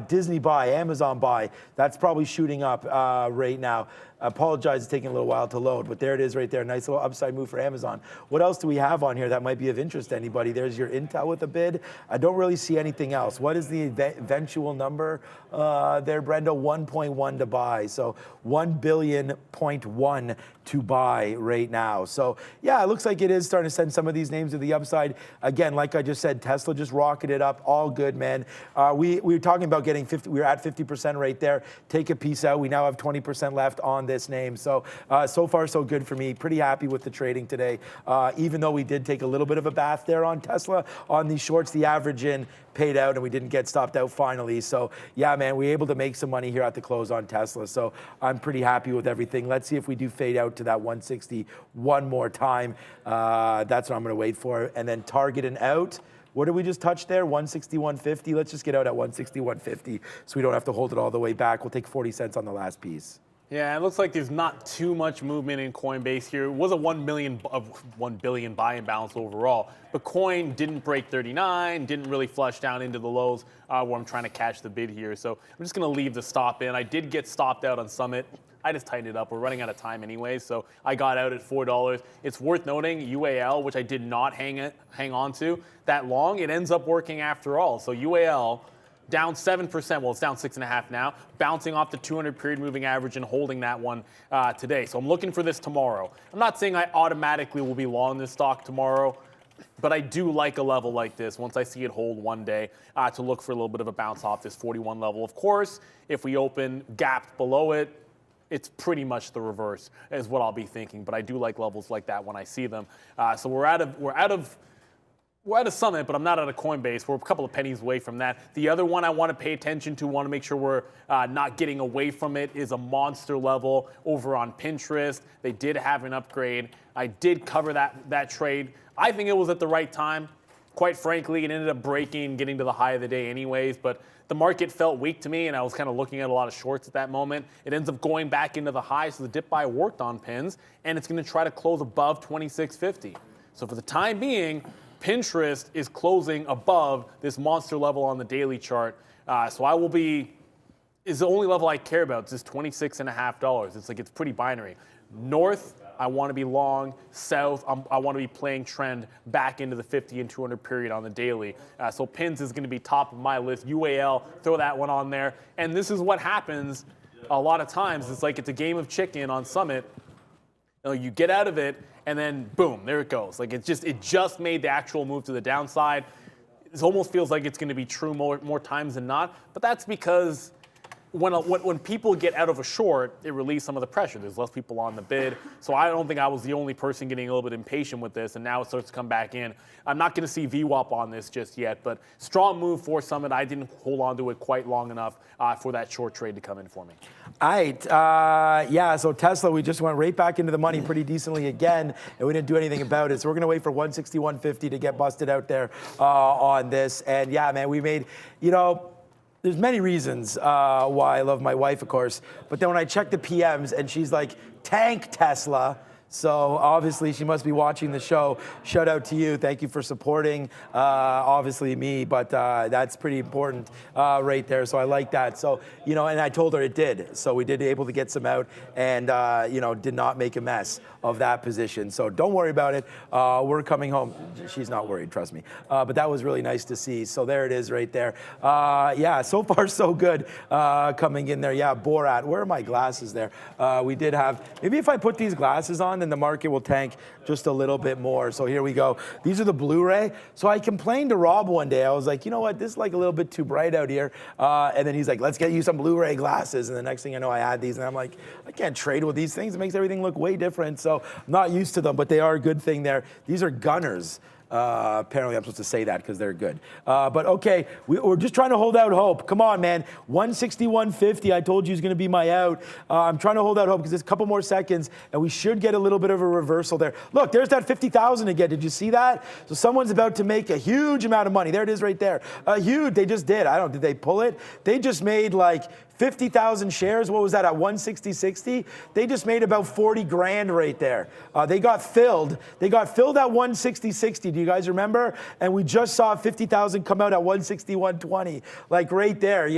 Disney buy, Amazon buy. That's probably shooting up right now. I apologize, it's taking a little while to load, but there it is right there. Nice little upside move for Amazon. What else do we have on here that might be of interest to anybody? There's your Intel with a bid. I don't really see anything else. What is the eventual number there, Brenda? 1.1 to buy. So 1.1 billion to buy right now. So yeah, it looks like it is starting to send some of these names to the upside. Again, like I just said, Tesla just rocketed up. All good, man. We were talking about getting 50. We were at 50% right there. Take a piece out. We now have 20% left on this name. So so far so good for me. Pretty happy with the trading today. Even though we did take a little bit of a bath there on Tesla on these shorts, the average in paid out and we didn't get stopped out finally. So yeah, man, we were able to make some money here at the close on Tesla. So I'm pretty happy with everything. Let's see if we do fade out to that 160 one more time. That's what I'm going to wait for. And then target and out. What did we just touch there? 160, 150. Let's just get out at 160, 150 so we don't have to hold it all the way back. We'll take 40 cents on the last piece. Yeah, it looks like there's not too much movement in Coinbase here. It was a 1 billion buy imbalance overall, but Coin didn't break 39, didn't really flush down into the lows where I'm trying to catch the bid here. So I'm just going to leave the stop in. I did get stopped out on Summit. I just tightened it up. We're running out of time anyway, so I got out at $4. It's worth noting UAL, which I did not hang on to that long, it ends up working after all. So UAL, down 7%, well, it's down 6.5 now, bouncing off the 200 period moving average and holding that one today. So I'm looking for this tomorrow. I'm not saying I automatically will be long this stock tomorrow, but I do like a level like this once I see it hold one day to look for a little bit of a bounce off this 41 level. Of course, if we open gapped below it, it's pretty much the reverse is what I'll be thinking, but I do like levels like that when I see them. So we're out of we're at a Summit, but I'm not at a Coinbase. We're a couple of pennies away from that. The other one I want to pay attention to, want to make sure we're not getting away from it, is a monster level over on Pinterest. They did have an upgrade. I did cover that trade. I think it was at the right time. Quite frankly, it ended up breaking, getting to the high of the day anyways, but the market felt weak to me, and I was kind of looking at a lot of shorts at that moment. It ends up going back into the high, so the dip buy worked on pins, and it's going to try to close above 2650. So for the time being, Pinterest is closing above this monster level on the daily chart. So I will be, is the only level I care about. It's just $26.50. It's like, it's pretty binary. North, I want to be long. South, I want to be playing trend back into the 50 and 200 period on the daily. So pins is going to be top of my list. UAL, throw that one on there. And this is what happens a lot of times. It's like it's a game of chicken on Summit. You get out of it, and then boom, there it goes. Like it just made the actual move to the downside. It almost feels like it's going to be true more times than not. But that's because when people get out of a short, it relieves some of the pressure. There's less people on the bid. So I don't think I was the only person getting a little bit impatient with this, and now it starts to come back in. I'm not going to see VWAP on this just yet, but strong move for Summit. I didn't hold on to it quite long enough for that short trade to come in for me. All right. Yeah, so Tesla, we just went right back into the money pretty decently again, and we didn't do anything about it. So we're going to wait for 160-150 to get busted out there on this. And yeah, man, we made, there's many reasons why I love my wife, of course. But then when I check the PMs and she's like, tank Tesla. So obviously she must be watching the show. Shout out to you. Thank you for supporting, obviously me, but that's pretty important right there. So I like that. So, and I told her it did. So we did able to get some out and, did not make a mess of that position. So don't worry about it. We're coming home. She's not worried, trust me. But that was really nice to see. So there it is right there. Yeah, so far so good coming in there. Yeah, Borat. Where are my glasses there? We did have, maybe if I put these glasses on, then the market will tank just a little bit more. So here we go. These are the Blu-ray. So I complained to Rob one day. I was like, you know what? This is like a little bit too bright out here. And then he's like, let's get you some Blu-ray glasses. And the next thing I know, I had these. And I'm like, I can't trade with these things. It makes everything look way different. So I'm not used to them, but they are a good thing there. These are Gunners. Apparently I'm supposed to say that because they're good. But okay, we're just trying to hold out hope. Come on, man. 160, 150, I told you is going to be my out. I'm trying to hold out hope because there's a couple more seconds and we should get a little bit of a reversal there. Look, there's that 50,000 again. Did you see that? So someone's about to make a huge amount of money. There it is right there. Huge, they just did. Did they pull it? They just made like 50,000 shares. What was that at 160.60? They just made about 40 grand right there. They got filled. They got filled at 160.60. Do you guys remember? And we just saw 50,000 come out at 160.120. Like right there,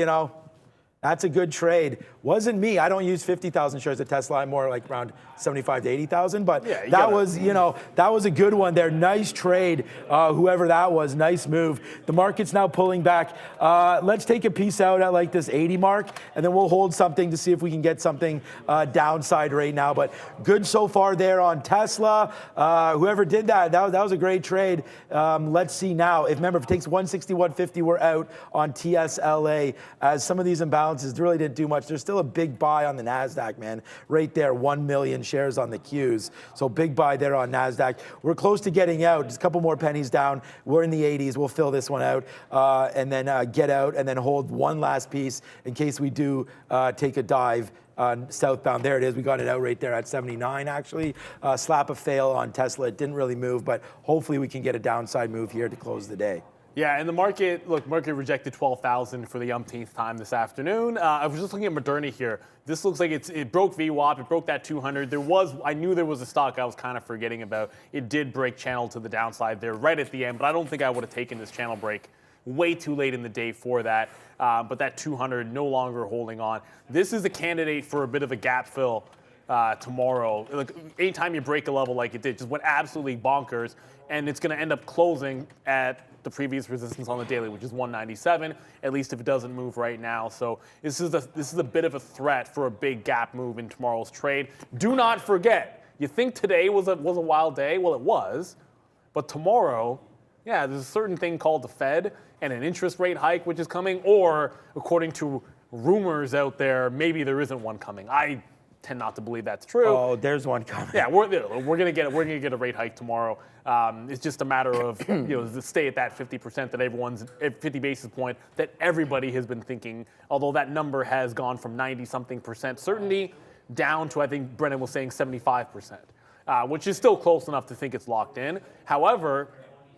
That's a good trade. Wasn't me. I don't use 50,000 shares of Tesla. I'm more like around 75 to 80,000. But yeah, that was a good one there. Nice trade, whoever that was. Nice move. The market's now pulling back. Let's take a piece out at like this 80 mark, and then we'll hold something to see if we can get something downside right now. But good so far there on Tesla. Whoever did that was a great trade. Let's see now. Remember, if it takes 160, 150, we're out on TSLA. As some of these imbalances really didn't do much. There's still a big buy on the NASDAQ, man. Right there, 1 million shares on the Qs. So big buy there on NASDAQ. We're close to getting out. Just a couple more pennies down. We're in the 80s. We'll fill this one out and then get out and then hold one last piece in case we do take a dive southbound. There it is. We got it out right there at 79, actually. Slap a fail on Tesla. It didn't really move, but hopefully we can get a downside move here to close the day. Yeah, and the market rejected 12,000 for the umpteenth time this afternoon. I was just looking at Moderna here. This looks like it broke VWAP, it broke that 200. I knew there was a stock I was kind of forgetting about. It did break channel to the downside there right at the end, but I don't think I would have taken this channel break way too late in the day for that. But that 200 no longer holding on. This is a candidate for a bit of a gap fill tomorrow. Like, anytime you break a level like it did, just went absolutely bonkers, and it's going to end up closing at the previous resistance on the daily, which is 197, at least if it doesn't move right now. So this is a bit of a threat for a big gap move in tomorrow's trade. Do not forget, you think today was a wild day? Well, it was, but tomorrow, yeah, there's a certain thing called the Fed and an interest rate hike which is coming, or according to rumors out there, maybe there isn't one coming. tend not to believe that's true. Oh, there's one coming. Yeah, we're gonna get a rate hike tomorrow. It's just a matter of to stay at that 50% that everyone's 50 basis point that everybody has been thinking. Although that number has gone from 90-something% certainty down to, I think Brennan was saying, 75%, which is still close enough to think it's locked in. However,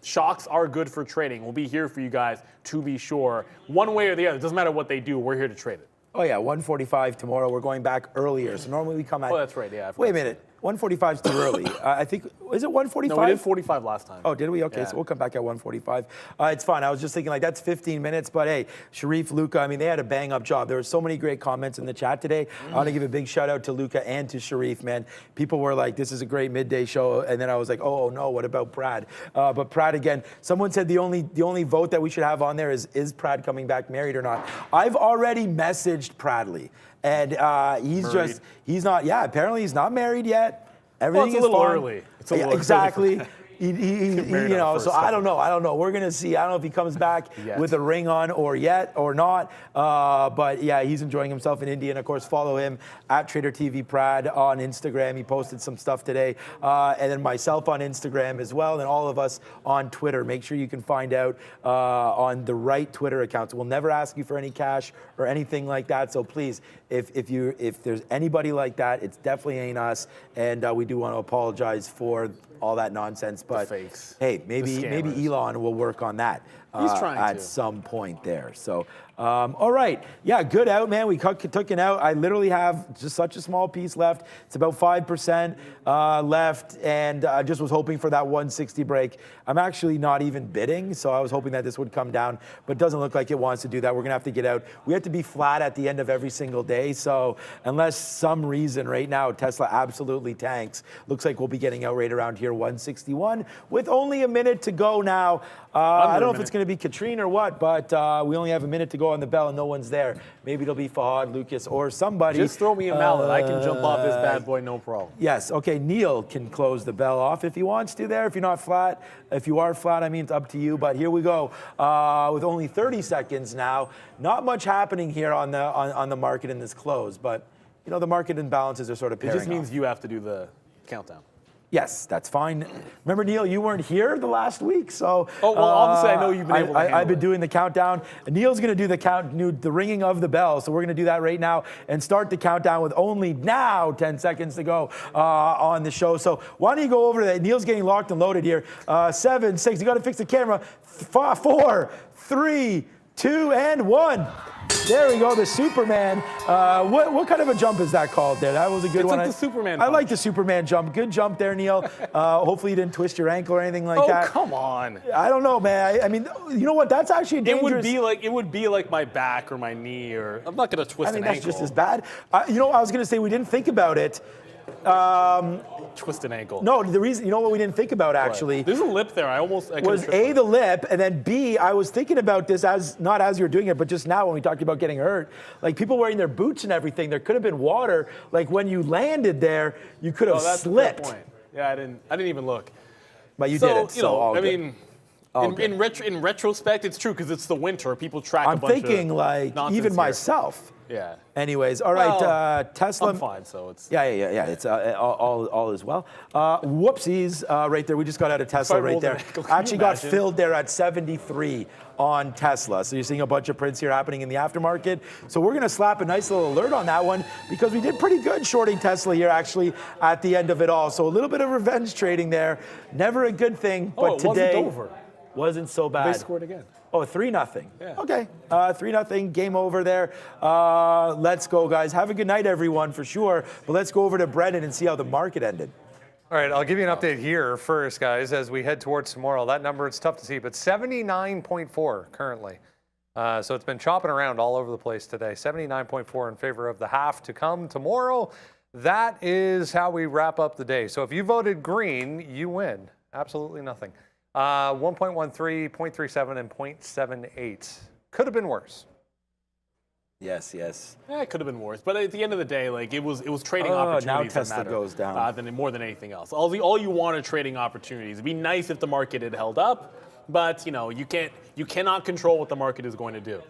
shocks are good for trading. We'll be here for you guys to be sure. One way or the other, it doesn't matter what they do, we're here to trade it. Oh yeah, 1:45 tomorrow. We're going back earlier. So normally we come at. Oh, that's right. Yeah. Wait a minute. 1:45 is too early. I think, is it 1:45? No, we did 45 last time. Oh, did we? Okay, Yeah. so we'll come back at 1:45. It's fine. I was just thinking, like, that's 15 minutes. But hey, Sharif, Luca, I mean, they had a bang-up job. There were so many great comments in the chat today. I want to give a big shout-out to Luca and to Sharif, man. People were like, this is a great midday show. And then I was like, oh, no, what about Prad? But Prad, again, someone said the only vote that we should have on there is Prad coming back married or not? I've already messaged Pradley. And he's not, apparently he's not married yet. Everything Well, it's a little fine. early. It's a little exactly. early. So I don't know. We're going to see. I don't know if he comes back with a ring on or not. But yeah, he's enjoying himself in India. And of course, follow him at TraderTV Prad on Instagram. He posted some stuff today. And then myself on Instagram as well. And all of us on Twitter. Make sure you can find out on the right Twitter accounts. We'll never ask you for any cash or anything like that. So please, if there's anybody like that, it's definitely ain't us. And we do want to apologize for all that nonsense, but fakes, hey, maybe Elon will work on that He's trying at some point there. So, all right, yeah, good out, man. We took it out. I literally have just such a small piece left. It's about 5% left, and I just was hoping for that 160 break. I'm actually not even bidding, so I was hoping that this would come down, but it doesn't look like it wants to do that. We're gonna have to get out. We have to be flat at the end of every single day. So unless some reason right now Tesla absolutely tanks, looks like we'll be getting out right around here, 161, with only a minute to go now. I don't know if it's going to be Katrine or what, but we only have a minute to go on the bell and no one's there. Maybe it'll be Fahad, Lucas, or somebody. Just throw me a mallet. I can jump off this bad boy, no problem. Yes. Okay. Neal can close the bell off if he wants to there. If you're not flat, if you are flat, I mean, it's up to you. But here we go with only 30 seconds now. Not much happening here on the market in this close, but you know the market imbalances are sort of pairing It just means off. you have to do the countdown. Yes, that's fine. Remember, Neal, you weren't here the last week, so. Oh, well, obviously I know you've been able to handle I've been it. doing the countdown. Neal's going to do the ringing of the bell, so we're going to do that right now and start the countdown with only now 10 seconds to go on the show. So why don't you go over that? Neal's getting locked and loaded here. 7, 6. You got to fix the camera. 4, 3, 2, and 1. There we go, the Superman. What kind of a jump is that called there? That was a good one. It's like the Superman I punch. like the Superman jump. Good jump there, Neal. Hopefully you didn't twist your ankle or anything like that. Oh, come on. I don't know, man. I mean, you know what? That's actually a dangerous. It would be like my back or my knee, or I'm not gonna twist I mean, an that's ankle. just as bad. You know, I was going to say we didn't think about it. Twist an ankle. No, the reason, you know what we didn't think about actually? There's a lip there. I Was could've tripped A, on the lip, and then B, I was thinking about this not as you were doing it, but just now when we talked about getting hurt. Like people wearing their boots and everything, there could have been water. Like when you landed there, you could have that's slipped. A fair point. Yeah, I didn't even look. But you So, didn't, you so know, all I good. mean, All good. in retrospect, it's true because it's the winter. People track a I'm bunch thinking of like nonsense even here. myself. Yeah. Anyways, all right, Well, Tesla. I'm fine, so it's. Yeah. It's all as well. Whoopsies, right there. We just got out of Tesla I right rolled there. an ankle, can you Actually got imagine? filled there at 73 on Tesla. So you're seeing a bunch of prints here happening in the aftermarket. So we're going to slap a nice little alert on that one because we did pretty good shorting Tesla here actually at the end of it all. So a little bit of revenge trading there. Never a good thing, but Oh, it today wasn't over. wasn't so bad. They scored again. Oh, 3-0. Yeah. Okay, 3-0, game over there. Let's go, guys. Have a good night, everyone, for sure. But let's go over to Brendan and see how the market ended. All right, I'll give you an update here first, guys, as we head towards tomorrow. That number, it's tough to see, but 79.4 currently. So it's been chopping around all over the place today. 79.4 in favor of the half to come tomorrow. That is how we wrap up the day. So if you voted green, you win. Absolutely nothing. 1.13, 0.37, and 0.78. Could have been worse. Yes. Yeah, it could have been worse, but at the end of the day, like it was trading Oh, now opportunities Tesla that matter, goes down. more than anything else. All you want are trading opportunities. It'd be nice if the market had held up, but you know you cannot control what the market is going to do.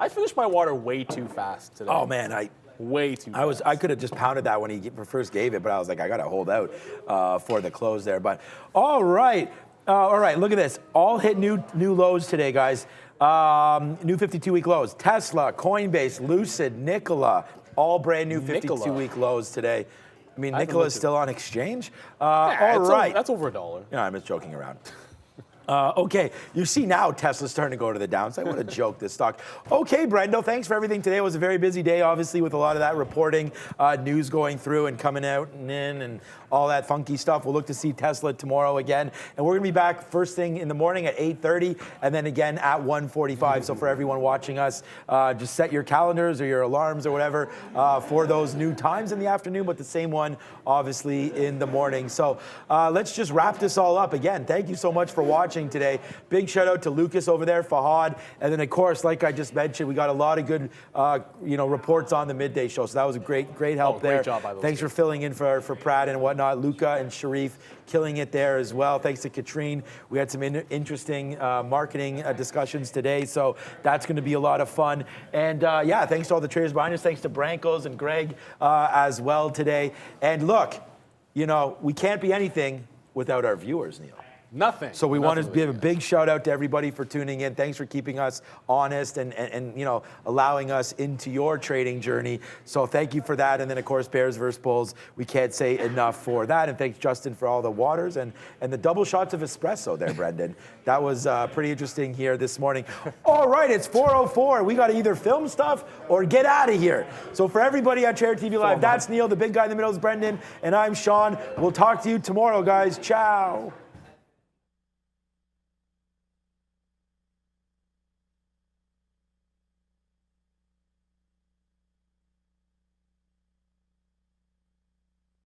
I finished my water way too fast today. Oh man, way too fast. I could have just pounded that when he first gave it, but I was like, I gotta hold out for the close there. But all right, look at this. All hit new lows today, guys. New 52-week lows. Tesla, Coinbase, Lucid, Nikola, all brand new 52-week lows today. I mean, Nikola is still on exchange. All right. That's over $1. Yeah, I'm just joking around. Okay, you see now Tesla's starting to go to the downside. What a joke, this stock. Okay, Brendo, thanks for everything today. It was a very busy day, obviously, with a lot of that reporting, news going through and coming out and in and all that funky stuff. We'll look to see Tesla tomorrow again. And we're going to be back first thing in the morning at 8:30 and then again at 1:45. So for everyone watching us, just set your calendars or your alarms or whatever for those new times in the afternoon, but the same one, obviously, in the morning. So let's just wrap this all up. Again, thank you so much for watching today. Big shout out to Lucas over there, Fahad, and then of course, like I just mentioned, we got a lot of good, reports on the midday show. So that was a great help there. Great job by those Thanks two. for filling in for Pratt and whatnot. Luca and Sharif killing it there as well. Thanks to Katrine. We had some interesting marketing discussions today, so that's going to be a lot of fun. And yeah, thanks to all the traders behind us. Thanks to Brancos and Greg as well today. And look, we can't be anything without our viewers, Neal. Nothing. So we want to Nothing give a big shout out to everybody for tuning in. Thanks for keeping us honest and allowing us into your trading journey. So thank you for that. And then of course, Bears versus Bulls. We can't say enough for that. And thanks Justin for all the waters and the double shots of espresso there, Brendan. That was pretty interesting here this morning. All right, it's 4:04. We got to either film stuff or get out of here. So for everybody at TraderTV Live, that's Neal. The big guy in the middle is Brendan, and I'm Shawn. We'll talk to you tomorrow, guys. Ciao.